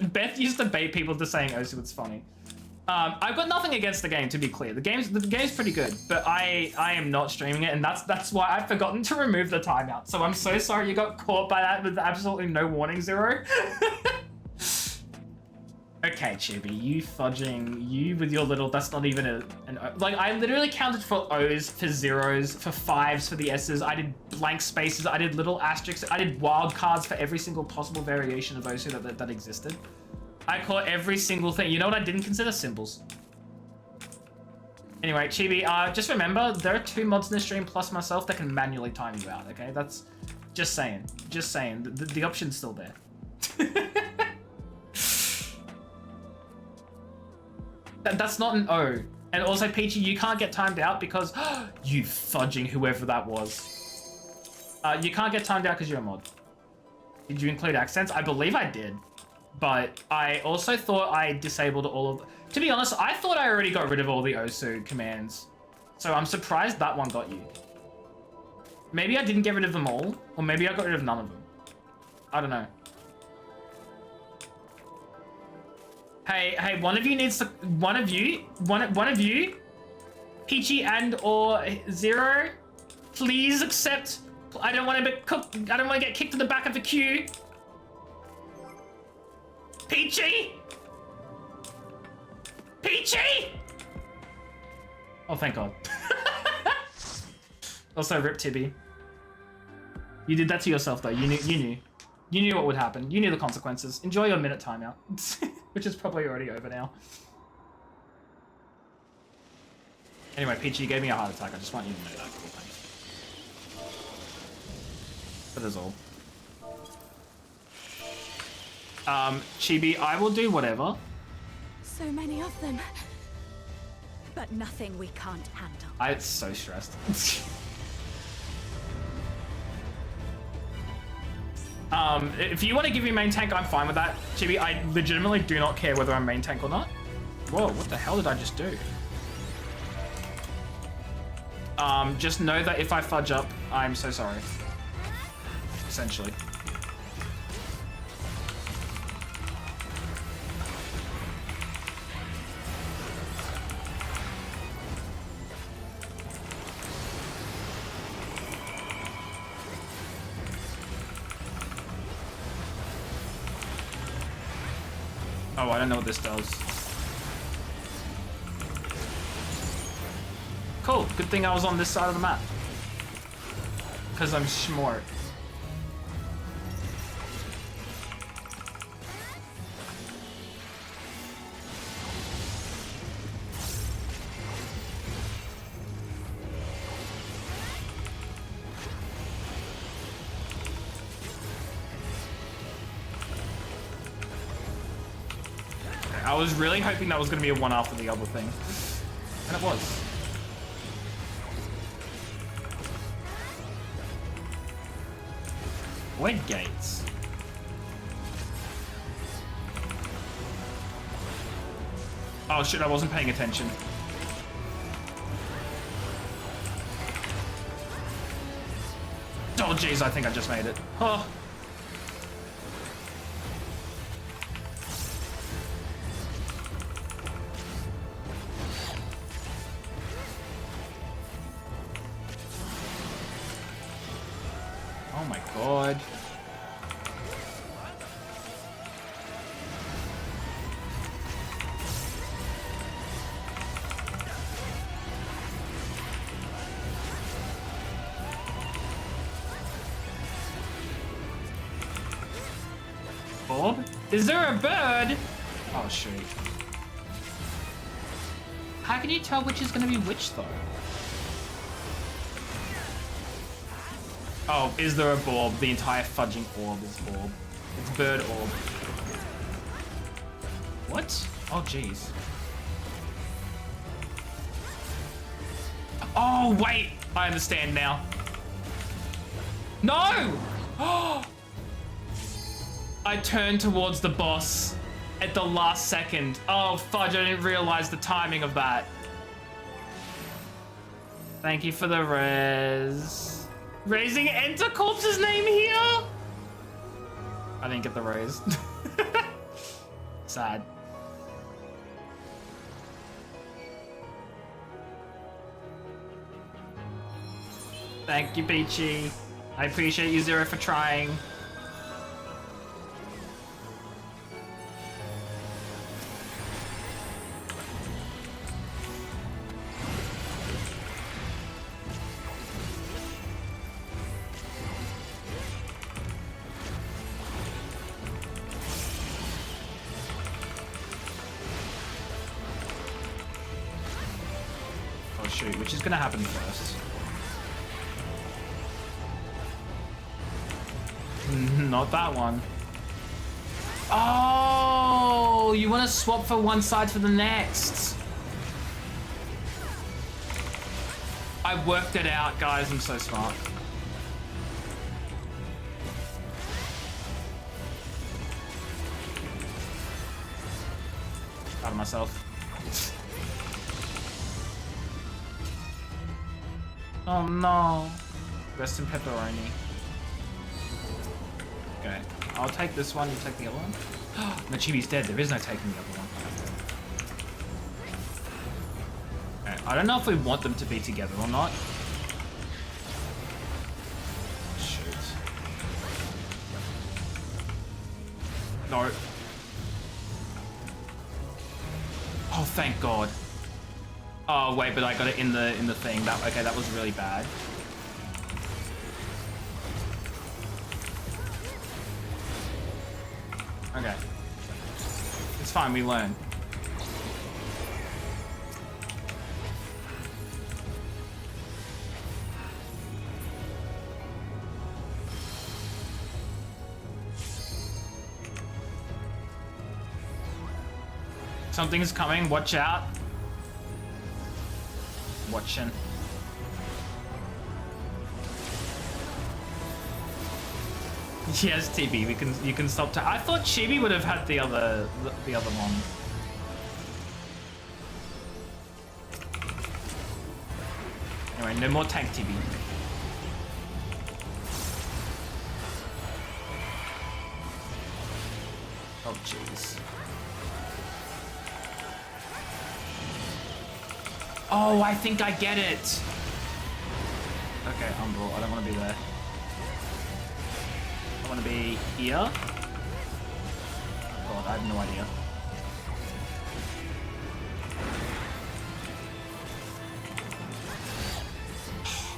Beth used to bait people to saying Osu. It's funny. I've got nothing against the game, to be clear. The game's pretty good, but I am not streaming it, and that's why I've forgotten to remove the timeout. So I'm so sorry you got caught by that with absolutely no warning, Zero. Okay, Chibi, you with your little, that's not even an O. Like, I literally counted for O's, for zeros, for 5s, for the S's. I did blank spaces, I did little asterisks, I did wild cards for every single possible variation of Osu that existed. I caught every single thing. You know what I didn't consider? Symbols. Anyway, Chibi, just remember, there are 2 mods in the stream plus myself that can manually time you out, okay? That's, just saying. The option's still there. That's not an O. And also, Peachy, you can't get timed out because you fudging whoever that was. You can't get timed out because you're a mod. Did you include accents? I believe I did. But I also thought I disabled all of... To be honest, I thought I already got rid of all the OSU commands. So I'm surprised that one got you. Maybe I didn't get rid of them all. Or maybe I got rid of none of them. I don't know. Hey, one of you needs to... One of you, Peachy and or Zero, please accept... I don't want to be cooked. I don't want to get kicked to the back of the queue. Peachy! Peachy! Oh, thank God. Also, rip Tibby. You did that to yourself, though. You knew. You knew what would happen. You knew the consequences. Enjoy your minute timeout. Which is probably already over now. Anyway, Peachy, you gave me a heart attack. I just want you to know that. Cool, thanks. That is all. Chibi, I will do whatever. So many of them. But nothing we can't handle. I'm so stressed. If you want to give me main tank, I'm fine with that. Chibi, I legitimately do not care whether I'm main tank or not. Whoa, what the hell did I just do? Just know that if I fudge up, I'm so sorry. Essentially. Oh, I don't know what this does. Cool, good thing I was on this side of the map. Because I'm smart. I was really hoping that was going to be a one after the other thing. And it was. Void gates. Oh shit, I wasn't paying attention. Oh jeez, I think I just made it. Oh. Oh my god. Bob? Is there a bird? Oh shoot. How can you tell which is gonna be which though? Oh, is there a Borb? The entire fudging orb is Borb. It's bird orb. What? Oh, jeez. Oh, wait! I understand now. No! Oh! I turned towards the boss at the last second. Oh, fudge, I didn't realize the timing of that. Thank you for the res. Raising Enter Corpse's name here? I didn't get the raise. Sad. Thank you, Peachy. I appreciate you, Zero, for trying. Oh shoot, which is gonna happen first? Not that one. Oh, you want to swap for one side for the next. I worked it out, guys. I'm so smart. Proud of myself. Oh no. Rest in pepperoni. Okay. I'll take this one, you take the other one. No, Chibi's dead. There is no taking the other one. Okay. I don't know if we want them to be together or not. Shoot. No. Oh, thank God. Oh wait, but I got it in the thing. Okay, that was really bad. Okay. It's fine, we learn. Something's coming, watch out. Watching. Yes, TB, you can stop. I thought Chibi would have had the other one. Anyway, no more tank TB. Oh jeez. Oh, I think I get it. Okay, Umbral, I don't want to be there. I want to be here. God, I have no idea.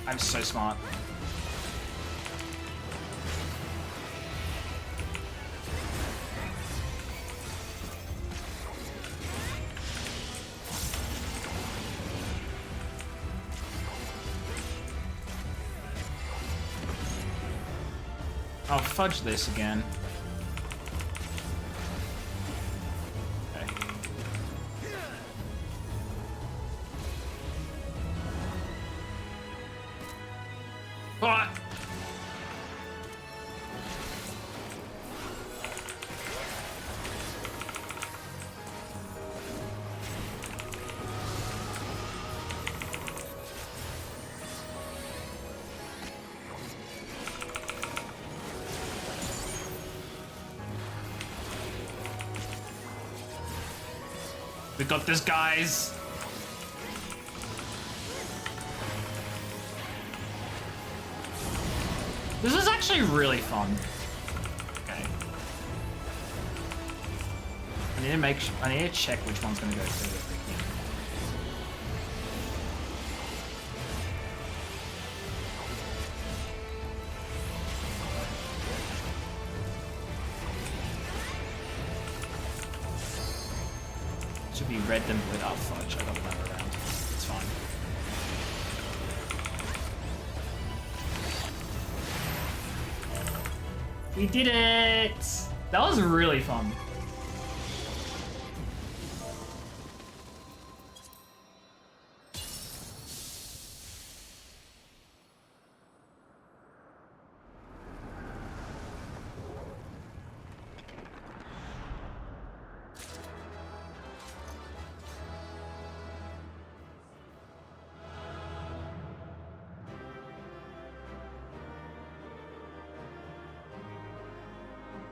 I'm so smart. I'll fudge this again. Okay. What? We got this, guys. This is actually really fun. Okay. I need to check which one's gonna go through. Should be red then blue. Oh fudge, I got the other around. It's fine. We did it! That was really fun.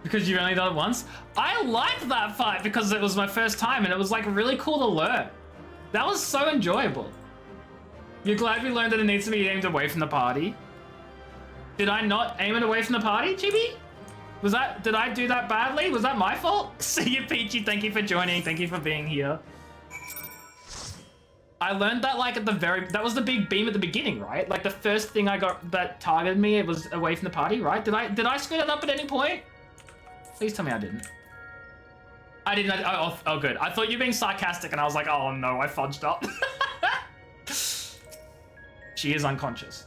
Because you only done it once? I liked that fight because it was my first time and it was like really cool to learn. That was so enjoyable. You're glad we learned that it needs to be aimed away from the party? Did I not aim it away from the party, Chibi? Did I do that badly? Was that my fault? See you, Peachy. Thank you for joining. Thank you for being here. I learned that like at that was the big beam at the beginning, right? Like the first thing I got that targeted me, it was away from the party, right? Did I screw that up at any point? Please tell me I didn't. I didn't. Oh, good. I thought you were being sarcastic and I was like, oh no, I fudged up. She is unconscious.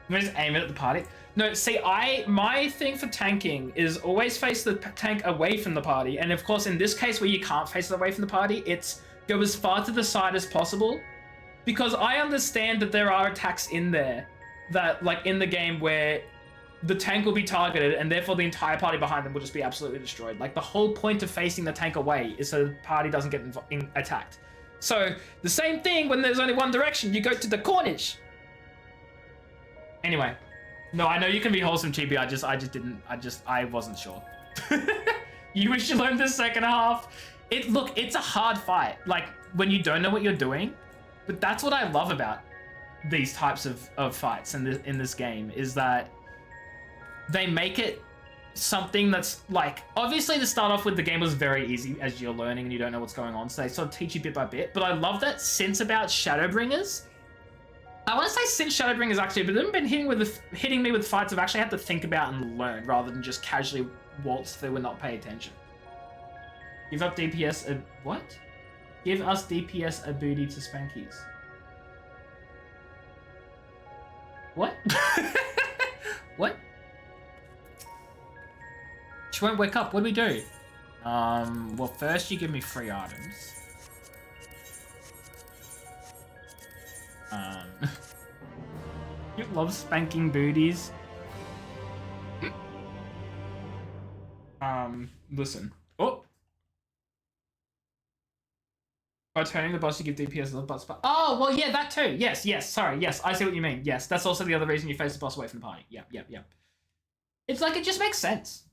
You just aim it at the party. No, see, my thing for tanking is always face the tank away from the party. And of course, in this case where you can't face it away from the party, it's go as far to the side as possible Because I understand that there are attacks in there that, like, in the game where the tank will be targeted and therefore the entire party behind them will just be absolutely destroyed. Like, the whole point of facing the tank away is so the party doesn't get attacked. So, the same thing when there's only one direction, you go to the cornish. Anyway. No, I know you can be wholesome, Chibi. I wasn't sure. You wish you learned the second half. Look, it's a hard fight. Like, when you don't know what you're doing. But that's what I love about these types of fights in this game, is that they make it something that's like, obviously to start off with, the game was very easy as you're learning and you don't know what's going on, so they sort of teach you bit by bit. But I love that since about Shadowbringers, I want to say since Shadowbringers actually, but they've been hitting me with fights I've actually had to think about and learn rather than just casually waltz through and not pay attention. Give up DPS a what? Give us DPS a booty to Spankies. What? What? She won't wake up. What do we do? Well, first you give me 3 items. You love spanking booties. Listen. Oh! By turning the boss, you give DPS a little boss. Oh, well, yeah, that too. Yes, sorry. Yes, I see what you mean. Yes, that's also the other reason you face the boss away from the party. Yep. It's like, it just makes sense.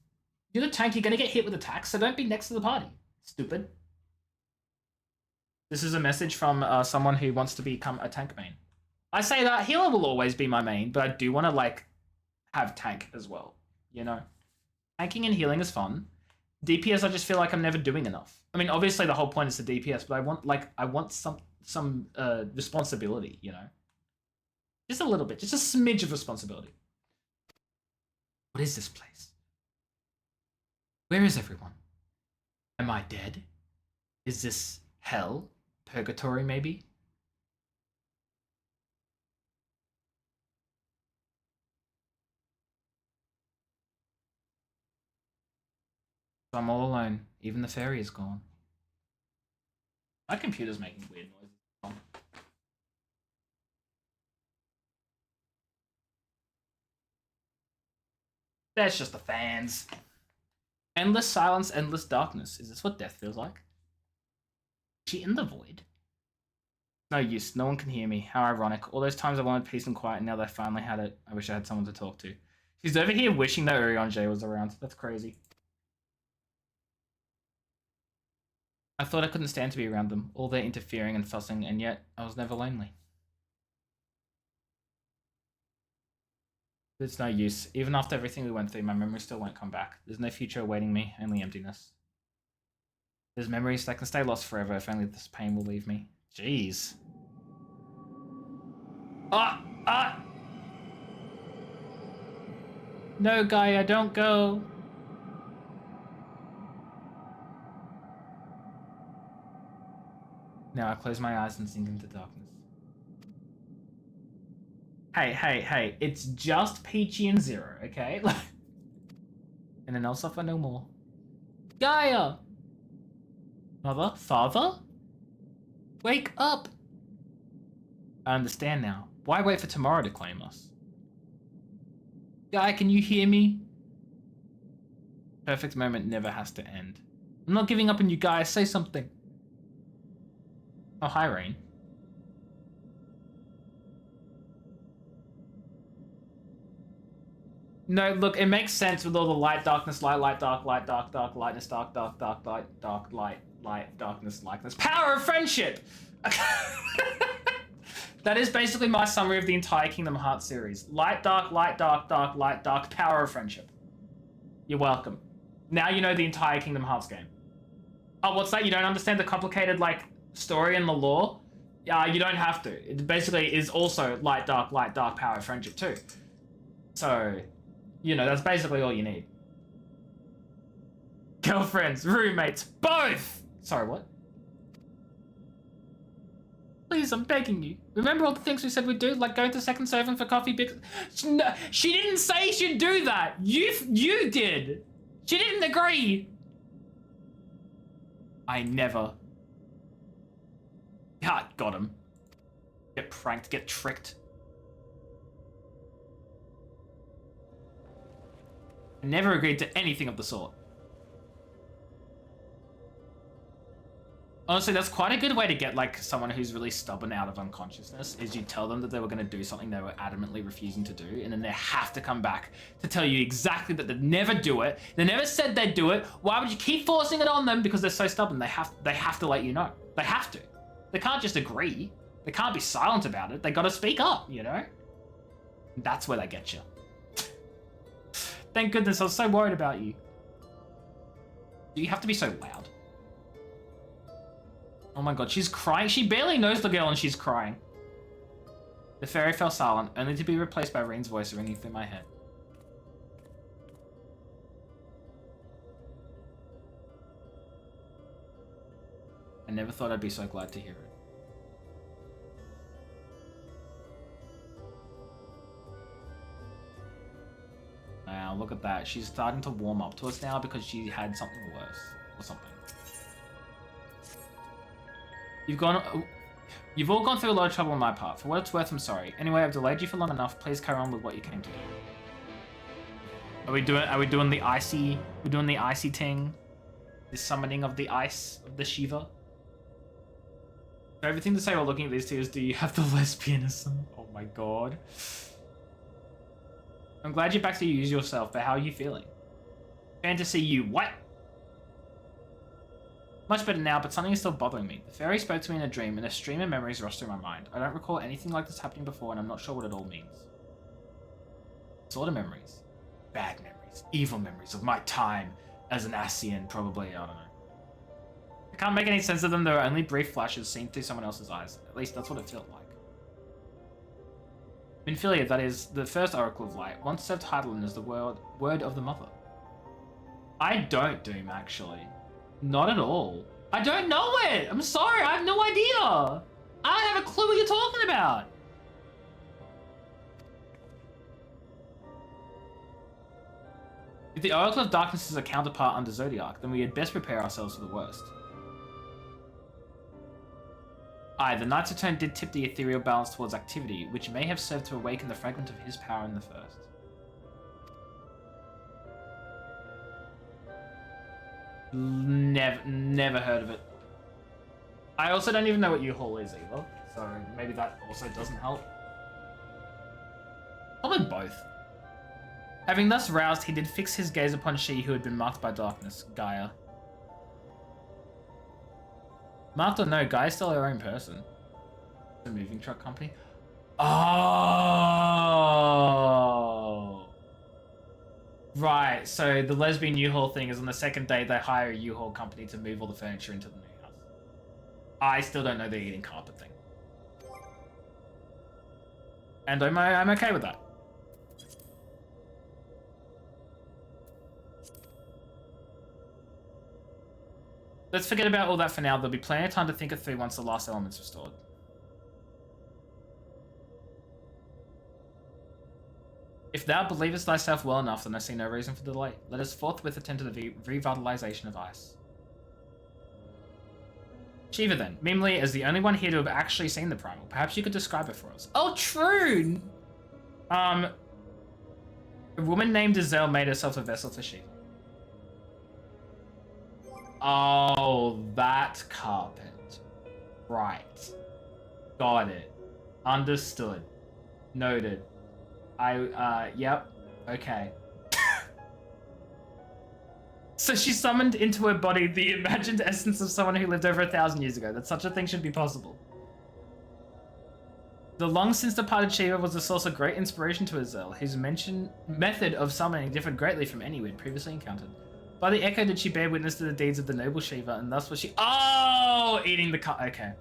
You're the tank, you're gonna get hit with attacks, so don't be next to the party. Stupid. This is a message from someone who wants to become a tank main. I say that healer will always be my main, but I do want to, like, have tank as well, you know? Tanking and healing is fun. DPS, I just feel like I'm never doing enough. I mean, obviously the whole point is the DPS, but I want some responsibility, you know? Just a little bit, just a smidge of responsibility. What is this place? Where is everyone? Am I dead? Is this hell? Purgatory, maybe? I'm all alone. Even the fairy is gone. My computer's making weird noises. That's just the fans. Endless silence, endless darkness. Is this what death feels like? Is she in the void? No use. No one can hear me. How ironic. All those times I wanted peace and quiet, and now that I finally had it, I wish I had someone to talk to. She's over here wishing that Urianger was around. That's crazy. I thought I couldn't stand to be around them, all their interfering and fussing, and yet I was never lonely. It's no use. Even after everything we went through, my memory still won't come back. There's no future awaiting me, only emptiness. There's memories that can stay lost forever if only this pain will leave me. Jeez. No, Gaia, don't go. Now I close my eyes and sink into darkness. Hey, it's just Peachy and Zero, okay? And then I'll suffer no more. Gaia! Mother? Father? Wake up! I understand now. Why wait for tomorrow to claim us? Gaia, can you hear me? Perfect moment never has to end. I'm not giving up on you, Gaia. Say something. Oh, hi, Rain. No, look, it makes sense with all the light, darkness, light, dark, lightness, dark, light, darkness, likeness. Power of friendship! That is basically my summary of the entire Kingdom Hearts series. Light, dark, power of friendship. You're welcome. Now you know the entire Kingdom Hearts game. Oh, what's that? You don't understand the complicated, like, story and the lore? You don't have to. It basically is also light, dark, power of friendship too. So, you know, that's basically all you need. Girlfriends, roommates, both! Sorry, what? Please, I'm begging you. Remember all the things we said we'd do, like going to second serving for coffee? No, she didn't say she'd do that. You did. She didn't agree. I never. God, got him. Get pranked, get tricked. I never agreed to anything of the sort. Honestly, that's quite a good way to get, like, someone who's really stubborn out of unconsciousness, is you tell them that they were going to do something they were adamantly refusing to do, and then they have to come back to tell you exactly that they'd never do it. They never said they'd do it. Why would you keep forcing it on them? Because they're so stubborn. They have to let you know. They have to. They can't just agree. They can't be silent about it. They got to speak up, you know? That's where they get you. Thank goodness, I was so worried about you. Do you have to be so loud? Oh my god, she's crying. She barely knows the girl and she's crying. The fairy fell silent, only to be replaced by Reen's voice ringing through my head. I never thought I'd be so glad to hear it. Wow, look at that. She's starting to warm up to us now because she had something worse. Or something. You've all gone through a lot of trouble on my part. For what it's worth, I'm sorry. Anyway, I've delayed you for long enough. Please carry on with what you came to do. Are we doing the icy ting? The summoning of the ice of the Shiva? Everything to say while looking at these two is, do you have the lesbianism? Oh my god. I'm glad you're back to use yourself, but how are you feeling? Fantasy you what? Much better now, but something is still bothering me. The fairy spoke to me in a dream, and a stream of memories rushed through my mind. I don't recall anything like this happening before, and I'm not sure what it all means. Sort of memories. Bad memories. Evil memories of my time as an Asian, probably, I don't know. I can't make any sense of them, there are only brief flashes seen through someone else's eyes. At least that's what it felt like. Minfilia, that is, the first Oracle of Light, once served Heidelin as the word of the Mother. I don't, Doom, actually. Not at all. I don't know it! I'm sorry, I have no idea! I don't have a clue what you're talking about! If the Oracle of Darkness is a counterpart under Zodiac, then we had best prepare ourselves for the worst. Aye, the Knight's Return did tip the ethereal balance towards activity, which may have served to awaken the fragment of his power in the first. Never heard of it. I also don't even know what U-Haul is either, so maybe that also doesn't help. Probably both. Having thus roused, he did fix his gaze upon she who had been marked by darkness, Gaia. Marked or no, Gaia's still her own person. The moving truck company. Oh! Right, so the lesbian U-Haul thing is on the second day they hire a U-Haul company to move all the furniture into the new house. I still don't know the eating carpet thing. And I'm okay with that. Let's forget about all that for now. There'll be plenty of time to think it through once the last element's restored. If thou believest thyself well enough, then I see no reason for delay. Let us forthwith attend to the revitalization of ice. Shiva then, Mimli, as the only one here to have actually seen the primal, perhaps you could describe it for us. Oh, true! A woman named Azel made herself a vessel for Shiva. Oh, that carpet. Right. Got it. Understood. Noted. Yep. Okay. So she summoned into her body the imagined essence of someone who lived over 1,000 years ago. That such a thing should be possible. The long since departed Shiva was a source of great inspiration to Azel, whose method of summoning differed greatly from any we'd previously encountered. By the echo did she bear witness to the deeds of the noble Shiva, and thus was she— Oh! Eating the cut. Okay.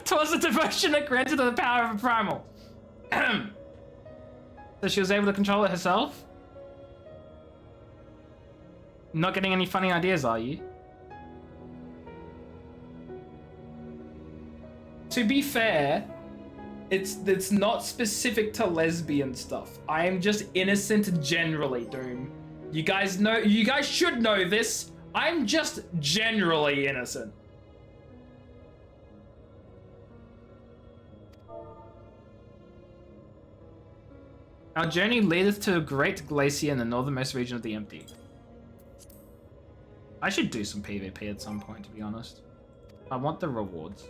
Twas a devotion that granted her the power of a primal. So she was able to control it herself? Not getting any funny ideas, are you? To be fair, it's not specific to lesbian stuff. I am just innocent generally, Doom. You guys should know this. I'm just generally innocent. Our journey leadeth to a great glacier in the northernmost region of the Empty. I should do some PvP at some point, to be honest. I want the rewards.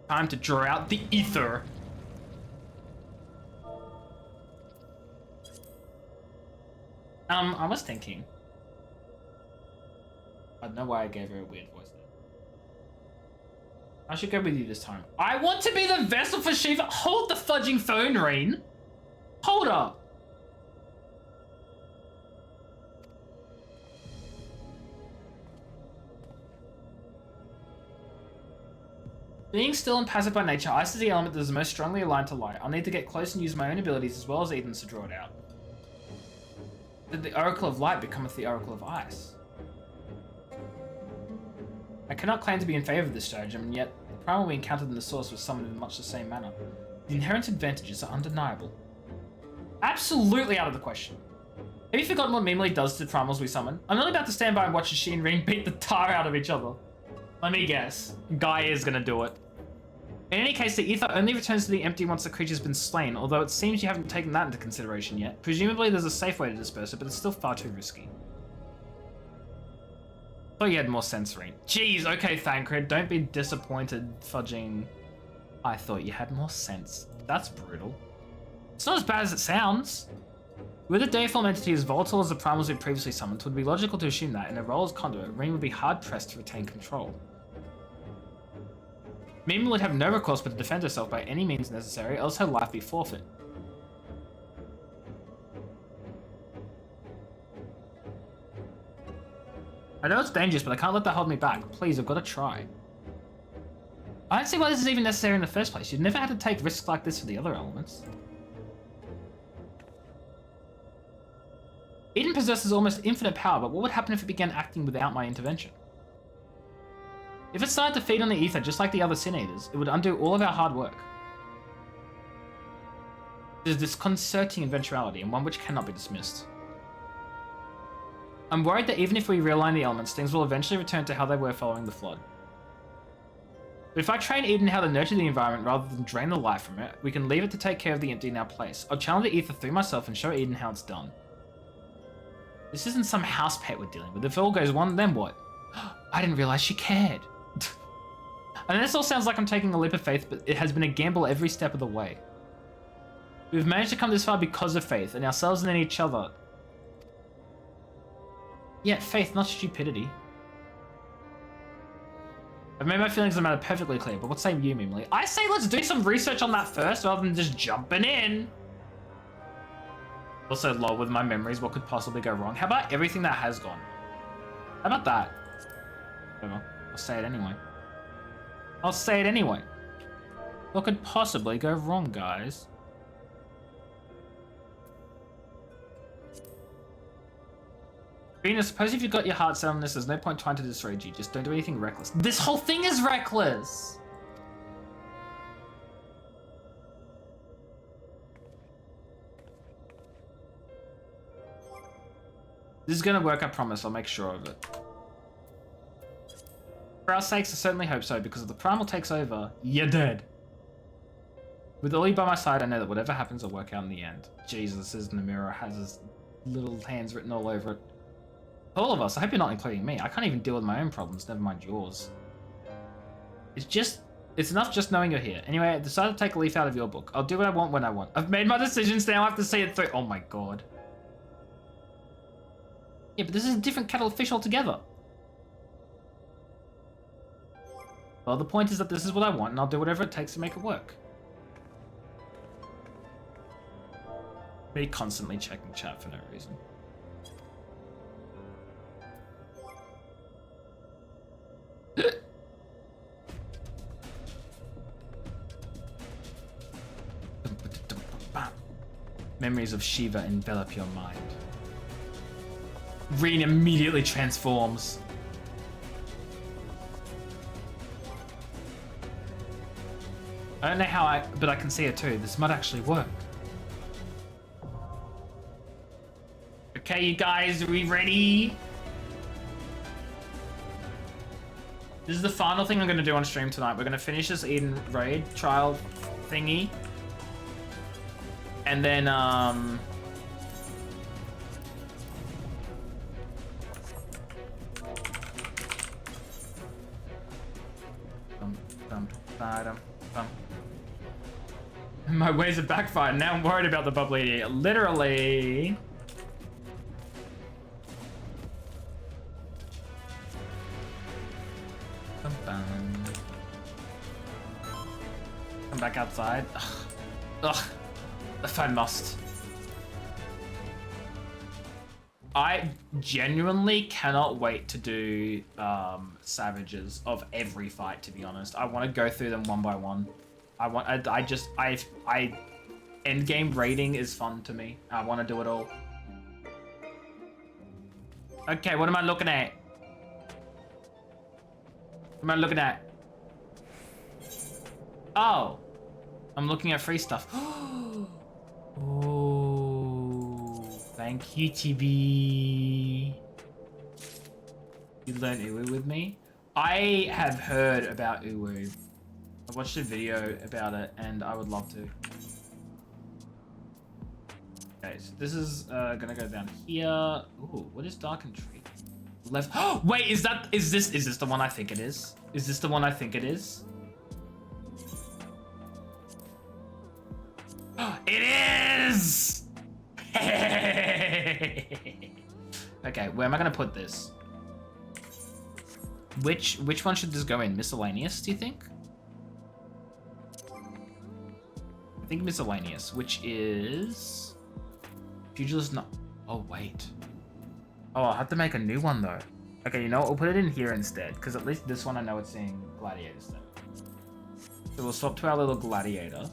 Time to draw out the ether. I was thinking. I don't know why I gave her a weird voice there. I should go with you this time. I want to be the vessel for Shiva. Hold the fudging phone, Reen. Hold up. Being still and passive by nature, ice is the element that is most strongly aligned to light. I'll need to get close and use my own abilities as well as Eden's to draw it out. Did the Oracle of Light becometh the Oracle of Ice? I cannot claim to be in favor of this stratagem, and yet the primal we encountered in the source was summoned in much the same manner. The inherent advantages are undeniable. Absolutely out of the question. Have you forgotten what Mimily does to the primals we summon? I'm not about to stand by and watch she and Reen beat the tar out of each other. Let me guess. Guy is gonna do it. In any case, the ether only returns to the Empty once the creature's been slain, although it seems you haven't taken that into consideration yet. Presumably there's a safe way to disperse it, but it's still far too risky. Thought you had more sense, Reen. Jeez, okay, Thancred, don't be disappointed, fudging. I thought you had more sense. That's brutal. It's not as bad as it sounds. With a deiform entity as volatile as the primals we previously summoned, it would be logical to assume that, in a role as conduit, Reen would be hard-pressed to retain control. Mima would have no recourse but to defend herself by any means necessary, else her life be forfeit. I know it's dangerous, but I can't let that hold me back. Please, I've got to try. I don't see why this is even necessary in the first place. You'd never had to take risks like this for the other elements. Eden possesses almost infinite power, but what would happen if it began acting without my intervention? If it started to feed on the ether just like the other Sin Eaters, it would undo all of our hard work. It is a disconcerting eventuality, and one which cannot be dismissed. I'm worried that even if we realign the elements, things will eventually return to how they were following the flood. But if I train Eden how to nurture the environment rather than drain the life from it, we can leave it to take care of the Empty in our place. I'll channel the ether through myself and show Eden how it's done. This isn't some house pet we're dealing with. If it all goes wrong, then what? I didn't realize she cared. And this all sounds like I'm taking a leap of faith, but it has been a gamble every step of the way. We've managed to come this far because of faith, in ourselves and in each other. Yeah, faith, not stupidity. I've made my feelings on the matter perfectly clear, but what say you, Mimily? I say let's do some research on that first, rather than just jumping in. Also, lol, with my memories, what could possibly go wrong? How about everything that has gone? How about that? Whatever. I'll say it anyway. I'll say it anyway. What could possibly go wrong, guys? Venus, suppose if you've got your heart set on this, there's no point trying to dissuade you. Just don't do anything reckless. This whole thing is reckless! This is gonna work, I promise. I'll make sure of it. For our sakes, I certainly hope so, because if the primal takes over, you're dead. With Ollie by my side, I know that whatever happens will work out in the end. Jesus, this Namira has his little hands written all over it. All of us, I hope you're not including me. I can't even deal with my own problems, never mind yours. It's enough just knowing you're here. Anyway, I decided to take a leaf out of your book. I'll do what I want when I want. I've made my decisions, now I have to see it through. Oh my god. Yeah, but this is a different kettle of fish altogether. Well, the point is that this is what I want, and I'll do whatever it takes to make it work. Me constantly checking chat for no reason. Memories of Shiva envelop your mind. Reen immediately transforms. I don't know how but I can see it too. This might actually work. Okay, you guys, are we ready? This is the final thing I'm going to do on stream tonight. We're going to finish this Eden raid trial thingy. And then, my ways have backfired. Now I'm worried about the bubbly idiot. Literally. Come back outside. Ugh. If I must. I genuinely cannot wait to do Savages of every fight, to be honest. I want to go through them one by one. Endgame raiding is fun to me. I want to do it all. Okay, what am I looking at? What am I looking at? Oh, I'm looking at free stuff. Oh, thank you, TB. You learned Uwu with me? I have heard about Uwu. I watched a video about it and I would love to. Okay, so this is gonna go down here. Ooh, what is Dark and Tree? Left. Oh, wait, is this the one I think it is? Is this the one I think it is? It is! Okay, where am I gonna put this? Which one should this go in? Miscellaneous, do you think? I think miscellaneous, which is... Pugilist not... Oh, wait. Oh, I'll have to make a new one, though. Okay, you know what? We'll put it in here instead, because at least this one I know it's seeing Gladiator stuff. So we'll swap to our little Gladiator.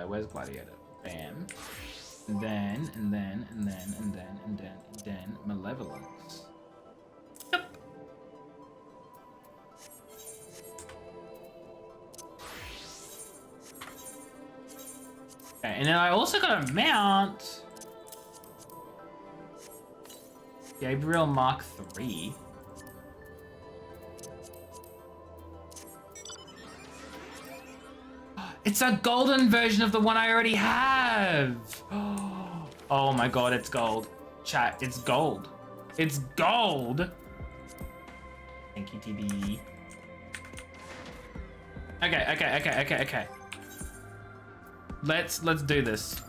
Where's Gladiator? Bam. And then Malevolence. Yep. Okay, and then I also got a mount. Gabriel Mark III. It's a golden version of the one I already have. Oh my god, it's gold. Chat, it's gold. It's gold. Thank you, TB. Okay. Let's do this.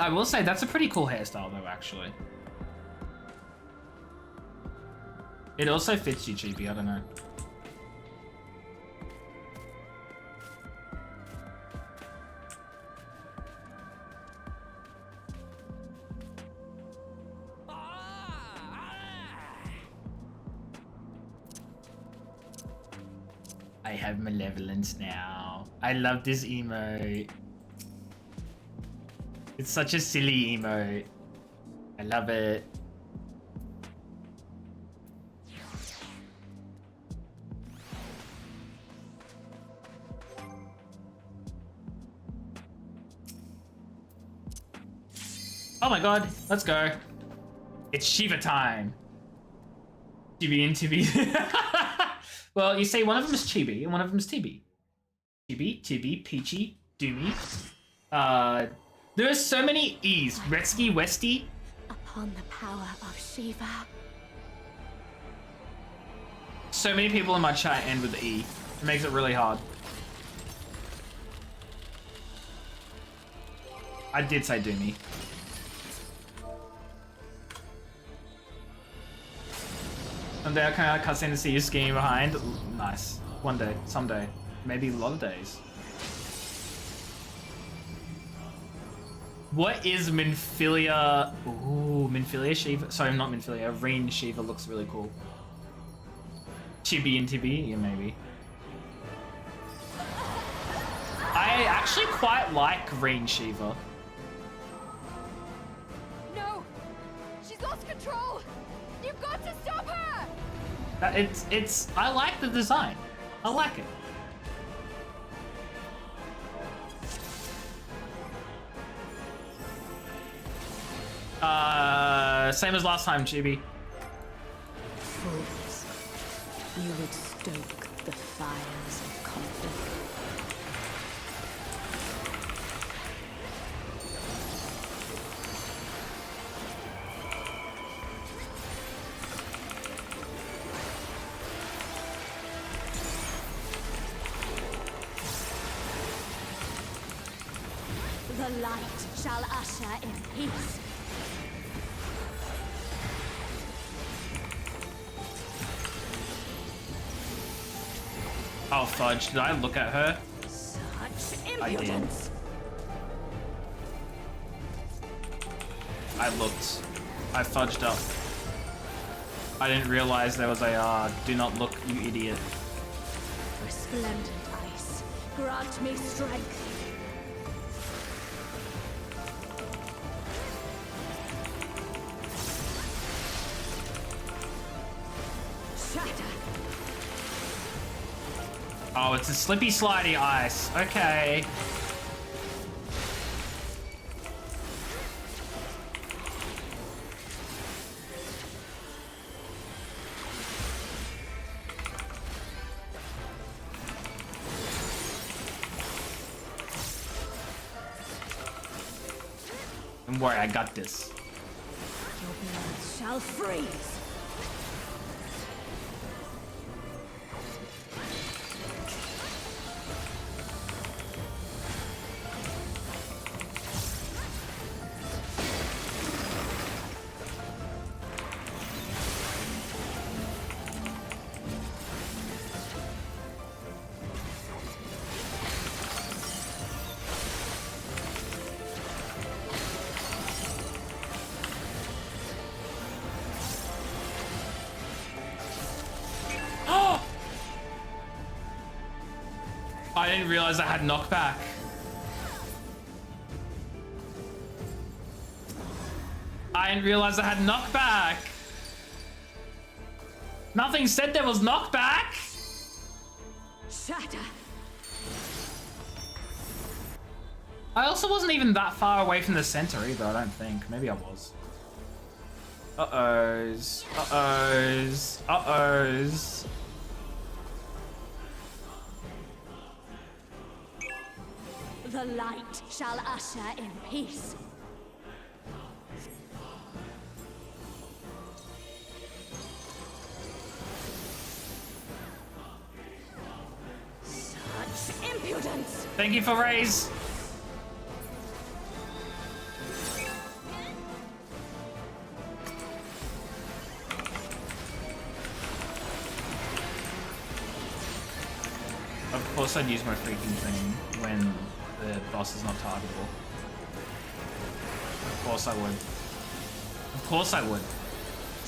I will say that's a pretty cool hairstyle though, actually. It also fits you, Chibi, I don't know. I have Malevolence now. I love this emote. It's such a silly emote. I love it. Oh my god, let's go. It's Shiva time. Chibi and Tibi. Well, you say one of them is Chibi and one of them is Tibi. Chibi, Tibi, Peachy, Doomy. There are so many E's. Retsky, Westy. Upon the power of Shiva. So many people in my chat end with E. It makes it really hard. I did say Doomy. Someday I kind of cutscene to see you skiing behind. Nice. One day. Someday. Maybe a lot of days. What is Minfilia? Ooh, Minfilia Shiva. Sorry, not Minfilia. Reen Shiva looks really cool. Chibi and Tibi? Yeah, maybe. I I actually quite like Green Shiva. No! She's lost control! You've got to stop her! I like the design. I like it. Same as last time, Chibi. Fools. You would stoke the fires of conflict. The light shall usher in peace. Oh, fudge. Did I look at her? Such I did. impudence! I looked. I fudged up. I didn't realize there was a, do not look, you idiot. Resplendent ice, grant me strength. Shatter! Oh, it's a slippy slidey ice. Okay. Don't worry, I got this. Your blood shall freeze. I didn't realize I had knockback. I didn't realize I had knockback. Nothing said there was knockback. Shatter! I also wasn't even that far away from the center either, I don't think. Maybe I was. Uh-ohs. Uh-ohs. Uh-ohs. The light shall usher in peace. Such impudence! Thank you for raise. Of course I'd use my freaking thing when the boss is not targetable. Of course I would. Of course I would.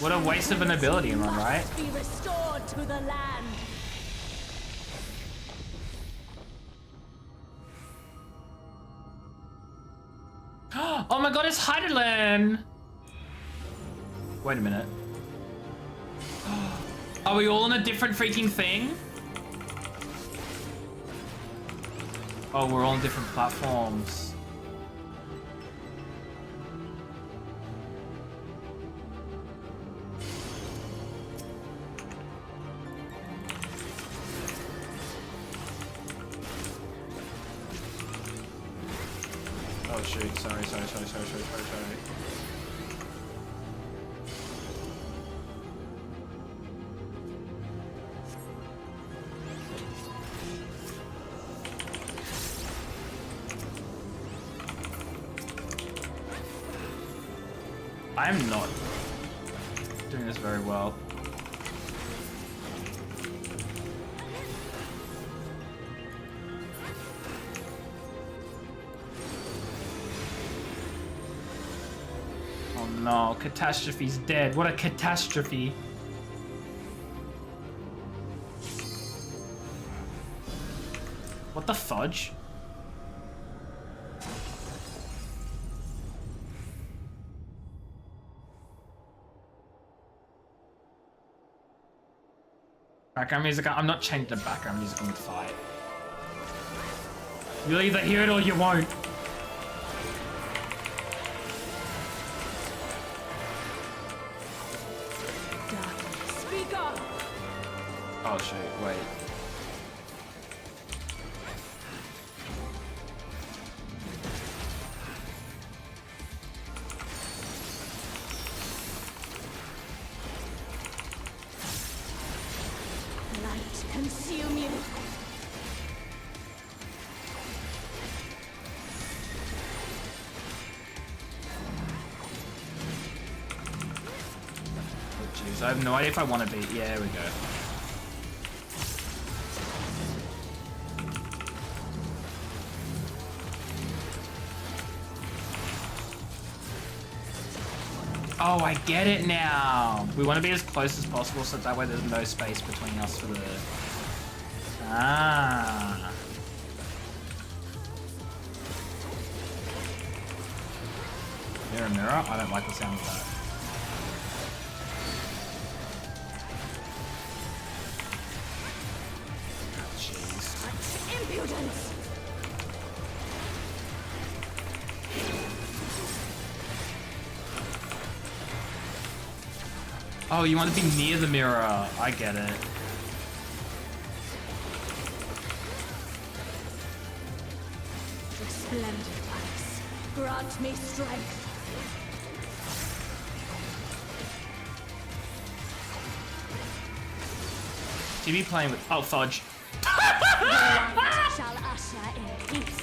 What a waste of an ability, am I right? Must be restored to the land. Oh my god, it's Heidelin! Wait a minute. Are we all on a different freaking thing? Oh, we're all on different platforms. Oh shoot, sorry. I'm not doing this very well. Oh no, Catastrophe's dead. What a catastrophe. What the fudge? Background music. I'm not changing the background music on the fight. You'll either hear it or you won't. Speak up! Oh shoot, wait. Light consume you. Oh jeez, I have no idea if I want to beat. Yeah, there we go. Oh, I get it now. We want to be as close as possible so that way there's no space between us for the... Ah. Mirror, mirror? I don't like the sound of that. Oh, jeez. Such impudence! Oh, you want to be near the mirror. I get it. Resplendent ice, grant me strength. You be playing with... Oh, fudge. Light shall usher in peace.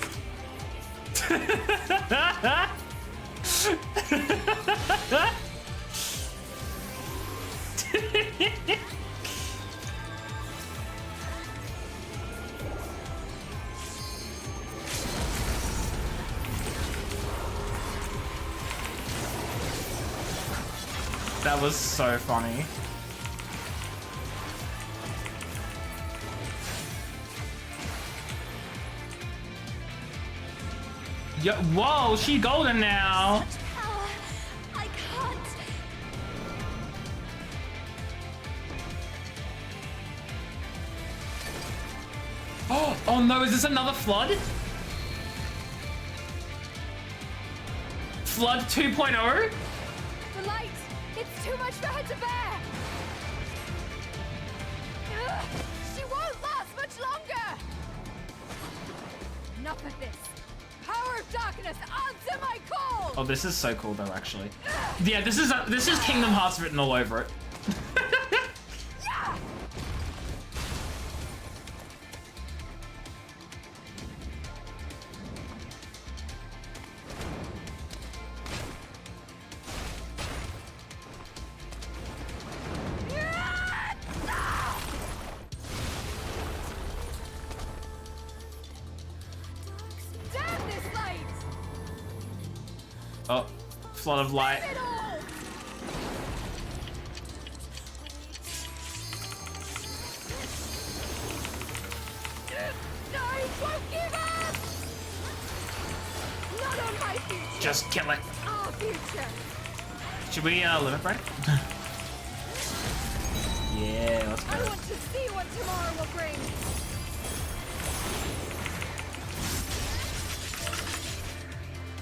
That was so funny. Yo, whoa, she golden now. Such power, I can't. Oh no, is this another flood? Flood 2.0? The light, it's too much for her to bear. Ugh, she won't last much longer. Enough of this. Power of darkness, answer my call. Oh, this is so cool though, actually. Yeah, this is Kingdom Hearts written all over it. Damn this light. Oh, flood of light. It all. No, won't give up. Not on my future. Just kill it. Our future. Should we limit break? Yeah, let's I go. want to see what tomorrow will bring.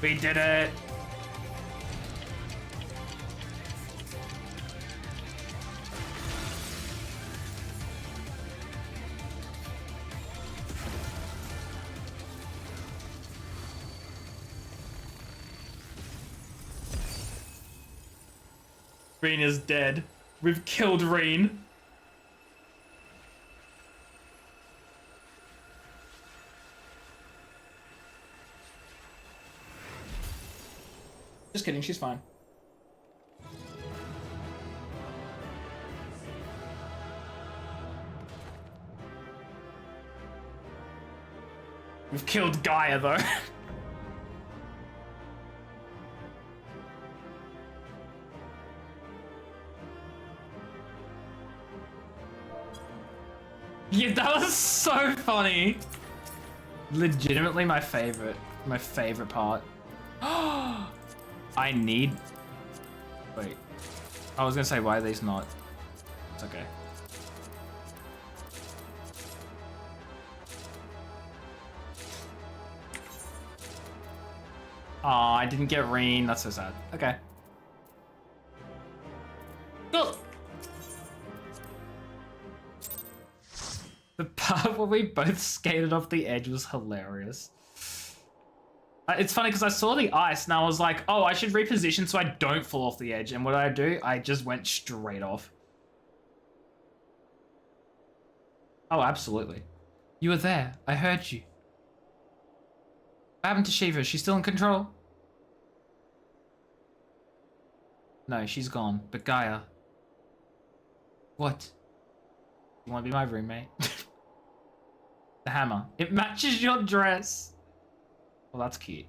We did it. Reen is dead. We've killed Reen. Just kidding, she's fine. We've killed Gaia though. Yeah, that was so funny. Legitimately my favorite part. I need... Wait. I was gonna say, why are these not... It's okay. Oh, I didn't get Reen. That's so sad. Okay. Cool. The part where we both skated off the edge was hilarious. It's funny because I saw the ice and I was like, oh, I should reposition so I don't fall off the edge. And what did I do? I just went straight off. Oh, absolutely. You were there. I heard you. What happened to Shiva? She's still in control? No, she's gone. But Gaia. What? You want to be my roommate? The hammer. It matches your dress. Well, that's cute.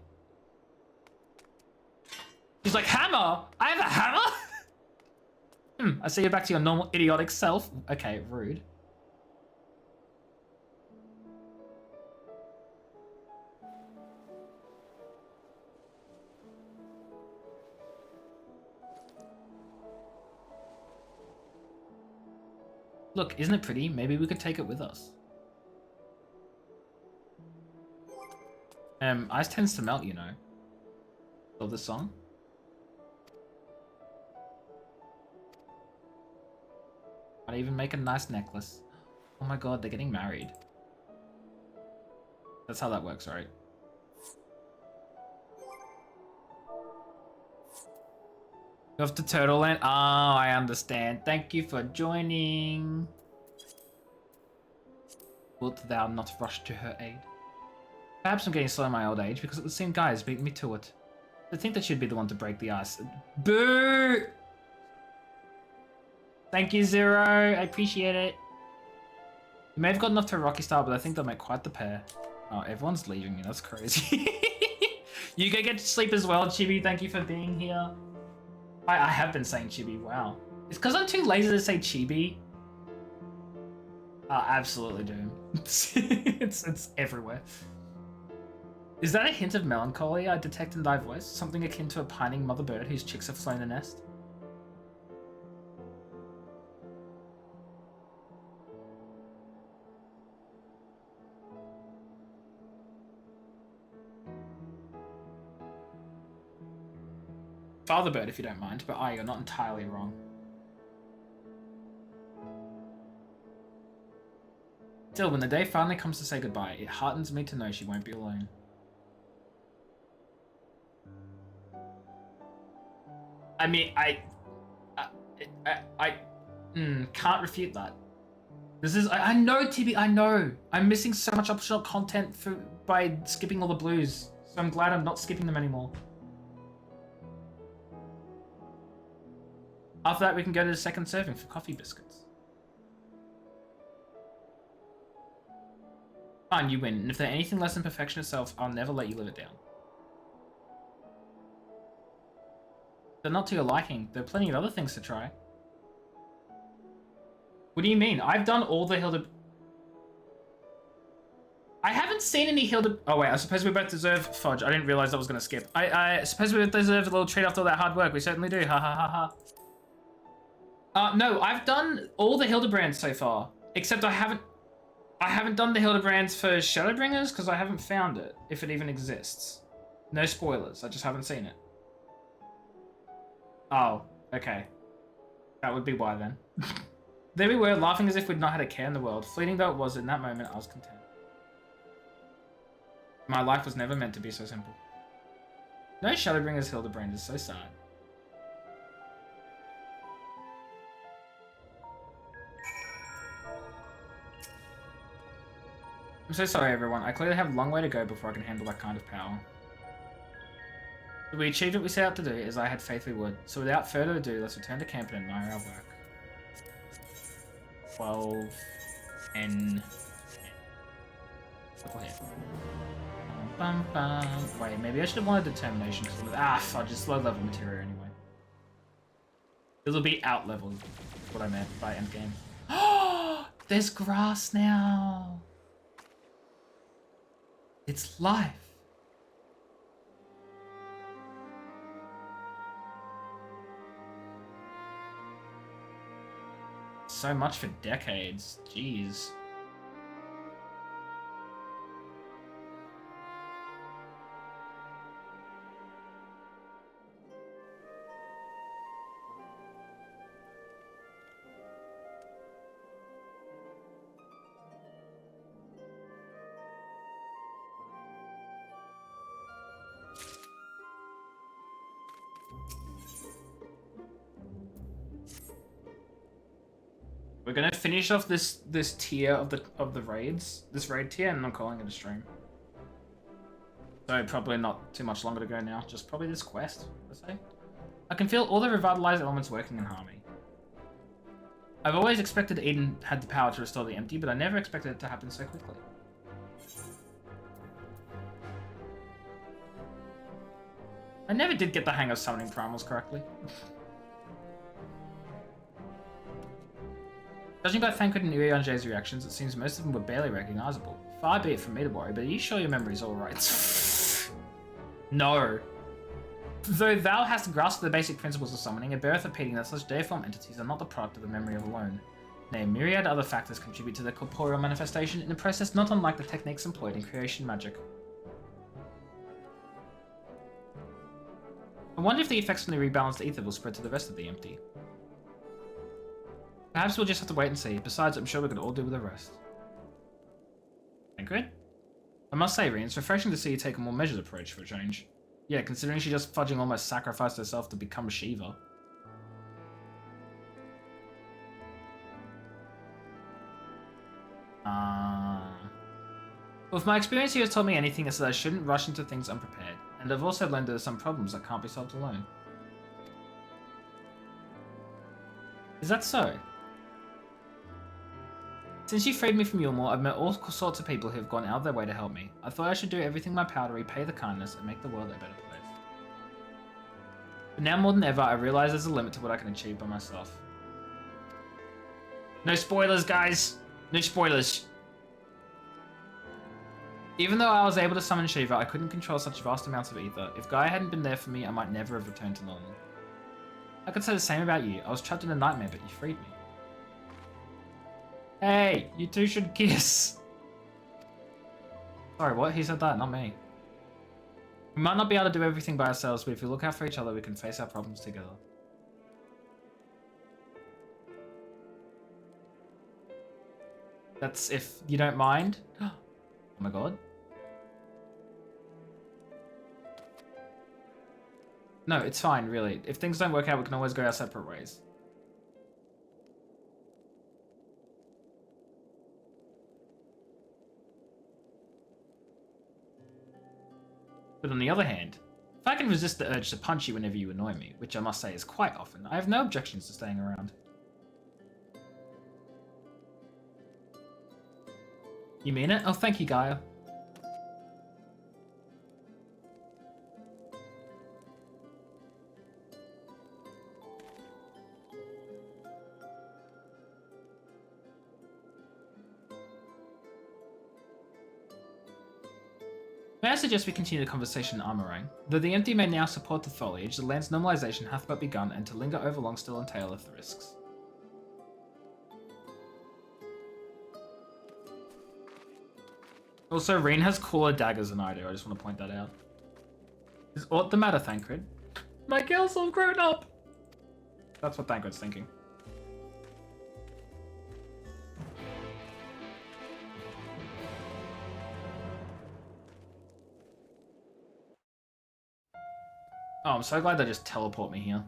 She's like, hammer? I have a hammer? I see you're back to your normal idiotic self. Okay, rude. Look, isn't it pretty? Maybe we could take it with us. Ice tends to melt, you know. Love this song. Might even make a nice necklace. Oh my god, they're getting married. That's how that works, right? You have to Turtle Land? Oh, I understand. Thank you for joining. Wilt thou not rush to her aid? Perhaps I'm getting slow in my old age because it would seem guys beat me to it. I think that should be the one to break the ice. Boo! Thank you, Zero. I appreciate it. You may have gotten off to a rocky start, but I think they'll make quite the pair. Oh, everyone's leaving me. That's crazy. You go get to sleep as well, Chibi. Thank you for being here. I have been saying Chibi. Wow. It's because I'm too lazy to say Chibi. Absolutely, Doom. it's everywhere. Is that a hint of melancholy I detect in thy voice? Something akin to a pining mother bird whose chicks have flown the nest? Father bird, if you don't mind, but you're not entirely wrong. Still, when the day finally comes to say goodbye, it heartens me to know she won't be alone. I mean, I can't refute that. This is, I know, TB, I know. I'm missing so much optional content by skipping all the blues. So I'm glad I'm not skipping them anymore. After that, we can go to the second serving for coffee biscuits. Fine, you win. And if they're anything less than perfection itself, I'll never let you live it down. They're not to your liking. There are plenty of other things to try. What do you mean? I've done all the Hilda... I haven't seen any Hilda... Oh wait, I suppose we both deserve fudge. I didn't realize I was going to skip. I suppose we both deserve a little treat after all that hard work. We certainly do. Ha ha ha ha. No, I've done all the Hildebrands so far. Except I haven't done the Hildebrands for Shadowbringers because I haven't found it, if it even exists. No spoilers, I just haven't seen it. Oh, okay. That would be why then. There we were, laughing as if we'd not had a care in the world. Fleeting though it was, in that moment I was content. My life was never meant to be so simple. No Shadowbringers Hildebrand is so sad. I'm so sorry everyone, I clearly have a long way to go before I can handle that kind of power. We achieved what we set out to do, as I had faith we would. So without further ado, let's return to camp and admire our work. 12 N. Circle here. Bum, bum. Wait, maybe I should have wanted determination because fudge, it's low level material anyway. It'll be out leveled, is what I meant by endgame. Oh, there's grass now. It's life. So much for decades. Jeez. We're gonna finish off this tier of the raids, this raid tier, and I'm calling it a stream. So probably not too much longer to go now. Just probably this quest, let's say. I can feel all the revitalized elements working in harmony. I've always expected Eden had the power to restore the empty, but I never expected it to happen so quickly. I never did get the hang of summoning primals correctly. Judging by Thancred and Urianje's reactions, it seems most of them were barely recognizable. Far be it from me to worry, but are you sure your memory's alright? No. Though thou hast grasped the basic principles of summoning, it beareth repeating that such deiform entities are not the product of the memory alone. Nay, a myriad other factors contribute to their corporeal manifestation in a process not unlike the techniques employed in creation magic. I wonder if the effects from the rebalanced ether will spread to the rest of the empty. Perhaps we'll just have to wait and see. Besides, I'm sure we could all do with the rest. Good. I must say, Reen, it's refreshing to see you take a more measured approach for a change. Yeah, considering she just fudging almost sacrificed herself to become Shiva. Well, if my experience here has taught me anything, it's that I shouldn't rush into things unprepared. And I've also learned there are some problems that can't be solved alone. Is that so? Since you freed me from Yulmore, I've met all sorts of people who have gone out of their way to help me. I thought I should do everything in my power to repay the kindness and make the world a better place. But now more than ever, I realize there's a limit to what I can achieve by myself. No spoilers, guys! No spoilers! Even though I was able to summon Shiva, I couldn't control such vast amounts of ether. If Gaia hadn't been there for me, I might never have returned to normal. I could say the same about you. I was trapped in a nightmare, but you freed me. Hey, you two should kiss. Sorry, what? He said that, not me. We might not be able to do everything by ourselves, but if we look out for each other, we can face our problems together. That's if you don't mind. Oh my god. No, it's fine, really. If things don't work out, we can always go our separate ways. But on the other hand, if I can resist the urge to punch you whenever you annoy me, which I must say is quite often, I have no objections to staying around. You mean it? Oh, thank you, Gaia. May I suggest we continue the conversation in Armorang? Though the empty may now support the foliage, the land's normalization hath but begun, and to linger over long still entaileth the risks. Also, Reen has cooler daggers than I do, I just want to point that out. Is aught the matter, Thancred? My girl's all grown up! That's what Thancred's thinking. Oh, I'm so glad they just teleport me here.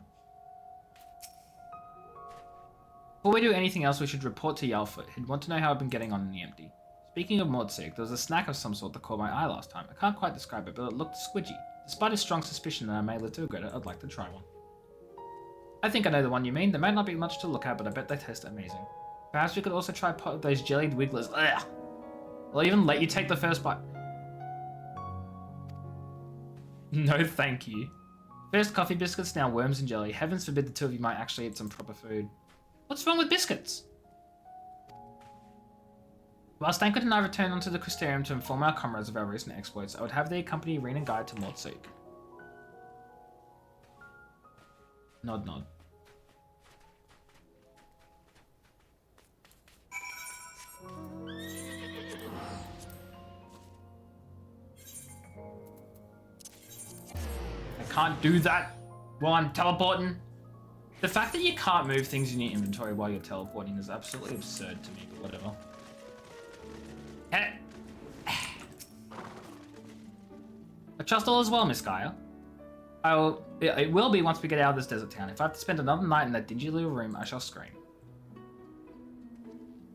Before we do anything else, we should report to Yalfoot. He'd want to know how I've been getting on in the empty. Speaking of Mordsig, there was a snack of some sort that caught my eye last time. I can't quite describe it, but it looked squidgy. Despite a strong suspicion that I may live to regret it, I'd like to try one. I think I know the one you mean. There might not be much to look at, but I bet they taste amazing. Perhaps we could also try pot of those jellied wigglers. Ugh! I'll even let you take the first bite. No, thank you. First coffee biscuits, now worms and jelly. Heavens forbid the two of you might actually eat some proper food. What's wrong with biscuits? Whilst Thancred and I return onto the Crystarium to inform our comrades of our recent exploits, I would have they accompany Reen and Guide to Mordsig. Nod nod. Can't do that while I'm teleporting. The fact that you can't move things in your inventory while you're teleporting is absolutely absurd to me, but whatever. I trust all is well, Miss Gaia. It will be once we get out of this desert town. If I have to spend another night in that dingy little room, I shall scream.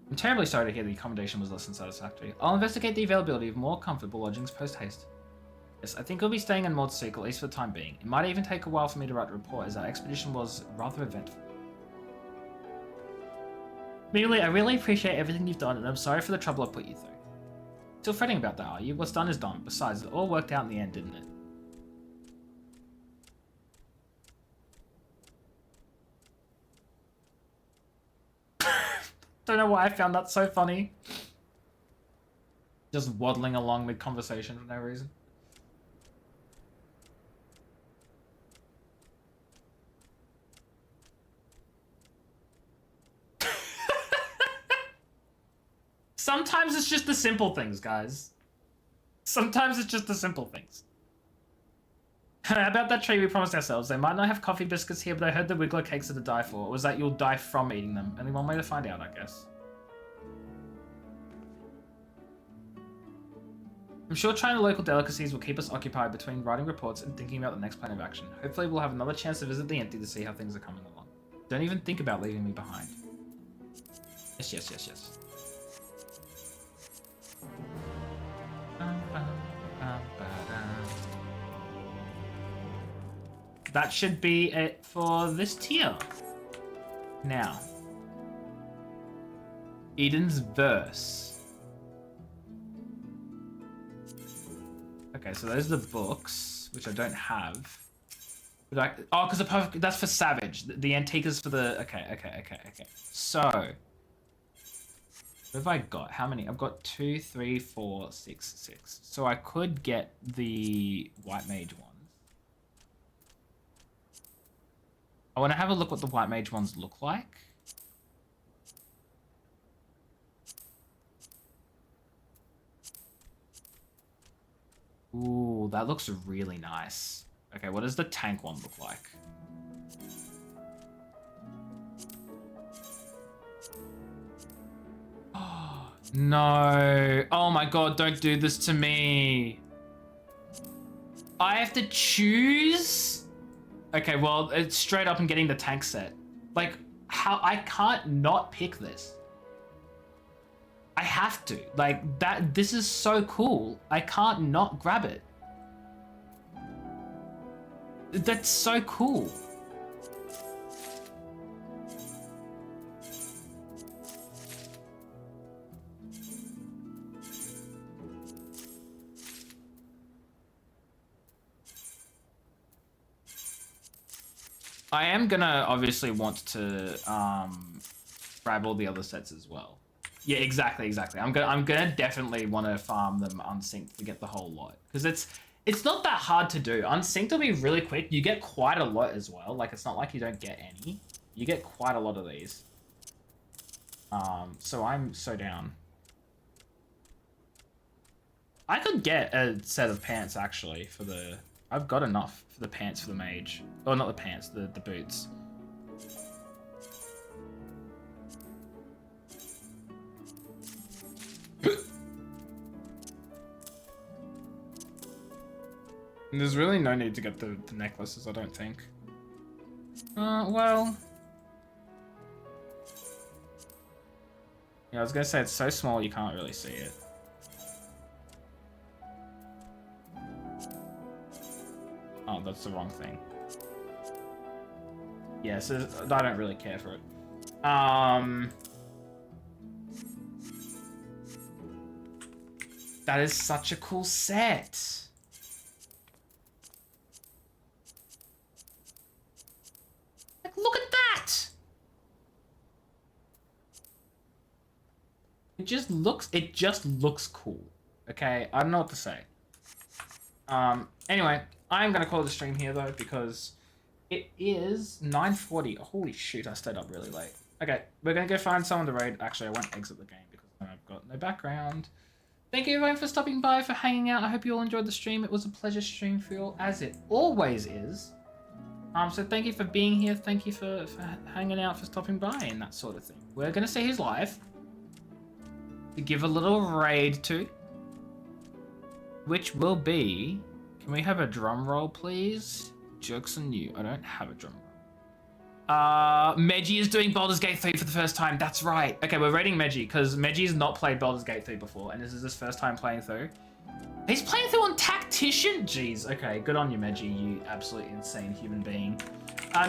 I'm terribly sorry to hear the accommodation was less than satisfactory. I'll investigate the availability of more comfortable lodgings post-haste. Yes, I think we'll be staying in Mordsec, at least for the time being. It might even take a while for me to write a report, as our expedition was rather eventful. Meanwhile, I really appreciate everything you've done, and I'm sorry for the trouble I put you through. Still fretting about that, are you? What's done is done. Besides, it all worked out in the end, didn't it? Don't know why I found that so funny. Just waddling along mid-conversation for no reason. Sometimes it's just the simple things, guys. Sometimes it's just the simple things. How about that tree we promised ourselves? They might not have coffee biscuits here, but I heard the Wiggler cakes are to die for. Or was that you'll die from eating them? Only one way to find out, I guess. I'm sure trying the local delicacies will keep us occupied between writing reports and thinking about the next plan of action. Hopefully we'll have another chance to visit the Empty to see how things are coming along. Don't even think about leaving me behind. Yes, yes, yes, yes. That should be it for this tier. Now, Eden's verse. Okay, so those are the books, which I don't have. But oh, because the perfect, that's for Savage. The antique is for the. Okay. So, what have I got? How many? I've got 2, 3, 4, 6, 6. So I could get the White Mage ones. I want to have a look what the White Mage ones look like. Ooh, that looks really nice. Okay, what does the tank one look like? Oh, no. Oh my god, don't do this to me. I have to choose? Okay, well, it's straight up and getting the tank set. Like, how I can't not pick this. I have to. Like, this is so cool. I can't not grab it. That's so cool. I am gonna obviously want to grab all the other sets as well. Yeah, exactly. I'm gonna definitely want to farm them unsynced to get the whole lot, because it's not that hard to do. Unsynced will be really quick. You get quite a lot as well. Like, it's not like you don't get any. You get quite a lot of these. So I'm so down. I could get a set of pants actually for the. I've got enough for the pants for the mage. Oh, not the pants, the boots. There's really no need to get the necklaces, I don't think. Well. Yeah, I was gonna say it's so small you can't really see it. Oh, that's the wrong thing. Yeah, so I don't really care for it. That is such a cool set. Like, look at that! It just looks cool. Okay, I don't know what to say. Anyway, I'm gonna call the stream here though, because it is 9:40. Oh, holy shoot, I stayed up really late. Okay, we're gonna go find someone to raid. Actually, I won't exit the game because I've got no background. Thank you everyone for stopping by, for hanging out. I hope you all enjoyed the stream. It was a pleasure stream for you all, as it always is. So thank you for being here. Thank you for hanging out, for stopping by and that sort of thing. We're gonna see who's live. To give a little raid to. Which will be... Can we have a drum roll, please? Joke's on you. I don't have a drum roll. Meji is doing Baldur's Gate 3 for the first time. That's right. Okay, we're rating Meji because Meji's not played Baldur's Gate 3 before, and this is his first time playing through. He's playing through on Tactician? Jeez, okay, good on you, Meji, you absolutely insane human being.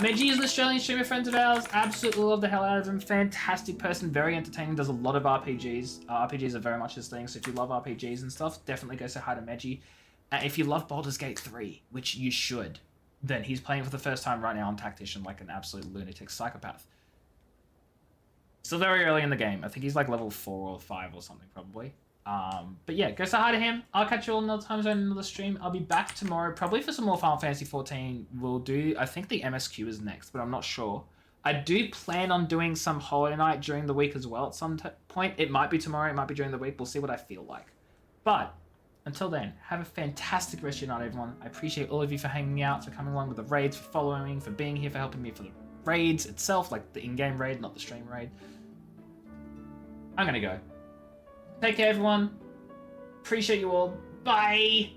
Meji is an Australian streamer friend of ours. Absolutely love the hell out of him. Fantastic person, very entertaining, does a lot of RPGs. RPGs are very much his thing, so if you love RPGs and stuff, definitely go say hi to Meji. If you love Baldur's Gate 3, which you should, then he's playing for the first time right now on Tactician like an absolute lunatic psychopath. Still very early in the game. I think he's like level 4 or 5 or something probably. But yeah, go say hi to him. I'll catch you all another time zone in another stream. I'll be back tomorrow, probably for some more Final Fantasy XIV. We'll do, I think the MSQ is next, but I'm not sure. I do plan on doing some Hollow Knight during the week as well at some point. It might be tomorrow, it might be during the week. We'll see what I feel like. But until then, have a fantastic rest of your night, everyone. I appreciate all of you for hanging out, for coming along with the raids, for following me, for being here, for helping me for the raids itself, like the in-game raid, not the stream raid. I'm gonna go. Take care, everyone. Appreciate you all. Bye!